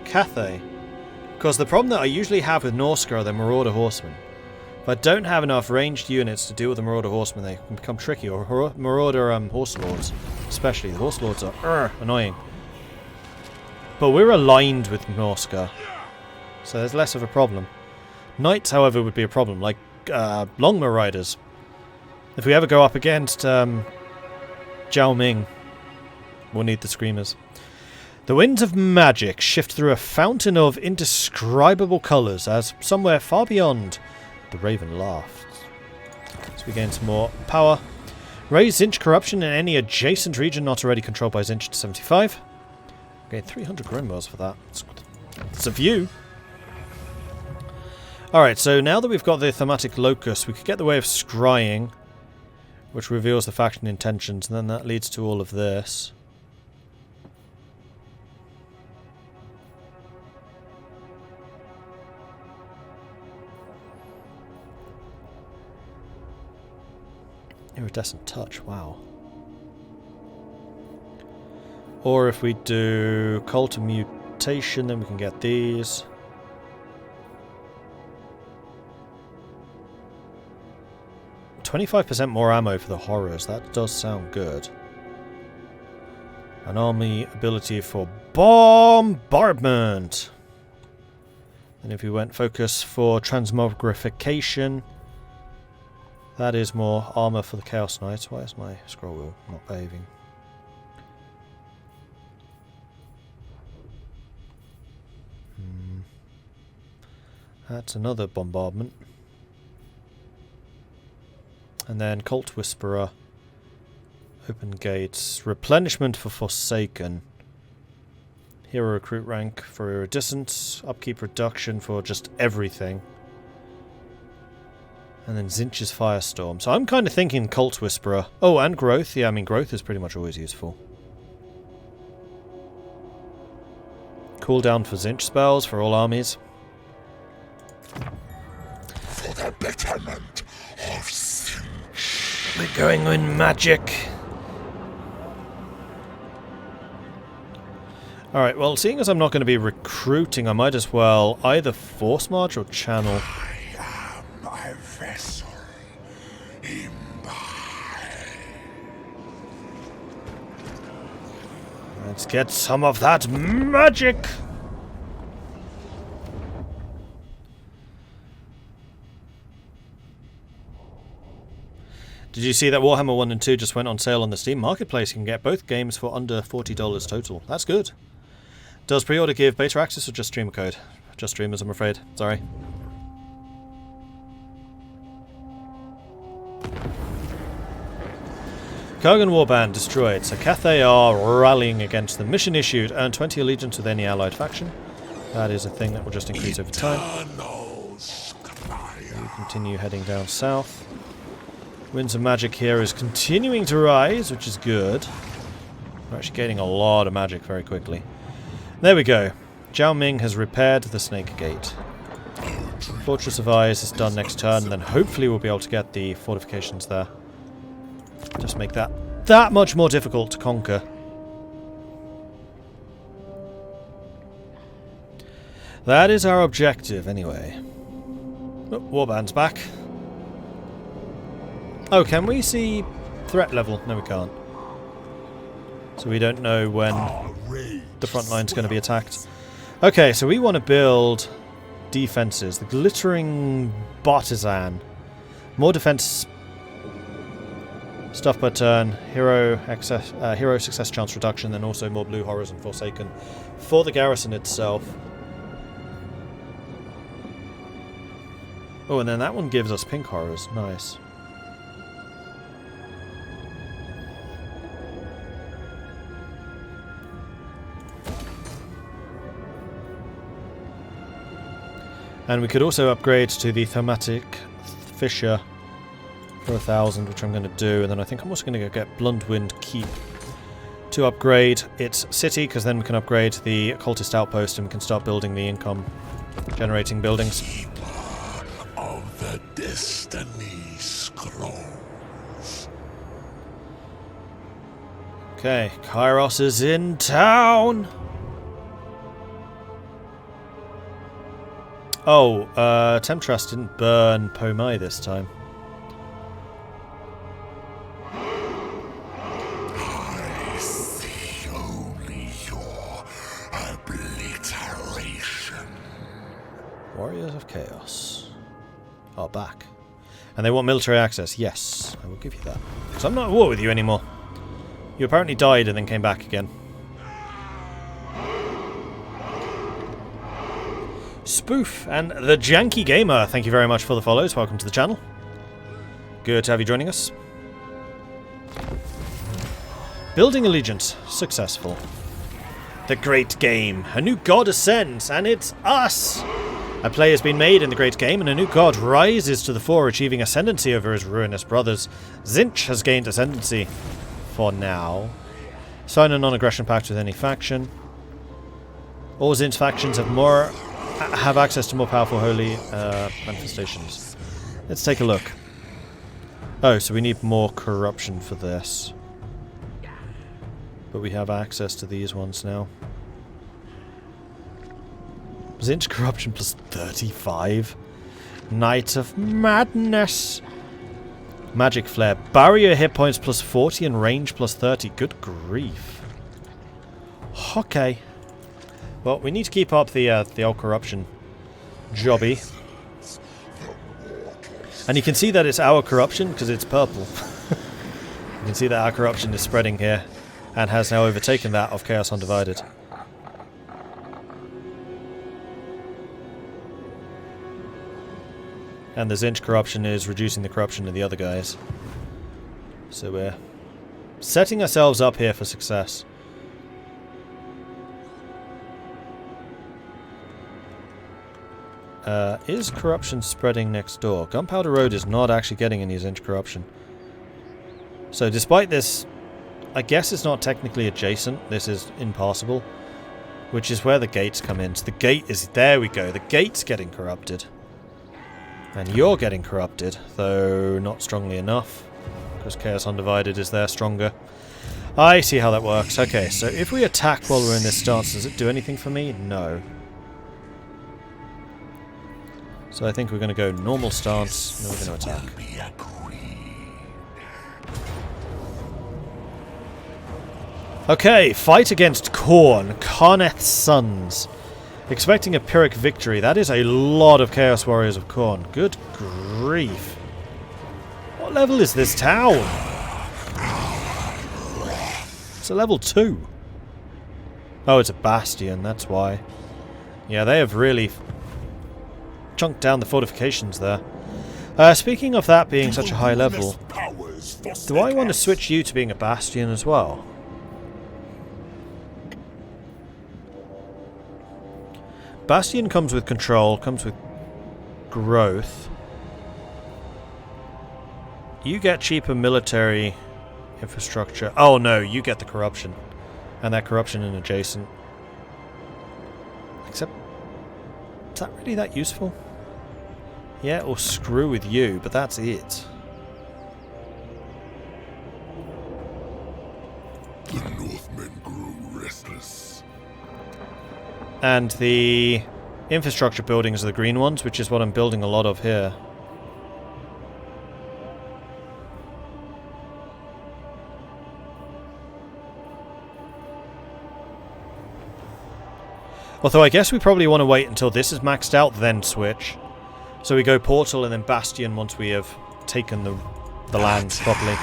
Cathay. Because the problem that I usually have with Norska are the Marauder Horsemen. If I don't have enough ranged units to deal with the Marauder Horsemen, they can become tricky. Or Marauder Horse Lords, especially. The Horse Lords are annoying. But we're aligned with Norska, so there's less of a problem. Knights, however, would be a problem, like Longbow Riders. If we ever go up against Jiao Ming, we'll need the Screamers. The winds of magic shift through a fountain of indescribable colours as somewhere far beyond the Raven laughs. So we gain some more power. Raise Tzeentch corruption in any adjacent region not already controlled by Tzeentch to 75. Gain 300 Grimoires for that. It's a few. Alright, so now that we've got the thematic locus, we could get the Way of Scrying, which reveals the faction intentions, and then that leads to all of this. Iridescent Touch, wow. Or if we do Cult of Mutation, then we can get these. $25% more ammo for the horrors, that does sound good. An army ability for bombardment. And if we went focus for transmogrification, that is more armor for the Chaos Knights. Why is my scroll wheel not behaving? That's another bombardment. And then Cult Whisperer, Open Gates, Replenishment for Forsaken, Hero Recruit rank for Iridescence, Upkeep Reduction for just everything, and then Tzeentch's Firestorm. So I'm kind of thinking Cult Whisperer. Oh, and Growth. Yeah, I mean Growth is pretty much always useful. Cooldown for Tzeentch spells for all armies. For the betterment of Tzeentch. We're going in magic. Alright, well, seeing as I'm not going to be recruiting, I might as well either force march or channel. I am a vessel. Imbibe. Let's get some of that magic. Did you see that Warhammer 1 and 2 just went on sale on the Steam Marketplace? You can get both games for under $40 total. That's good. Does pre-order give beta access or just streamer code? Just streamers, I'm afraid. Sorry. Kargan Warband destroyed. So Cathay are rallying against them. Mission issued. Earn 20 allegiance with any allied faction. That is a thing that will just increase over time. You continue heading down south. Winds of Magic here is continuing to rise, which is good. We're actually gaining a lot of magic very quickly. There we go. Zhao Ming has repaired the Snake Gate. Fortress of Eyes is done next turn, and then hopefully we'll be able to get the fortifications there. Just make that much more difficult to conquer. That is our objective, anyway. Oh, Warband's back. Oh, can we see threat level? No, we can't. So we don't know when the front line's going to be attacked. Okay, so we want to build defenses. The Glittering Bartizan. More defense stuff per turn. Hero success chance reduction, then also more Blue Horrors and Forsaken for the garrison itself. Oh, and then that one gives us Pink Horrors. Nice. And we could also upgrade to the Thematic Fisher for 1,000, which I'm going to do. And then I think I'm also going to go get Bluntwind Keep to upgrade its city, because then we can upgrade the Cultist Outpost and we can start building the income generating buildings. Keeper of the Destiny Scrolls. Okay, Kairos is in town! Oh, Temptress didn't burn Pomai this time. I see only your obliteration. Warriors of Chaos are back. And they want military access. Yes, I will give you that. Because I'm not at war with you anymore. You apparently died and then came back again. Spoof and the Janky Gamer, thank you very much for the follows. Welcome to the channel. Good to have you joining us. Building Allegiance, successful. The Great Game. A new god ascends, and it's us! A play has been made in the great game, and a new god rises to the fore, achieving ascendancy over his ruinous brothers. Tzeentch has gained ascendancy for now. Sign a non-aggression pact with any faction. All Tzeentch factions have access to more powerful holy manifestations. Let's take a look. Oh, so we need more corruption for this. But we have access to these ones now. Tzeentch corruption plus 35. Night of Madness. Magic Flare. Barrier hit points plus 40 and range plus 30. Good grief. Okay. Well, we need to keep up the old corruption jobby. And you can see that it's our corruption because it's purple. You can see that our corruption is spreading here and has now overtaken that of Chaos Undivided. And the Tzeentch corruption is reducing the corruption of the other guys. So we're setting ourselves up here for success. Is corruption spreading next door? Gunpowder Road is not actually getting any Tzeentch corruption. So despite this, I guess it's not technically adjacent. This is impassable. Which is where the gates come in. So the gate is... There we go. The gate's getting corrupted. And you're getting corrupted, though not strongly enough. Because Chaos Undivided is there stronger. I see how that works. Okay, so if we attack while we're in this stance, does it do anything for me? No. So I think we're going to go normal stance, and then we're going to attack. Okay, fight against Khorne, Karneth's sons. Expecting a Pyrrhic victory. That is a lot of Chaos Warriors of Khorne. Good grief. What level is this town? It's a level 2. Oh, it's a bastion, that's why. Yeah, they have really chunked down the fortifications there. Speaking of that being such a high level, do I want to switch you to being a bastion as well? Bastion comes with control, comes with growth. You get cheaper military infrastructure. Oh no, you get the corruption. And that corruption in adjacent. Except, is that really that useful? Yeah, or screw with you, but that's it. The Northmen grew restless. And the infrastructure buildings are the green ones, which is what I'm building a lot of here. Although I guess we probably want to wait until this is maxed out, then switch. So we go Portal and then Bastion once we have taken the land properly.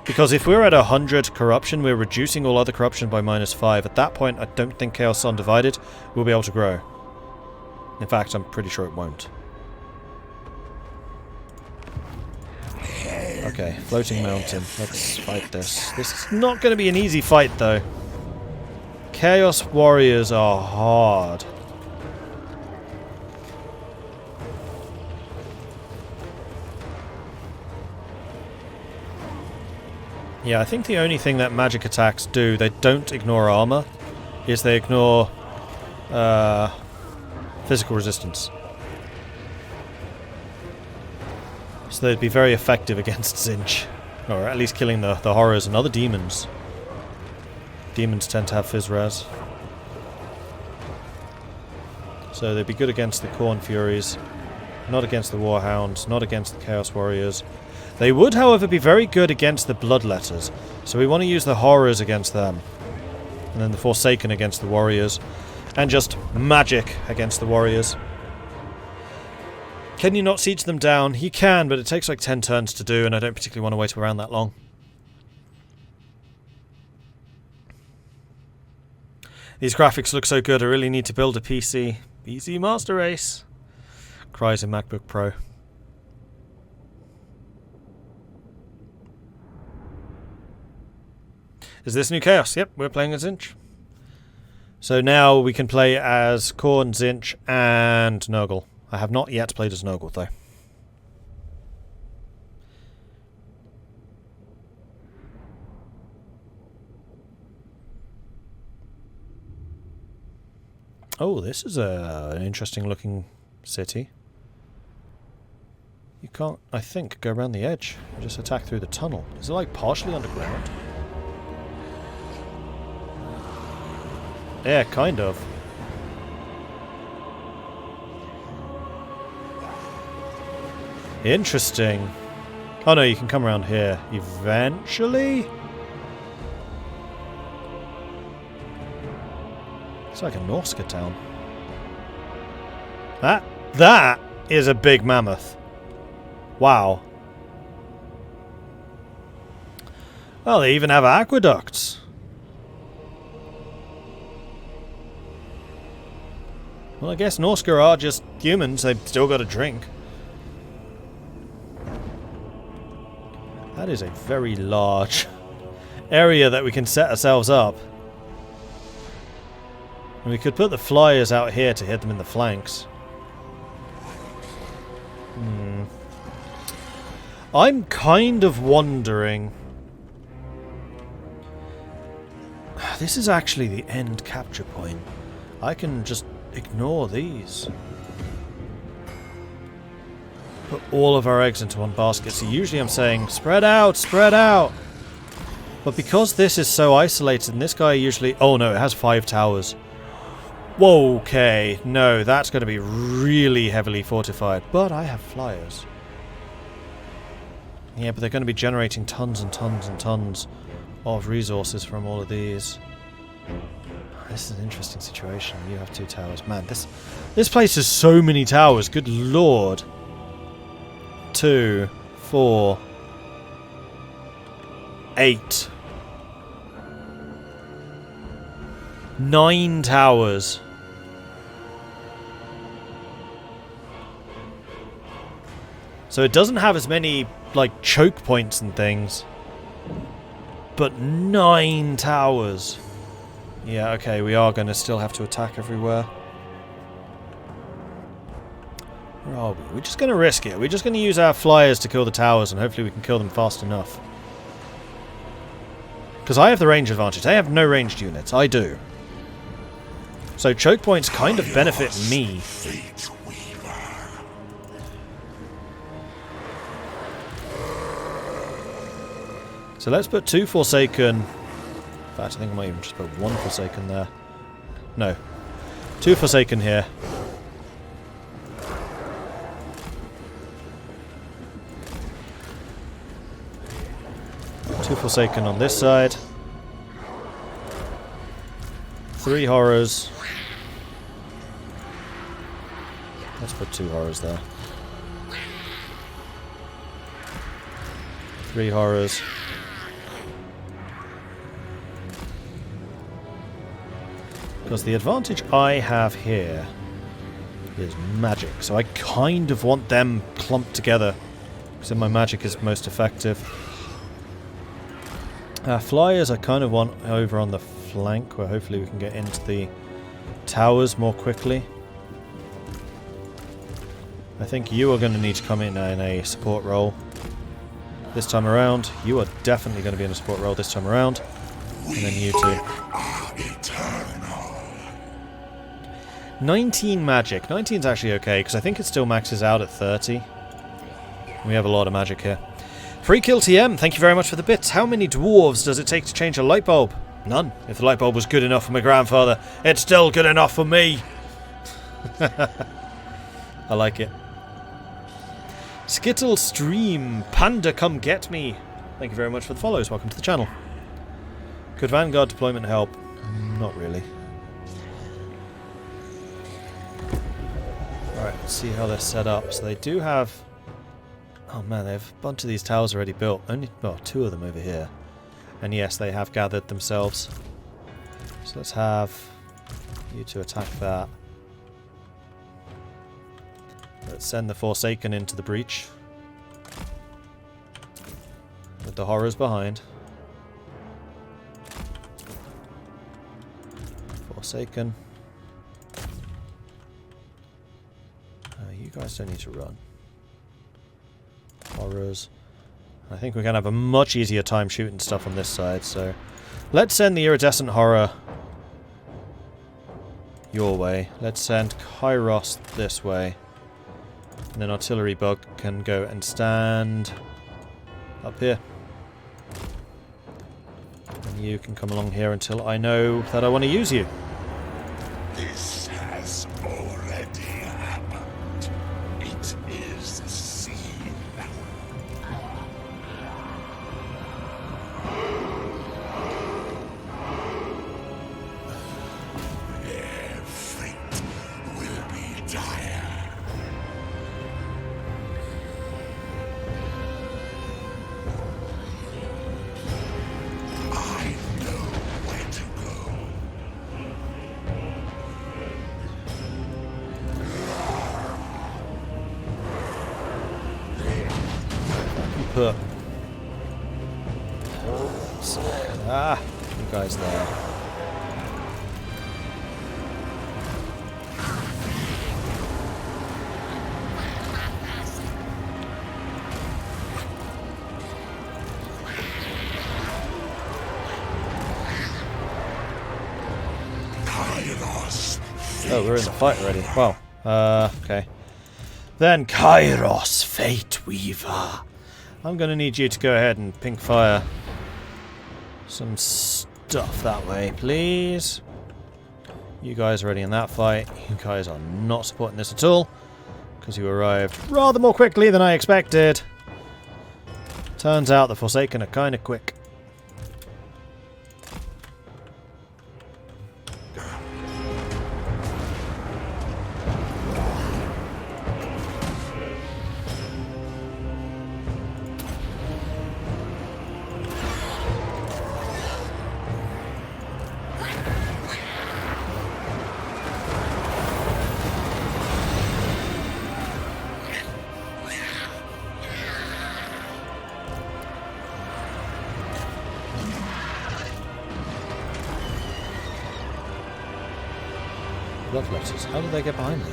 Because if we're at 100 corruption, we're reducing all other corruption by -5. At that point, I don't think Chaos Undivided will be able to grow. In fact, I'm pretty sure it won't. Okay, Floating Mountain. Let's fight this. This is not going to be an easy fight, though. Chaos Warriors are hard. Yeah, I think the only thing that magic attacks do, they don't ignore armor, is they ignore physical resistance. So they'd be very effective against Tzeentch. Or at least killing the horrors and other demons. Demons tend to have Phys Res. So they'd be good against the Khorne Furies, not against the Warhounds, not against the Chaos Warriors. They would, however, be very good against the Bloodletters, so we want to use the Horrors against them. And then the Forsaken against the Warriors. And just magic against the Warriors. Can you not siege them down? You can, but it takes like 10 turns to do, and I don't particularly want to wait around that long. These graphics look so good, I really need to build a PC. PC Master Race. Cries in MacBook Pro. Is this new Chaos? Yep, we're playing as Tzeentch. So now we can play as Khorne, Tzeentch, and Nurgle. I have not yet played as Nurgle, though. Oh, this is an interesting looking city. You can't, I think, go around the edge. You just attack through the tunnel. Is it like partially underground? Yeah, kind of. Interesting. Oh no, you can come around here eventually. It's like a Norska town. That is a big mammoth. Wow. Well, they even have aqueducts. Well, I guess Norska are just humans. They've still got to drink. That is a very large area that we can set ourselves up. And we could put the flyers out here to hit them in the flanks. I'm kind of wondering... This is actually the end capture point. I can just ignore these. Put all of our eggs into one basket. So usually I'm saying, spread out, spread out! But because this is so isolated, and this guy usually... Oh no, it has 5 towers. Whoa, okay. No, that's going to be really heavily fortified. But I have flyers. Yeah, but they're going to be generating tons and tons and tons of resources from all of these. This is an interesting situation. You have 2 towers. Man, this place has so many towers. Good lord. 2, 4, 8. 9 towers. So it doesn't have as many, like, choke points and things. But 9 towers. Yeah, okay, we are going to still have to attack everywhere. Where are we? We're just going to risk it. We're just going to use our flyers to kill the towers, and hopefully we can kill them fast enough. Because I have the range advantage. They have no ranged units. I do. So choke points kind of benefit me. So let's put 2 Forsaken. In fact, I think I might even just put 1 Forsaken there. No. 2 Forsaken here. Two Forsaken on this side. 3 horrors. Let's put 2 horrors there. 3 horrors. Because the advantage I have here is magic. So I kind of want them clumped together. Because then my magic is most effective. Flyers I kind of want over on the flank, where hopefully we can get into the towers more quickly. I think you are going to need to come in a support role this time around. You are definitely going to be in a support role this time around. And then you two. 19 magic. 19 is actually okay, because I think it still maxes out at 30. We have a lot of magic here. Free kill TM, thank you very much for the bits. How many dwarves does it take to change a light bulb? None. If the light bulb was good enough for my grandfather, it's still good enough for me. I like it. Skittle Stream, Panda come get me. Thank you very much for the follows. Welcome to the channel. Could Vanguard Deployment help? Not really. Alright, let's see how they're set up. So they do have... Oh man, they have a bunch of these towers already built. Only, well, 2 of them over here. And yes, they have gathered themselves. So let's have you to attack that. Let's send the Forsaken into the breach. With the horrors behind. Forsaken. You guys don't need to run. Horrors. I think we're going to have a much easier time shooting stuff on this side, so... Let's send the Iridescent Horror your way. Let's send Kairos this way. And then Artillery Bug can go and stand up here. And you can come along here until I know that I want to use you. This has already happened. It is seen. Their fate will be dire. I know where to go. Put... you guys there. Kairos. Oh, we're in the fight already. Wow. Okay. Then Kairos Fateweaver. I'm going to need you to go ahead and pink fire some stuff that way, please. You guys are already in that fight. You guys are not supporting this at all, because you arrived rather more quickly than I expected. Turns out the Forsaken are kind of quick. Blood letters. How did they get behind me?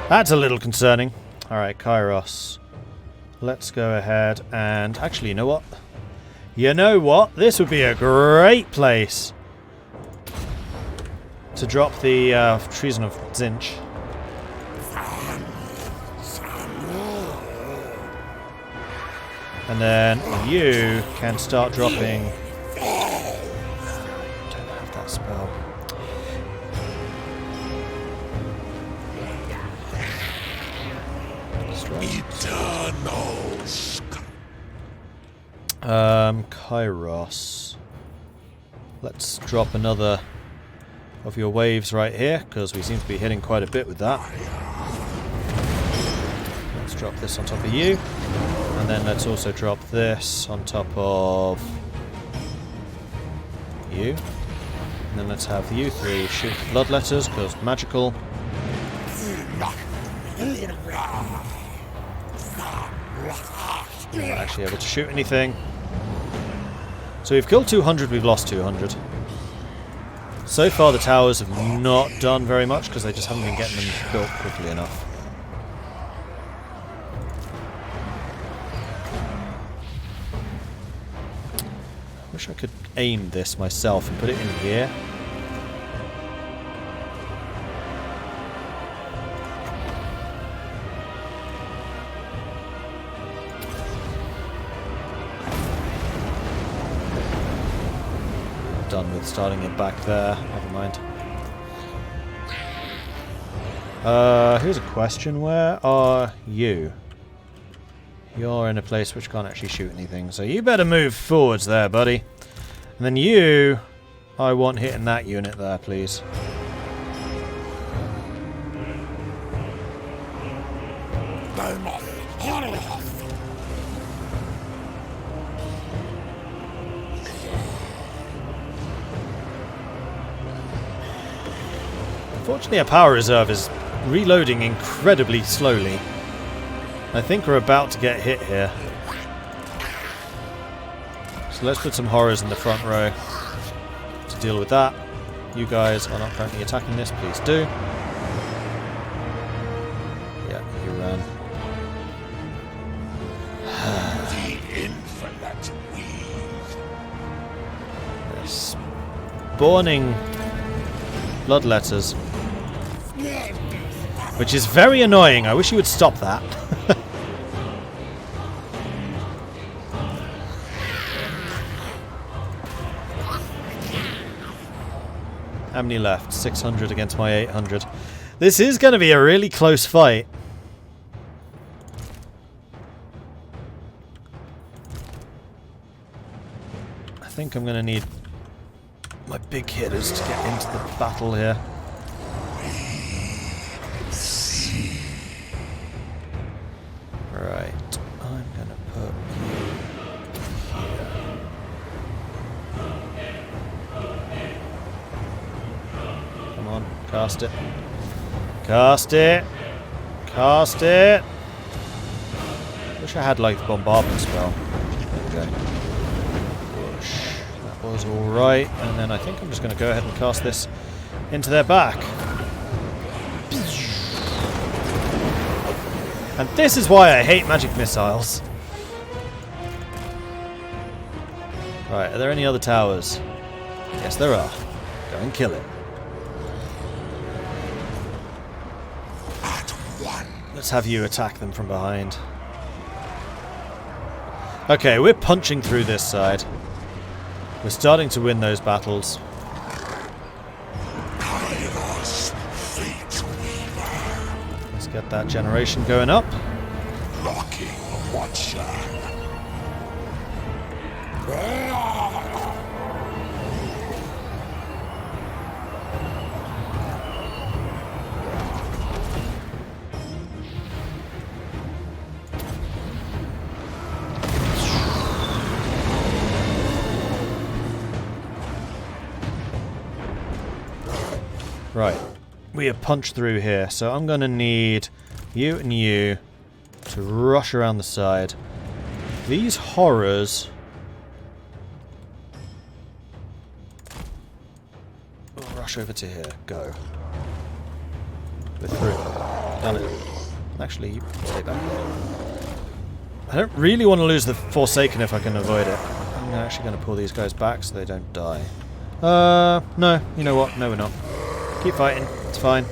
That's a little concerning. Alright, Kairos. Let's go ahead and... Actually, you know what? You know what? This would be a great place to drop the Treason of Tzeentch. And then you can start dropping... spell. Eternals. Kairos. Let's drop another of your waves right here, because we seem to be hitting quite a bit with that. Let's drop this on top of you. And then let's also drop this on top of you. And then let's have you three shoot blood letters, because magical. You're not actually able to shoot anything. So we've killed 200, we've lost 200. So far the towers have not done very much, because they just haven't been getting them built quickly enough. I wish I could aim this myself and put it in here. Done with starting it back there. Never mind. Here's a question. Where are you? You're in a place which can't actually shoot anything, so you better move forwards there, buddy. And then you, I want hitting that unit there, please. Unfortunately, our power reserve is reloading incredibly slowly. I think we're about to get hit here. So let's put some horrors in the front row to deal with that. you guys are not currently attacking this, please do. Yeah, you ran. The infinite weave. They're spawning bloodletters. Which is very annoying. I wish you would stop that. How many left? 600 against my 800. This is going to be a really close fight. I think I'm going to need my big hitters to get into the battle here. Right, I'm going to put you here. Come on, cast it. Cast it! Cast it! Wish I had like the bombardment spell. There we go. Whoosh. That was alright. And then I think I'm just going to go ahead and cast this into their back. And this is why I hate magic missiles. Right, are there any other towers? Yes, there are. Go and kill it. Let's have you attack them from behind. Okay, we're punching through this side. We're starting to win those battles. Kairos Fateweaver. Let's get that generation going up. Locking Watcher. Right, we have punched through here, so I'm going to need you and you to rush around the side. These horrors... We'll rush over to here. Go. We're through. Done it. Actually, you stay back. I don't really want to lose the Forsaken if I can avoid it. I'm actually going to pull these guys back so they don't die. No. You know what? No, we're not. Keep fighting. It's fine.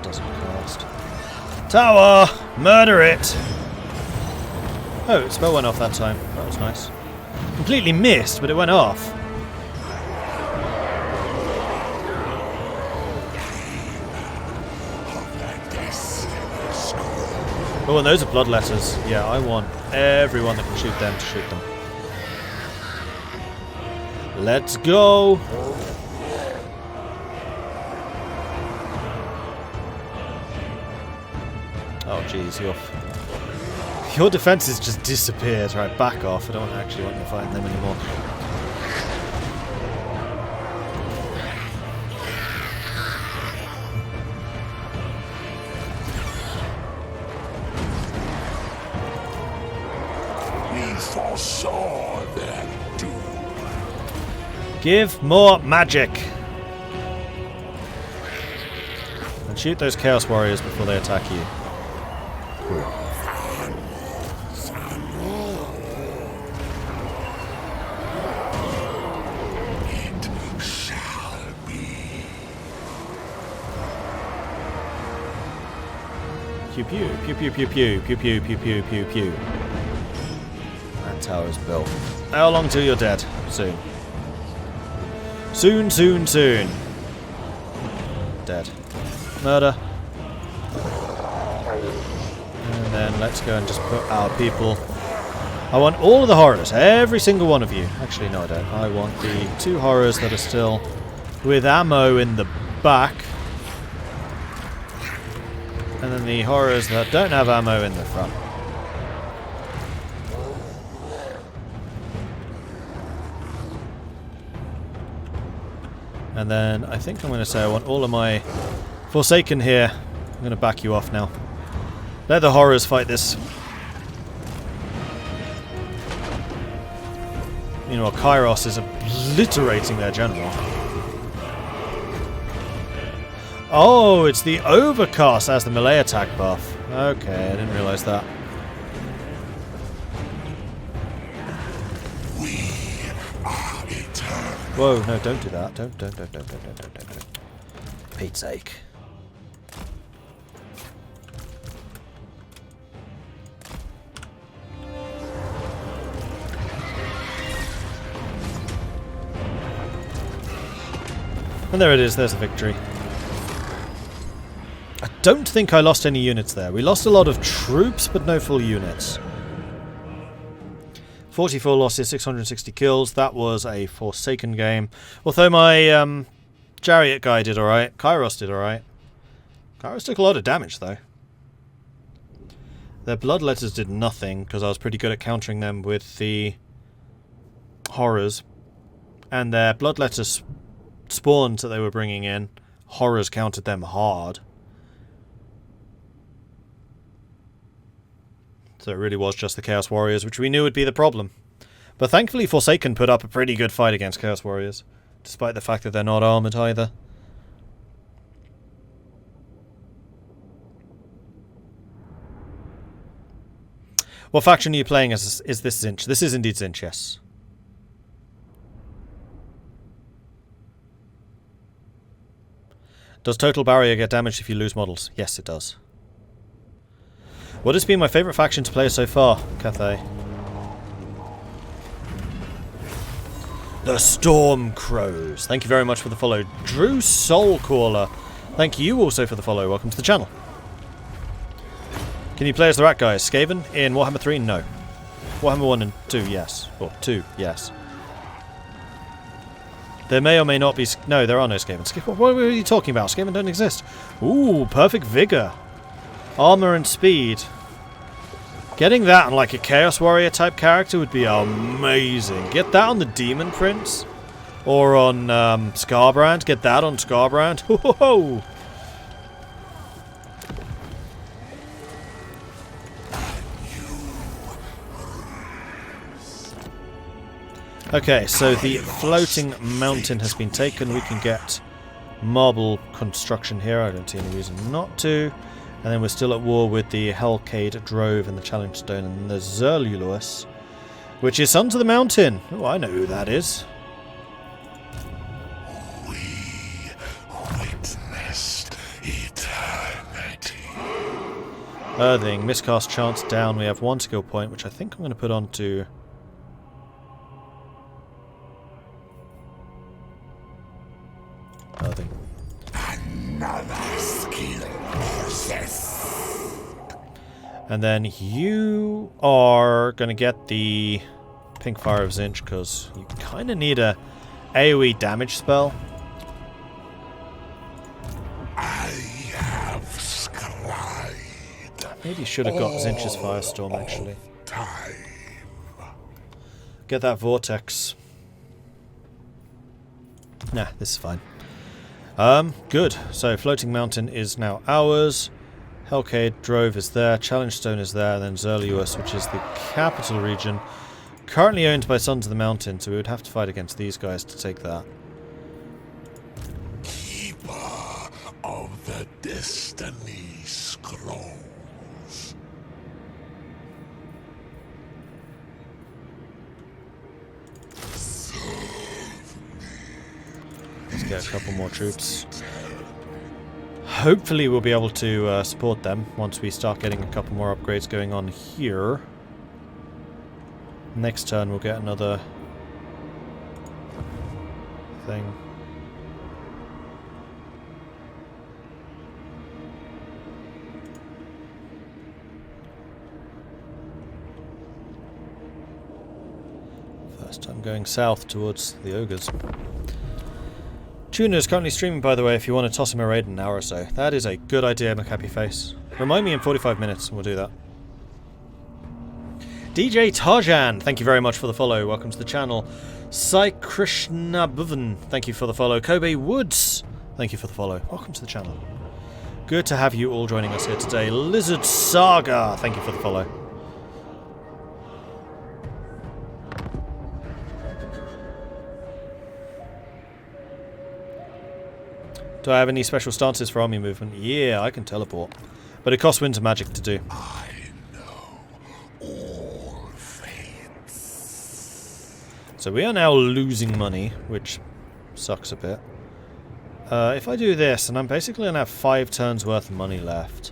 Doesn't cast. Tower! Murder it! Oh, the spell went off that time. That was nice. Completely missed, but it went off. Oh, and those are bloodletters. Yeah, I want everyone that can shoot them to shoot them. Let's go! Oh, jeez, your defenses just disappeared. Right, back off. I don't actually want you fighting them anymore. Foresaw their doom. Give more magic! And shoot those Chaos Warriors before they attack you. Cool. It shall be. Pew pew, pew pew pew pew, pew pew pew pew pew pew. Tower's built. How long till you're dead? Soon. Soon, soon, soon. Dead. Murder. And then let's go and just put our people... I want all of the horrors. Every single one of you. Actually, no I don't. I want the 2 horrors that are still with ammo in the back. And then the horrors that don't have ammo in the front. And then I think I'm going to say I want all of my Forsaken here. I'm going to back you off now. Let the horrors fight this. Meanwhile, Kairos is obliterating their general. Oh, it's the Overcast as the melee attack buff. Okay, I didn't realise that. We are eternal. Whoa, no, don't do that. Don't. Pete's sake. And there it is, there's a victory. I don't think I lost any units there. We lost a lot of troops, but no full units. 44 losses, 660 kills. That was a Forsaken game. Although my Chariot guy did alright. Kairos did alright. Kairos took a lot of damage, though. Their Bloodletters did nothing, because I was pretty good at countering them with the Horrors. And their Bloodletters spawns that they were bringing in, Horrors countered them hard. So it really was just the Chaos Warriors, which we knew would be the problem. But thankfully Forsaken put up a pretty good fight against Chaos Warriors, despite the fact that they're not armoured either. What faction are you playing as? Is this Tzeentch? This is indeed Tzeentch, yes. Does Total Barrier get damaged if you lose models? Yes, it does. What has been my favourite faction to play so far, Cathay? The Storm Crows. Thank you very much for the follow. Drew Soulcaller. Thank you also for the follow. Welcome to the channel. Can you play as the rat guys? Skaven in Warhammer 3? No. Warhammer 1 and 2, yes. Or 2, yes. There may or may not be... No, there are no Skaven. What are you talking about? Skaven don't exist. Ooh, perfect Vigor. Armor and speed. Getting that on like a Chaos Warrior type character would be amazing. Get that on the Demon Prince. Or on Scarbrand. Get that on Scarbrand. Ho ho ho! Okay, so the floating mountain has been taken. We can get marble construction here. I don't see any reason not to. And then we're still at war with the Hellcade Drove and the Challenge Stone and the Zerlulus, which is Sons of the Mountain. Oh, I know who that is. We witnessed eternity. Earthing, miscast chance down. We have one skill point, which I think I'm going to put on to... Earthing. Another skill possessed. And then you are going to get the Pink Fire of Tzeentch, because you kind of need a AoE damage spell. I have scried. Maybe you should have got Tzeentch's Firestorm, actually. Time. Get that Vortex. Nah, this is fine. Good. So, Floating Mountain is now ours. Hellcade Drove is there. Challenge Stone is there. And then Zerlulus, which is the capital region. Currently owned by Sons of the Mountain, so we would have to fight against these guys to take that. Keeper of the Destiny Scrolls. Let's get a couple more troops. Hopefully we'll be able to support them once we start getting a couple more upgrades going on here. Next turn we'll get another thing. First I'm going south towards the ogres. Tuna is currently streaming, by the way, if you want to toss him a raid in an hour or so. That is a good idea, McHappy Face. Remind me in 45 minutes and we'll do that. DJ Tarjan, thank you very much for the follow. Welcome to the channel. Sai Krishna Bhuvan, thank you for the follow. Kobe Woods, thank you for the follow. Welcome to the channel. Good to have you all joining us here today. Lizard Saga, thank you for the follow. Do I have any special stances for army movement? Yeah, I can teleport. But it costs winter magic to do. I know all fates. So we are now losing money, which sucks a bit. If I do this, and I'm basically going to have 5 turns worth of money left.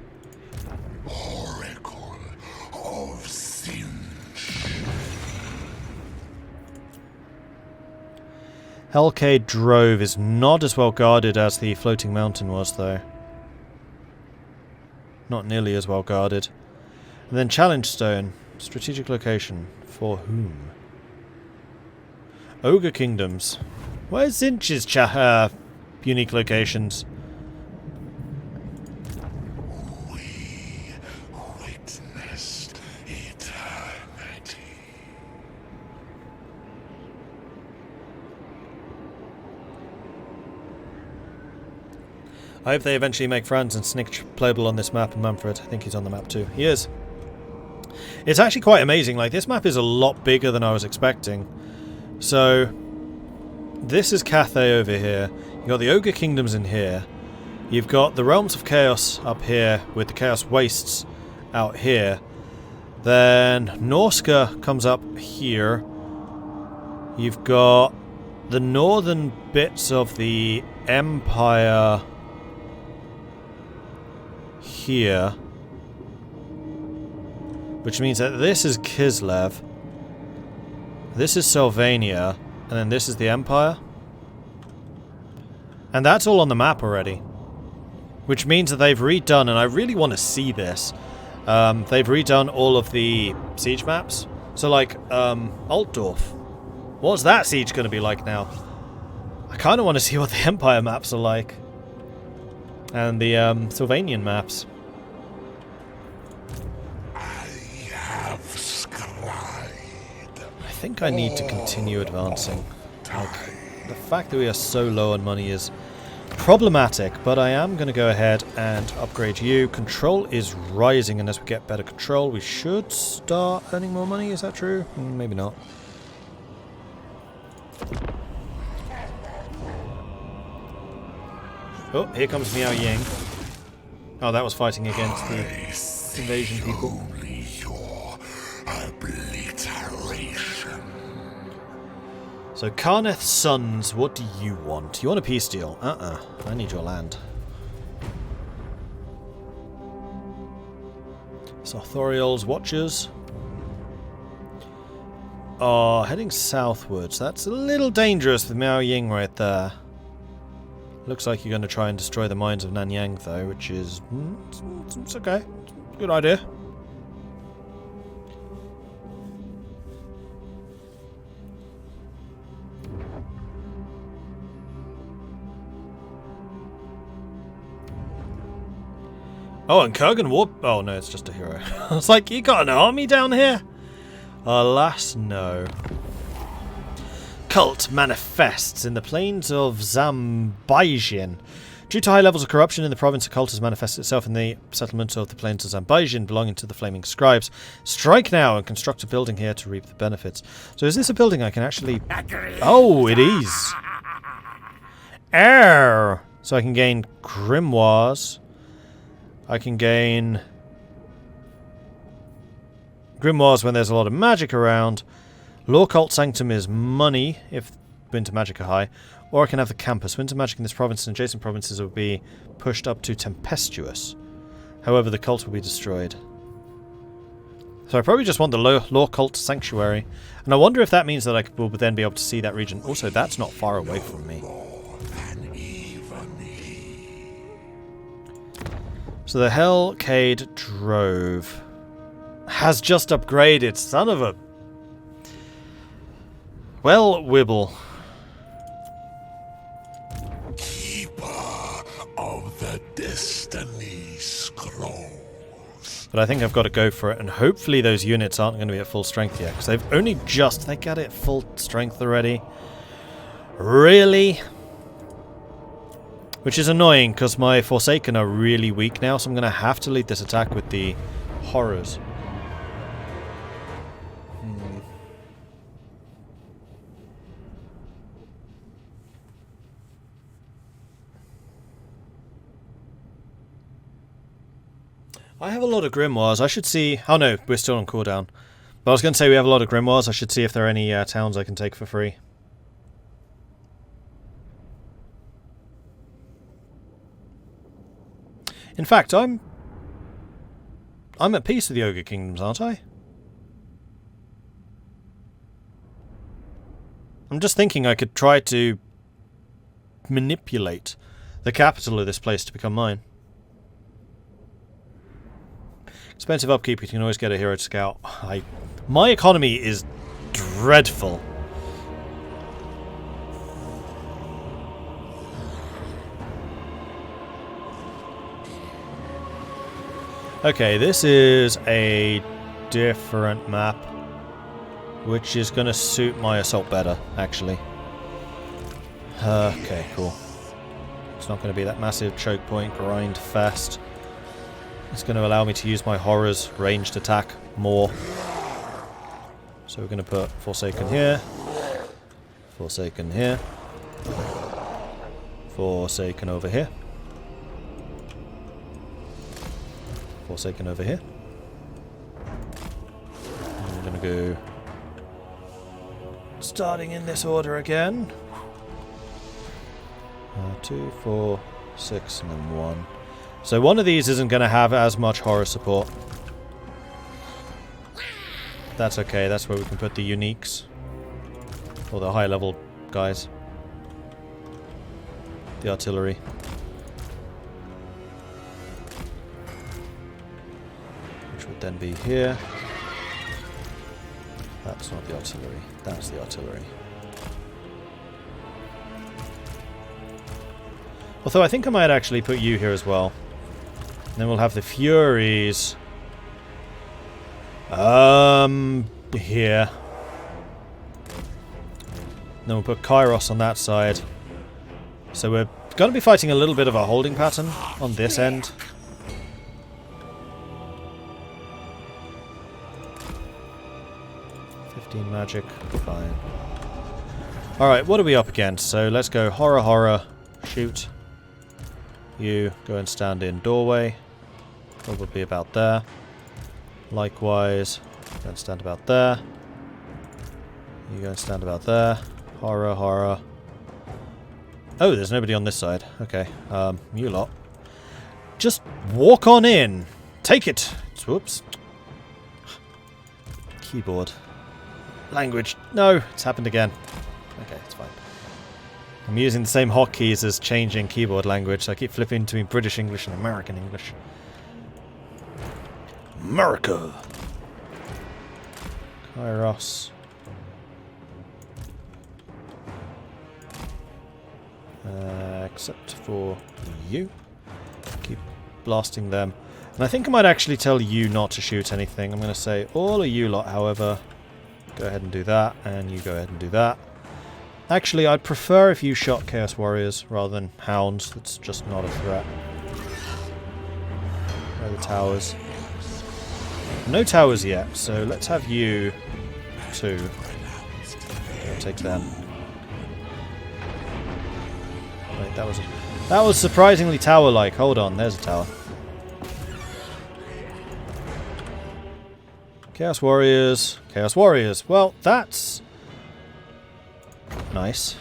Oracle of Tzeentch. Hellcade Drove is not as well guarded as the Floating Mountain was, though. Not nearly as well guarded. And then Challenge Stone. Strategic location. For whom? Ogre Kingdoms. Where's Tzeentch's unique locations? We witnessed eternity. I hope they eventually make friends and Snick playable on this map. And Manfred, I think he's on the map too. He is. It's actually quite amazing. Like, this map is a lot bigger than I was expecting. So, this is Cathay over here. You've got the Ogre Kingdoms in here. You've got the Realms of Chaos up here with the Chaos Wastes out here. Then Norska comes up here. You've got the northern bits of the Empire here. Which means that this is Kislev. This is Sylvania. And then this is the Empire. And that's all on the map already. Which means that they've redone, and I really want to see this. They've redone all of the siege maps. So like, Altdorf. What's that siege going to be like now? I kind of want to see what the Empire maps are like. And the Sylvanian maps. I have scried. I think I need to continue advancing. Like, the fact that we are so low on money is problematic, but I am going to go ahead and upgrade you. Control is rising, and as we get better control, we should start earning more money. Is that true? Maybe not. Oh, here comes Miao Ying. Oh, that was fighting against the invasion people. Only your obliteration. So, Karneth's sons, what do you want? You want a peace deal? I need your land. Sarthoriel's Watchers are heading southwards. That's a little dangerous with Miao Ying right there. Looks like you're going to try and destroy the mines of Nanyang, though, which is... it's okay. Good idea. Oh, and Kurgan Warp... Oh, no, it's just a hero. I was like, you got an army down here? Alas, no. Cult manifests in the plains of Zambijin. Due to high levels of corruption in the province, a cult has manifested itself in the settlement of the plains of Zambijin, belonging to the Flaming Scribes. Strike now and construct a building here to reap the benefits. So is this a building I can actually... Oh, it is! Air! So I can gain grimoires. I can gain grimoires when there's a lot of magic around. Law Cult Sanctum is money if winter magic are high. Or I can have the campus. Winter magic in this province and adjacent provinces will be pushed up to tempestuous. However, the cult will be destroyed. So I probably just want the Law Cult Sanctuary. And I wonder if that means that I will then be able to see that region. Also, that's not far away from me. So the Hellcade Drove has just upgraded. Son of a... Well, Wibble. Keeper of the Destiny Scrolls. But I think I've got to go for it, and hopefully those units aren't going to be at full strength yet, because they've only just... They got it at full strength already. Really? Which is annoying, because my Forsaken are really weak now, so I'm going to have to lead this attack with the Horrors. I have a lot of Grimoires. I should see... Oh no, we're still on cooldown. But I was going to say we have a lot of Grimoires. I should see if there are any towns I can take for free. In fact, I'm at peace with the Ogre Kingdoms, aren't I? I'm just thinking I could try to manipulate the capital of this place to become mine. Expensive upkeep, you can always get a hero to scout. My economy is dreadful. Okay, this is a different map, which is going to suit my assault better, actually. Okay, cool. It's not going to be that massive choke point grind fest. It's going to allow me to use my Horrors ranged attack more. So we're going to put Forsaken here. Forsaken here. Forsaken over here. Forsaken over here. And we're going to go... starting in this order again. 2, 4, 6, and then 1. So one of these isn't going to have as much horror support. That's okay, that's where we can put the uniques. Or the high level guys. The artillery. Which would then be here. That's not the artillery, that's the artillery. Although I think I might actually put you here as well. And then we'll have the Furies. Here. Then we'll put Kairos on that side. So we're going to be fighting a little bit of a holding pattern on this end. Magic, fine. Alright, what are we up against? So let's go horror, horror, shoot. You go and stand in doorway. Probably about there. Likewise, go and stand about there. You go and stand about there. Horror, horror. Oh, there's nobody on this side. Okay, you lot. Just walk on in. Take it. Whoops. Keyboard. Language. No, it's happened again. Okay, it's fine. I'm using the same hotkeys as changing keyboard language, so I keep flipping between British English and American English. America! Kairos. Except for you. Keep blasting them. And I think I might actually tell you not to shoot anything. I'm going to say all of you lot, however... Go ahead and do that, and you go ahead and do that. Actually, I'd prefer if you shot Chaos Warriors rather than Hounds. That's just not a threat. Where are the towers? No towers yet, so let's have you two. I'll take them. Wait, that was surprisingly tower-like. Hold on, there's a tower. Chaos Warriors. Chaos Warriors. Well, that's nice.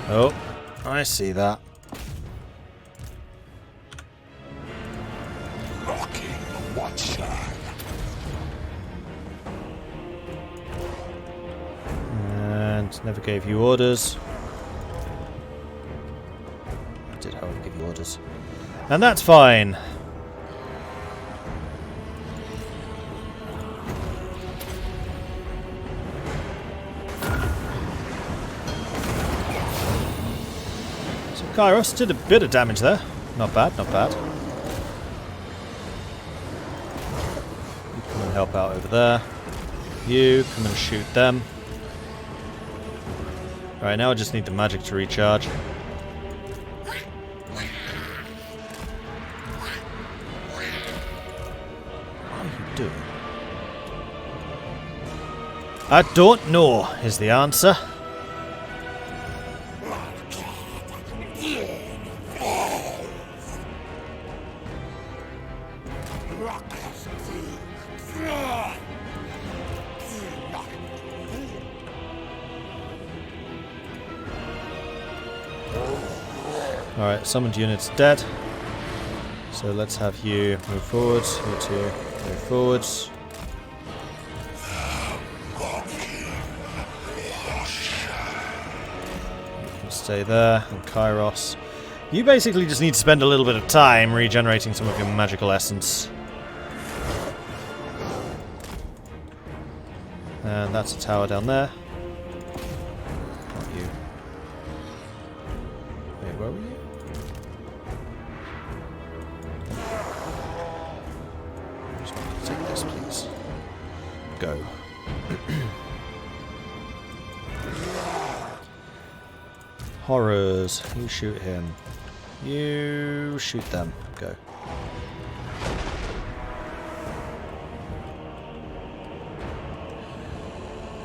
Oh, I see that. Locking Watcher. And never gave you orders. I did, however, give you orders. And that's fine. So Kairos did a bit of damage there. Not bad, not bad. You come and help out over there. You come and shoot them. Alright, now I just need the magic to recharge. What are you doing? I don't know, is the answer. Alright, summoned unit's dead. So let's have you move forwards. You two move forwards. You can stay there. And Kairos. You basically just need to spend a little bit of time regenerating some of your magical essence. And that's a tower down there. Not you. Wait, where were you? Take this, please. Go. Horrors. You shoot him. You shoot them. Go.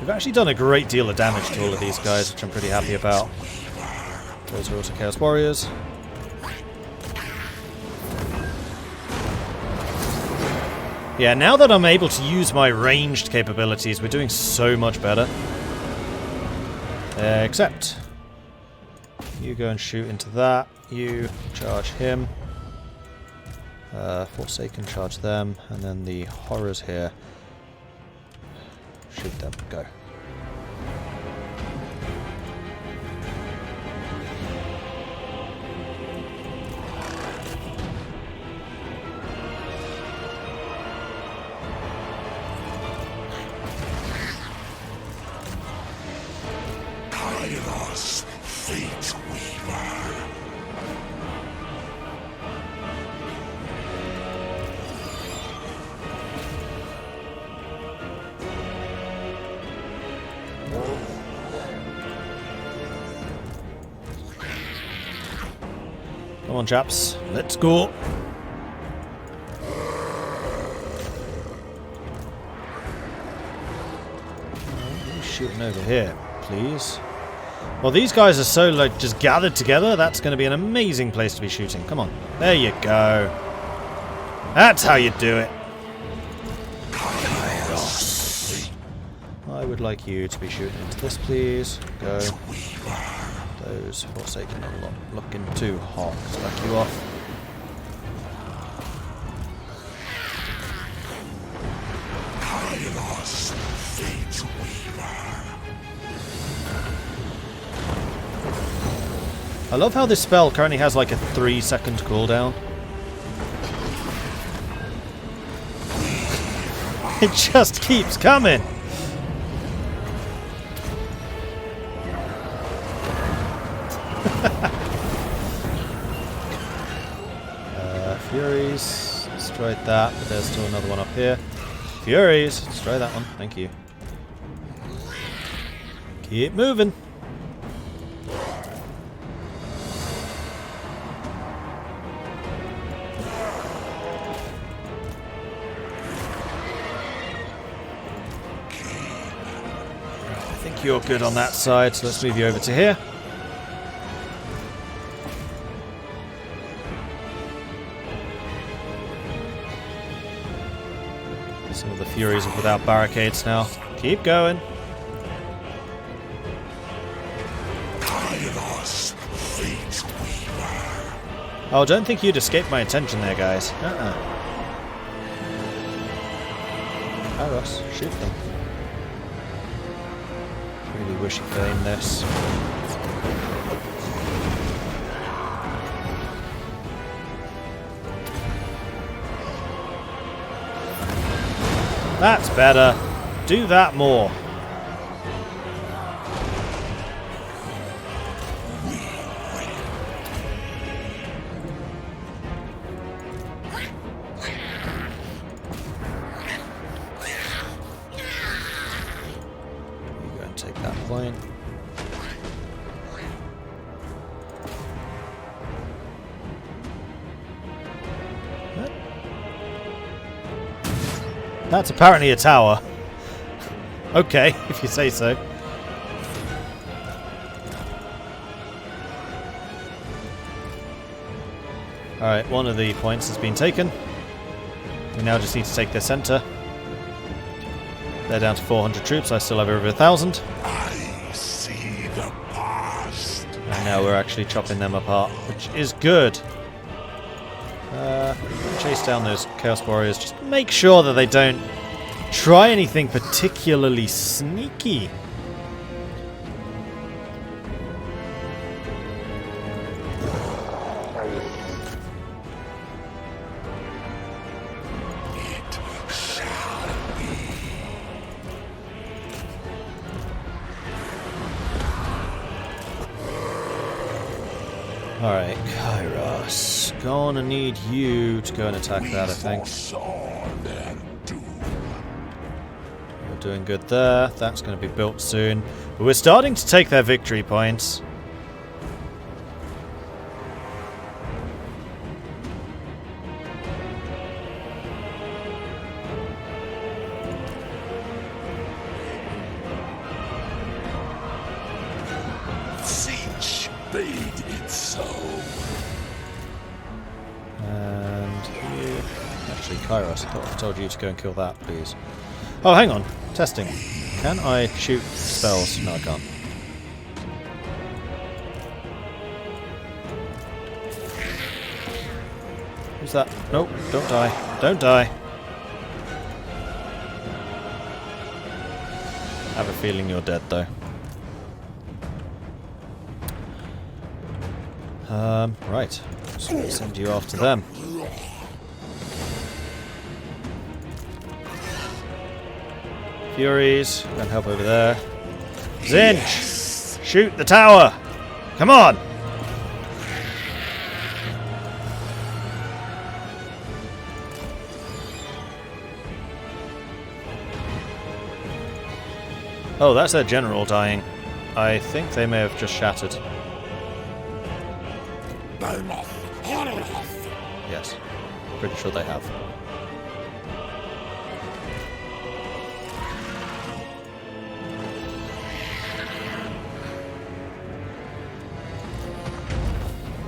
We've actually done a great deal of damage to all of these guys, which I'm pretty happy about. Those are also Chaos Warriors. Yeah, now that I'm able to use my ranged capabilities, we're doing so much better. Except, you go and shoot into that. You charge him. Forsaken, charge them. And then the horrors here. Shoot them. Go. Kairos Fateweaver. Come on, chaps. Let's go. Who's shooting over here, please? Well, these guys are so, like, just gathered together. That's going to be an amazing place to be shooting. Come on. There you go. That's how you do it. I would like you to be shooting into this, please. Go. Those Forsaken are not looking too hot. Let's back you off. Kairos Fateweaver. I love how this spell currently has like a 3-second cooldown. It just keeps coming. Furies, destroyed that, but there's still another one up here. Furies, destroy that one, thank you. Keep moving. I think you're good on that side, so let's move you over to here. Some of the Furies are without barricades now. Keep going. Kairos Fateweaver. Oh, don't think you'd escape my attention there, guys. Kairos, shoot them. Really wish you could aim this. That's better. Do that more. You go and take that point. That's apparently a tower. Okay, if you say so. Alright, one of the points has been taken. We now just need to take their centre. They're down to 400 troops, I still have over 1,000. I see the past. And now we're actually chopping them apart, which is good. Chase down those Chaos Warriors. Just make sure that they don't try anything particularly sneaky. It shall be. Alright, Kairos. Gonna need you to go and attack that, I think. Sword and doom. We're doing good there. That's going to be built soon. But we're starting to take their victory points. Tzeentch bade it so. And you... Actually, Kairos, I thought I told you to go and kill that, please. Oh, hang on. Testing. Can I shoot spells? No, I can't. Who's that? Nope, don't die. Don't die. I have a feeling you're dead, though. Right. So we'll send you after them. Furies, go and help over there. Tzeentch! Shoot the tower! Come on! Oh, that's their general dying. I think they may have just shattered. Yes, pretty sure they have.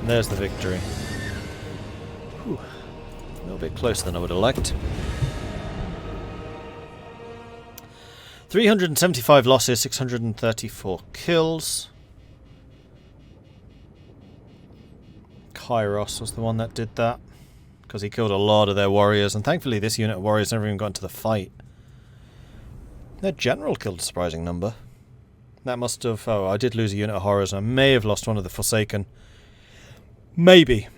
And there's the victory. Whew. A little bit closer than I would have liked. 375 losses, 634 kills. Kairos was the one that did that, because he killed a lot of their warriors, and thankfully this unit of warriors never even got into the fight. Their general killed a surprising number. That must have... Oh, I did lose a unit of horrors, and I may have lost one of the Forsaken. Maybe.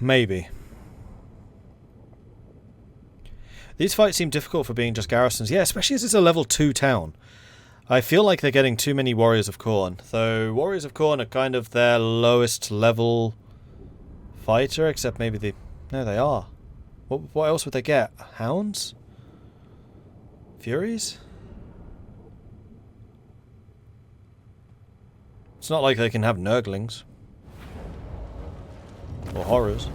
These fights seem difficult for being just garrisons. Yeah, especially as it's a level 2 town. I feel like they're getting too many Warriors of Khorne, though Warriors of Khorne are kind of their lowest level fighter, except maybe the... No, they are. What else would they get? Hounds? Furies? It's not like they can have Nurglings. Or horrors.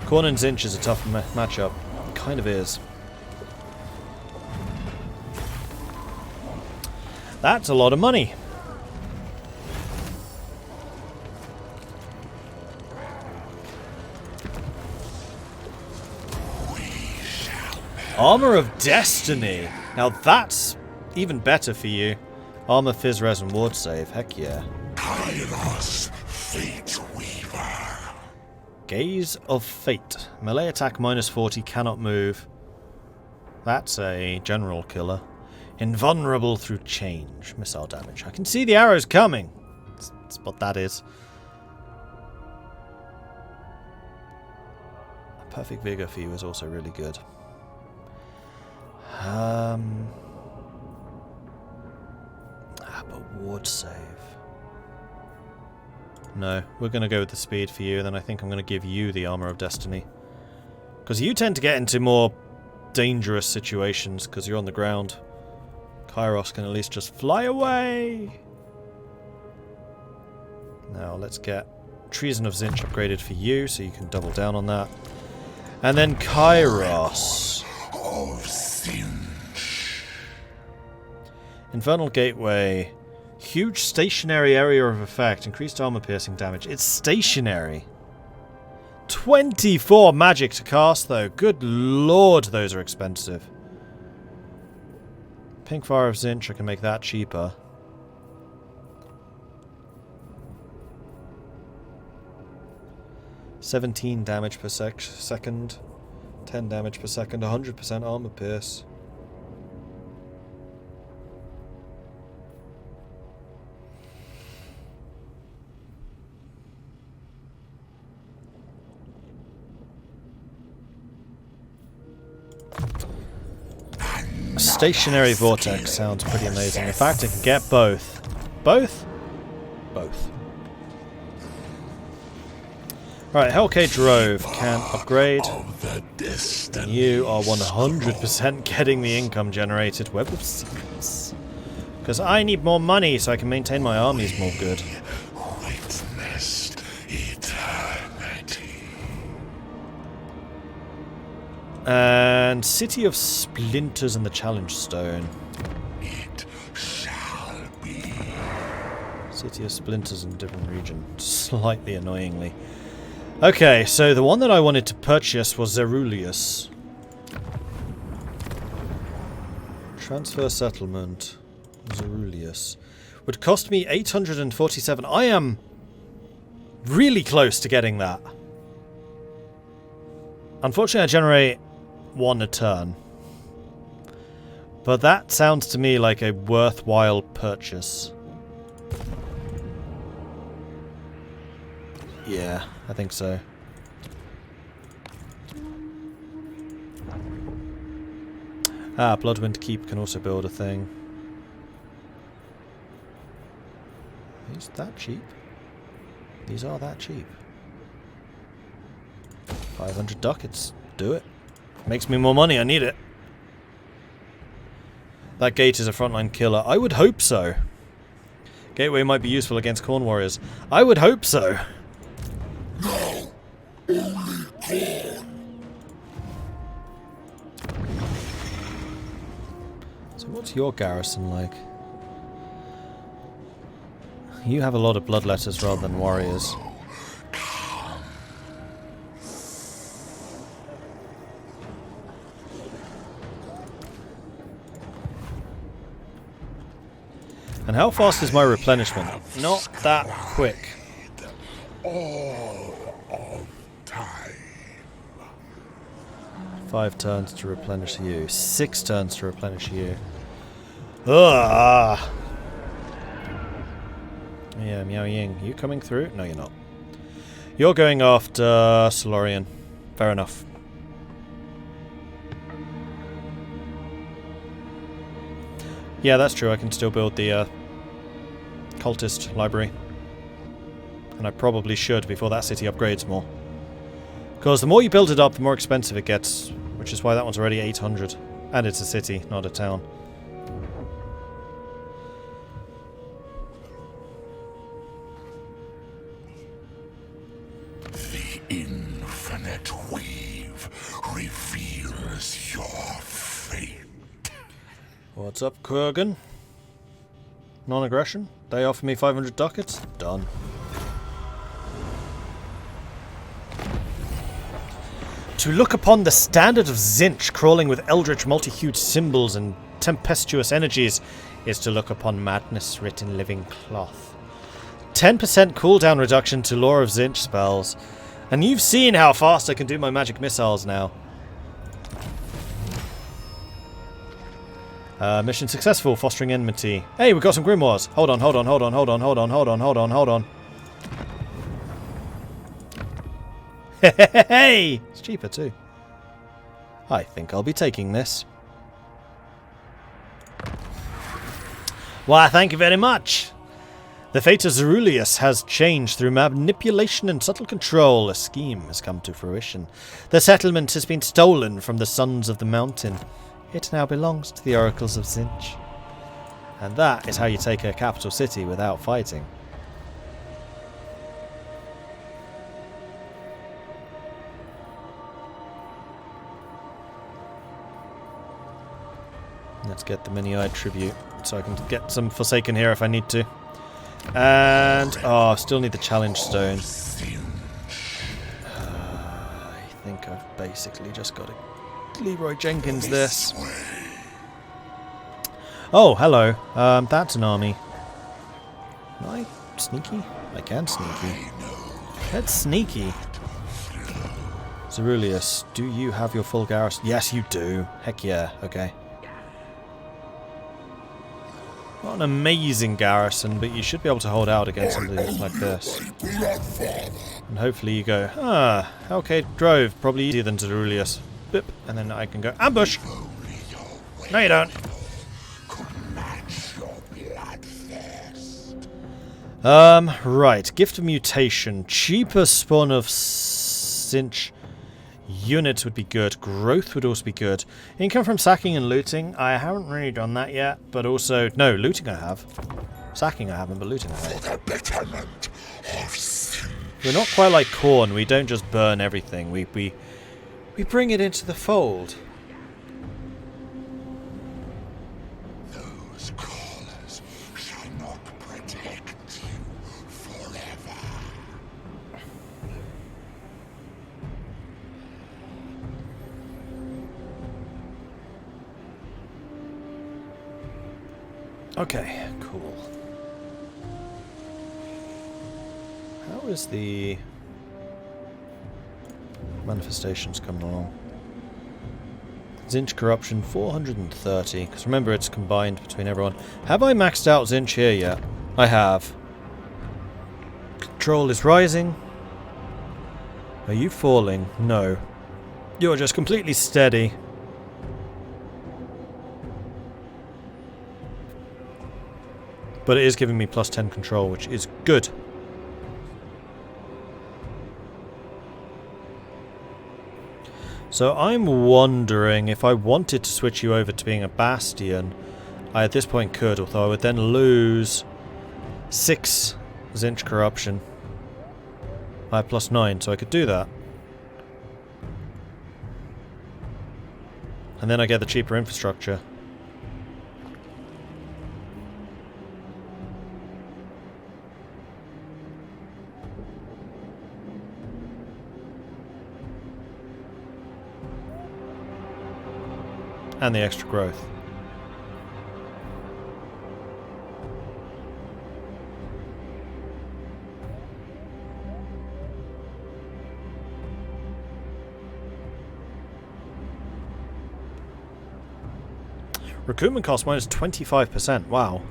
Khorne and Tzeentch is a tough matchup. It kind of is. That's a lot of money. Armor of Destiny. Now that's even better for you. Armor, Fizz, Res, and Ward save. Heck yeah. Kairos Fateweaver. Gaze of Fate. Melee attack minus 40, cannot move. That's a general killer. Invulnerable through change. Missile damage. I can see the arrows coming. That's what that is. Perfect Vigor for you is also really good. But ward save. No, we're going to go with the speed for you, then I think I'm going to give you the Armor of Destiny. Because you tend to get into more dangerous situations because you're on the ground. Kairos can at least just fly away. Now let's get Treason of Tzeentch upgraded for you, so you can double down on that. And then Kairos. Of Tzeentch. Infernal Gateway. Huge stationary area of effect. Increased armor piercing damage. It's stationary. 24 magic to cast, though. Good lord, those are expensive. Pink Fire of Tzeentch, I can make that cheaper. $17 damage per second. 10 damage per second. 100% armor pierce. Stationary Vortex sounds pretty amazing. In fact, I can get both. Both? Both. Right, Hellcage Rove can upgrade. You are 100% getting the income generated. Web of Secrets. Because I need more money so I can maintain my armies more good. Witnessed eternity. And City of Splinters and the Challenge Stone. It shall be. City of Splinters in a different region. Slightly annoyingly. Okay, so the one that I wanted to purchase was Zeruleus. Transfer settlement. Zeruleus. Would cost me 847. I am really close to getting that. Unfortunately, I generate one a turn. But that sounds to me like a worthwhile purchase. Yeah, I think so. Ah, Bloodwind Keep can also build a thing. Is that cheap? These are that cheap. 500 ducats. Do it. Makes me more money, I need it. That gate is a frontline killer. I would hope so. Gateway might be useful against Khorne warriors. I would hope so. No, only Khorne. So what's your garrison like? You have a lot of bloodletters rather than warriors. And how fast is my replenishment? Not that quick. All of time. 5 turns to replenish you. 6 turns to replenish you. Ugh. Yeah, Miao Ying. You coming through? No, you're not. You're going after Solarian. Fair enough. Yeah, that's true. I can still build the cultist library. And I probably should before that city upgrades more. Because the more you build it up, the more expensive it gets. Which is why that one's already 800. And it's a city, not a town. The infinite weave reveals your fate. What's up, Kurgan? Non-aggression? They offer me 500 ducats? Done. To look upon the standard of Tzeentch crawling with eldritch multi-hued symbols and tempestuous energies is to look upon madness writ in living cloth. 10% cooldown reduction to Law of Tzeentch spells. And you've seen how fast I can do my magic missiles now. Mission successful, fostering enmity. Hey, we've got some grimoires. Hold on. Hey! It's cheaper too. I think I'll be taking this. Why, thank you very much. The fate of Zeruleus has changed through manipulation and subtle control. A scheme has come to fruition. The settlement has been stolen from the Sons of the Mountain. It now belongs to the Oracles of Tzeentch. And that is how you take a capital city without fighting. Let's get the mini-eyed tribute so I can get some Forsaken here if I need to. And I still need the challenge stone. I think I've basically just got to Leroy Jenkins this. Oh, hello. That's an army. Am I sneaky? I can sneaky. That's sneaky. Zeruleus, do you have your full garrison? Yes, you do. Heck yeah. Okay. Not an amazing garrison, but you should be able to hold out against something like this. And hopefully you go, Hellcade Drove, probably easier than Zeruleus. Bip, and then I can go, ambush! No you don't. Right, Gift of Mutation. Cheaper spawn of Tzeentch units would be good. Growth would also be good. Income from sacking and looting. I haven't really done that yet, but also... No, looting I have. Sacking I haven't, but looting I have. We're not quite like Khorne. We don't just burn everything. We bring it into the fold. Those callers shall not protect you forever. Okay, cool. How is the manifestations coming along? Tzeentch corruption 430, because remember it's combined between everyone. Have I maxed out Tzeentch here yet? I have. Control is rising. Are you falling? No. You're just completely steady. But it is giving me plus 10 control, which is good. So I'm wondering if I wanted to switch you over to being a Bastion, I at this point could, although I would then lose 6 Tzeentch corruption. I have plus 9, so I could do that. And then I get the cheaper infrastructure. And the extra growth. Recruitment cost minus 25%. Wow.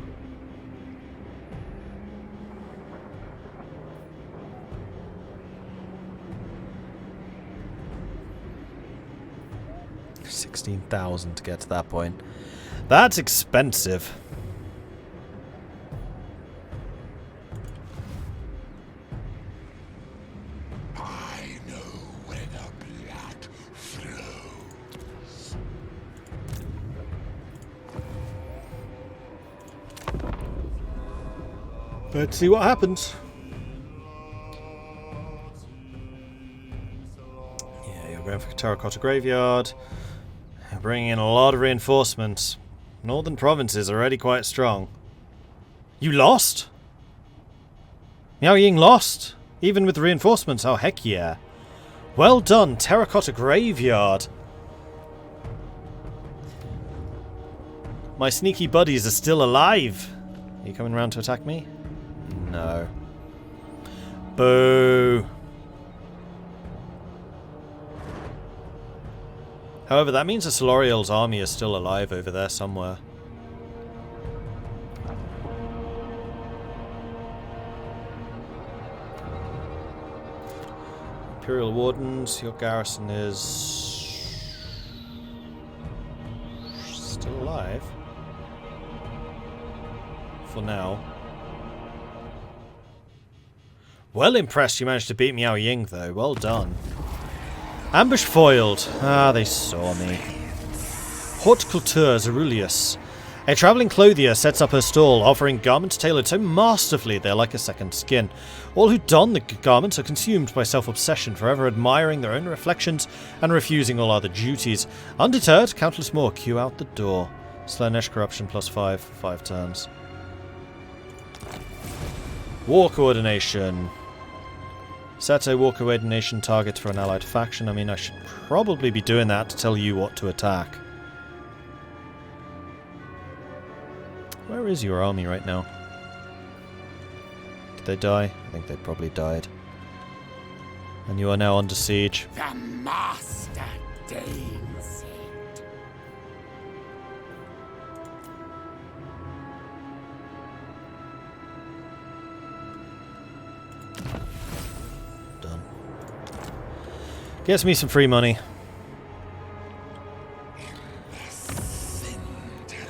$16,000 to get to that point. That's expensive. I know where the blood flows. Let's see what happens. Yeah, you're going for Terracotta Graveyard. You're bringing in a lot of reinforcements. Northern provinces are already quite strong. You lost? Miao Ying lost? Even with the reinforcements? Oh, heck yeah. Well done, Terracotta Graveyard. My sneaky buddies are still alive. Are you coming around to attack me? No. Boo. However, that means the Solorial's army is still alive over there somewhere. Imperial Wardens, your garrison is still alive. For now. Well impressed you managed to beat Miao Ying though, well done. Ambush foiled. Ah, they saw me. Haute Couture Zeruleus. A travelling clothier sets up her stall, offering garments tailored so masterfully they're like a second skin. All who don the garments are consumed by self-obsession, forever admiring their own reflections and refusing all other duties. Undeterred, countless more queue out the door. Slanesh corruption +5 for 5 turns. War coordination. Set a war coordination target for an allied faction. I mean, I should probably be doing that to tell you what to attack. Where is your army right now? Did they die? I think they probably died. And you are now under siege. The Master deigns it. Done. Gets me some free money.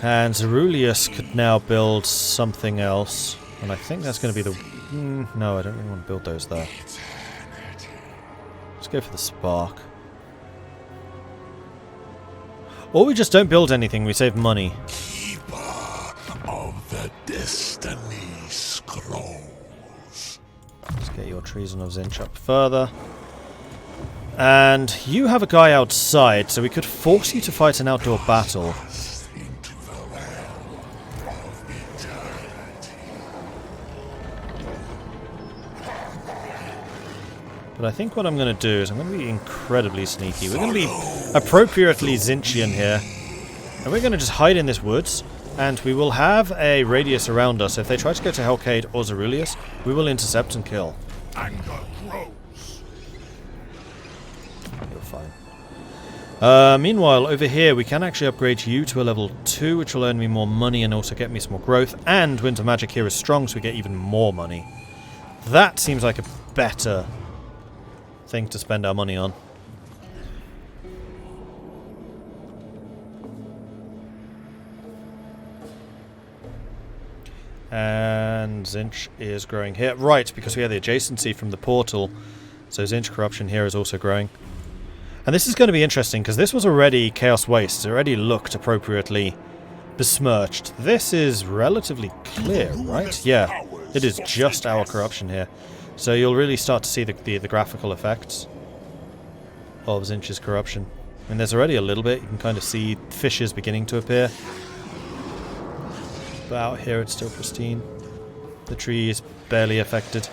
And Zeruleus could now build something else. And I think that's going to be the... no, I don't really want to build those there. Let's go for the Spark. Or we just don't build anything, we save money. Keeper of the Destiny Scrolls. Let's get your Treason of Tzeentch up further. And you have a guy outside, so we could force you to fight an outdoor battle. But I think what I'm going to do is I'm going to be incredibly sneaky. We're going to be appropriately Tzeentchian here. And we're going to just hide in this woods. And we will have a radius around us. If they try to go to Hellcade or Zeruleus, we will intercept and kill. Anger grows. You're fine. Meanwhile, over here, we can actually upgrade you to a level 2, which will earn me more money and also get me some more growth. And Winter Magic here is strong, so we get even more money. That seems like a better thing to spend our money on. And Tzeentch is growing here. Right, because we have the adjacency from the portal. So Tzeentch corruption here is also growing. And this is going to be interesting, because this was already Chaos Waste. It already looked appropriately besmirched. This is relatively clear, right? Yeah, it is just our corruption here. So you'll really start to see the graphical effects of Tzeentch's corruption. And there's already a little bit. You can kind of see fishes beginning to appear. But out here it's still pristine. The tree is barely affected.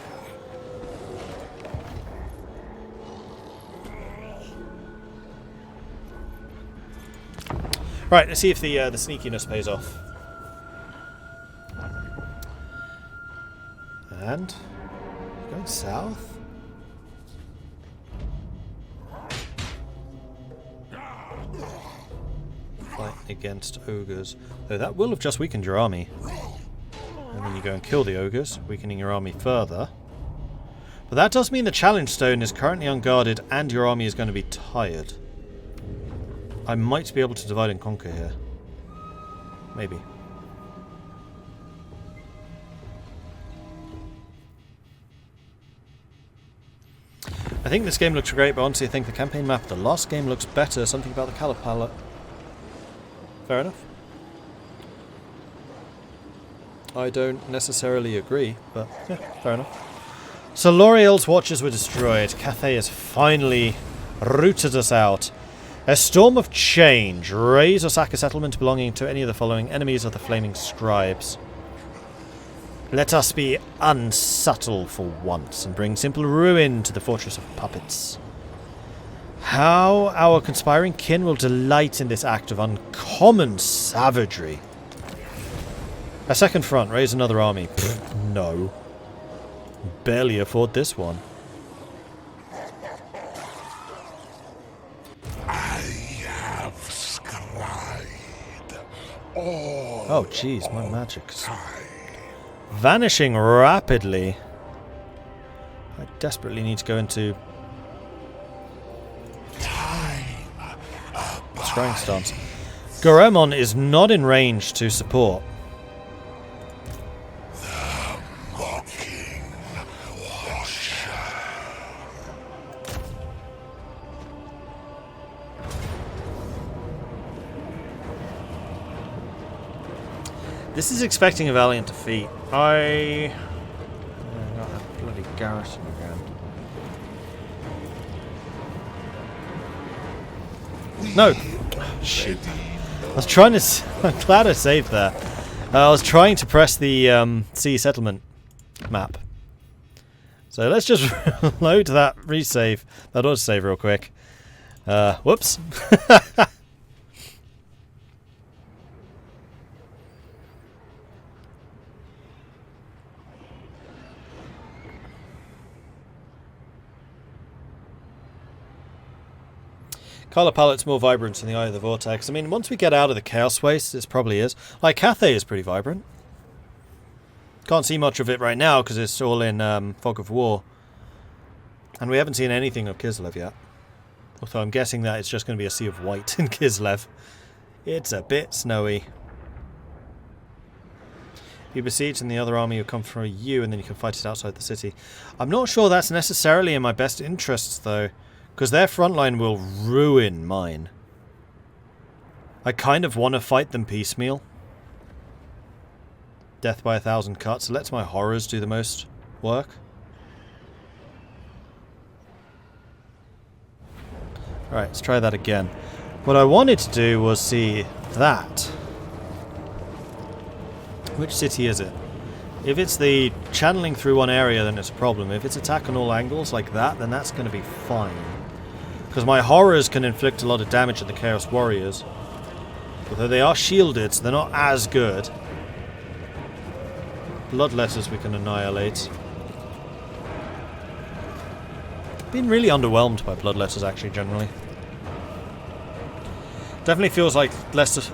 Right, let's see if the sneakiness pays off. And going south. Fight against ogres. Though that will have just weakened your army. And then you go and kill the ogres, weakening your army further. But that does mean the challenge stone is currently unguarded and your army is going to be tired. I might be able to divide and conquer here. Maybe. I think this game looks great, but honestly I think the campaign map of the last game looks better. Something about the colour palette. Fair enough. I don't necessarily agree, but yeah, fair enough. So L'Oreal's watches were destroyed. Cathay has finally rooted us out. A storm of change. Raise or sack a settlement belonging to any of the following enemies of the Flaming Scribes. Let us be unsubtle for once and bring simple ruin to the Fortress of Puppets. How our conspiring kin will delight in this act of uncommon savagery. A second front, raise another army. Pfft, no. Barely afford this one. I have scried all Oh jeez, my magic's time. vanishing rapidly. I desperately need to go into Scrying Stance. Goremon is not in range to support. Mocking washer. This is expecting a valiant defeat. I got a bloody garrison again. No! Oh, shoot. I was trying to... I'm glad I saved that. I was trying to press the sea settlement map. So let's just load that resave, that autosave real quick. Whoops. Colour palette's more vibrant in the Eye of the Vortex. I mean, once we get out of the Chaos Waste, this probably is. Like, Cathay is pretty vibrant. Can't see much of it right now because it's all in Fog of War. And we haven't seen anything of Kislev yet. Although I'm guessing that it's just going to be a sea of white in Kislev. It's a bit snowy. You besiege and the other army will come for you and then you can fight it outside the city. I'm not sure that's necessarily in my best interests though. Because their front line will ruin mine. I kind of want to fight them piecemeal. Death by 1,000 cuts. Lets my horrors do the most work. Alright, let's try that again. What I wanted to do was see that. Which city is it? If it's the channeling through one area, then it's a problem. If it's attack on all angles like that, then that's going to be fine. Because my horrors can inflict a lot of damage at the Chaos Warriors. Although they are shielded, so they're not as good. Bloodletters we can annihilate. Been really underwhelmed by Bloodletters actually, generally. Definitely feels like less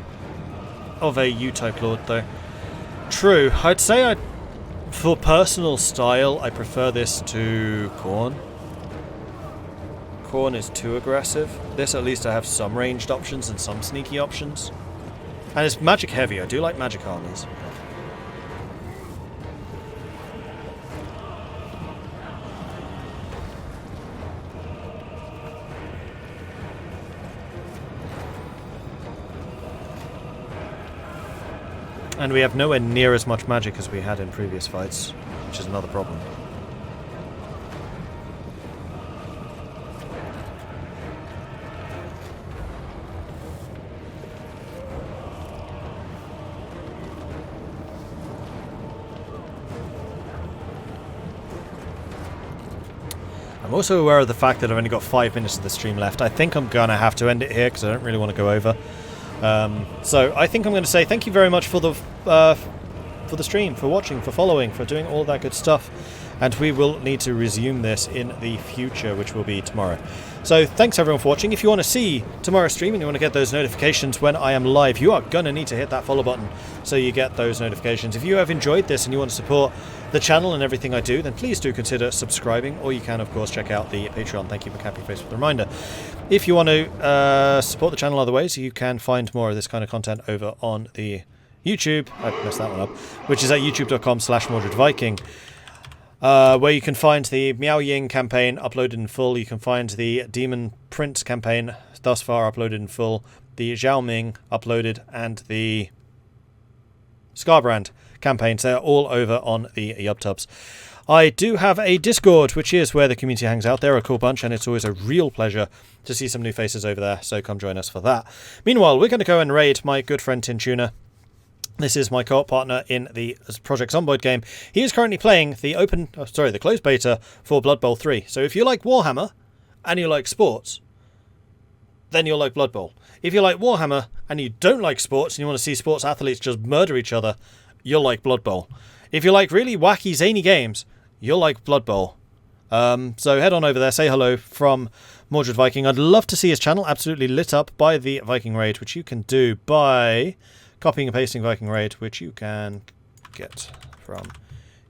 of a U-type Lord though. True, I'd say for personal style, I prefer this to Khorne. Khorne is too aggressive. This at least I have some ranged options and some sneaky options. And it's magic heavy, I do like magic armies. And we have nowhere near as much magic as we had in previous fights, which is another problem. I'm also aware of the fact that I've only got 5 minutes of the stream left. I think I'm going to have to end it here because I don't really want to go over. So I think I'm going to say thank you very much for the stream, for watching, for following, for doing all that good stuff. And we will need to resume this in the future, which will be tomorrow. So thanks everyone for watching. If you want to see tomorrow's stream and you want to get those notifications when I am live, you are going to need to hit that follow button so you get those notifications. If you have enjoyed this and you want to support the channel and everything I do, then please do consider subscribing, or you can of course check out the Patreon. Thank you for Cappy Face for the reminder. If you want to support the channel other ways, you can find more of this kind of content over on the YouTube. I messed that one up, which is at youtube.com/MordredViking. Where you can find the Miao Ying campaign uploaded in full. You can find the Demon Prince campaign thus far uploaded in full, the Zhao Ming uploaded, and the Scarbrand campaigns. They're all over on the YubTubs. I do have a Discord, which is where the community hangs out. They're a cool bunch, and it's always a real pleasure to see some new faces over there, so come join us for that. Meanwhile, we're going to go and raid my good friend Tin Tuna. This is my co-op partner in the Project Zomboid game. He is currently playing the the closed beta for Blood Bowl 3. So if you like Warhammer and you like sports, then you'll like Blood Bowl. If you like Warhammer and you don't like sports and you want to see sports athletes just murder each other, you'll like Blood Bowl. If you like really wacky, zany games, you'll like Blood Bowl. So head on over there, say hello from Mordred Viking. I'd love to see his channel absolutely lit up by the Viking Raid, which you can do by copying and pasting Viking Raid, which you can get from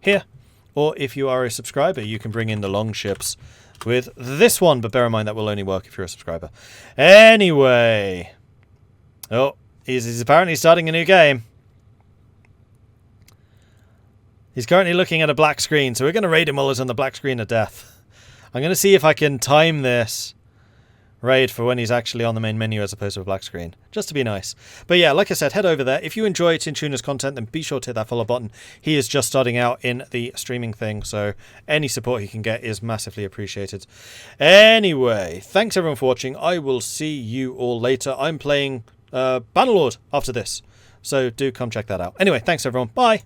here. Or if you are a subscriber, you can bring in the long ships with this one, but bear in mind that will only work if you're a subscriber. Anyway. Oh, he's apparently starting a new game. He's currently looking at a black screen, so we're going to raid him while he's on the black screen of death. I'm going to see if I can time this raid for when he's actually on the main menu as opposed to a black screen, just to be nice. But yeah, like I said, head over there. If you enjoy Tintuna's content, then be sure to hit that follow button. He is just starting out in the streaming thing, so any support he can get is massively appreciated. Anyway, thanks everyone for watching. I will see you all later. I'm playing Bannerlord after this, so do come check that out. Anyway, thanks everyone. Bye!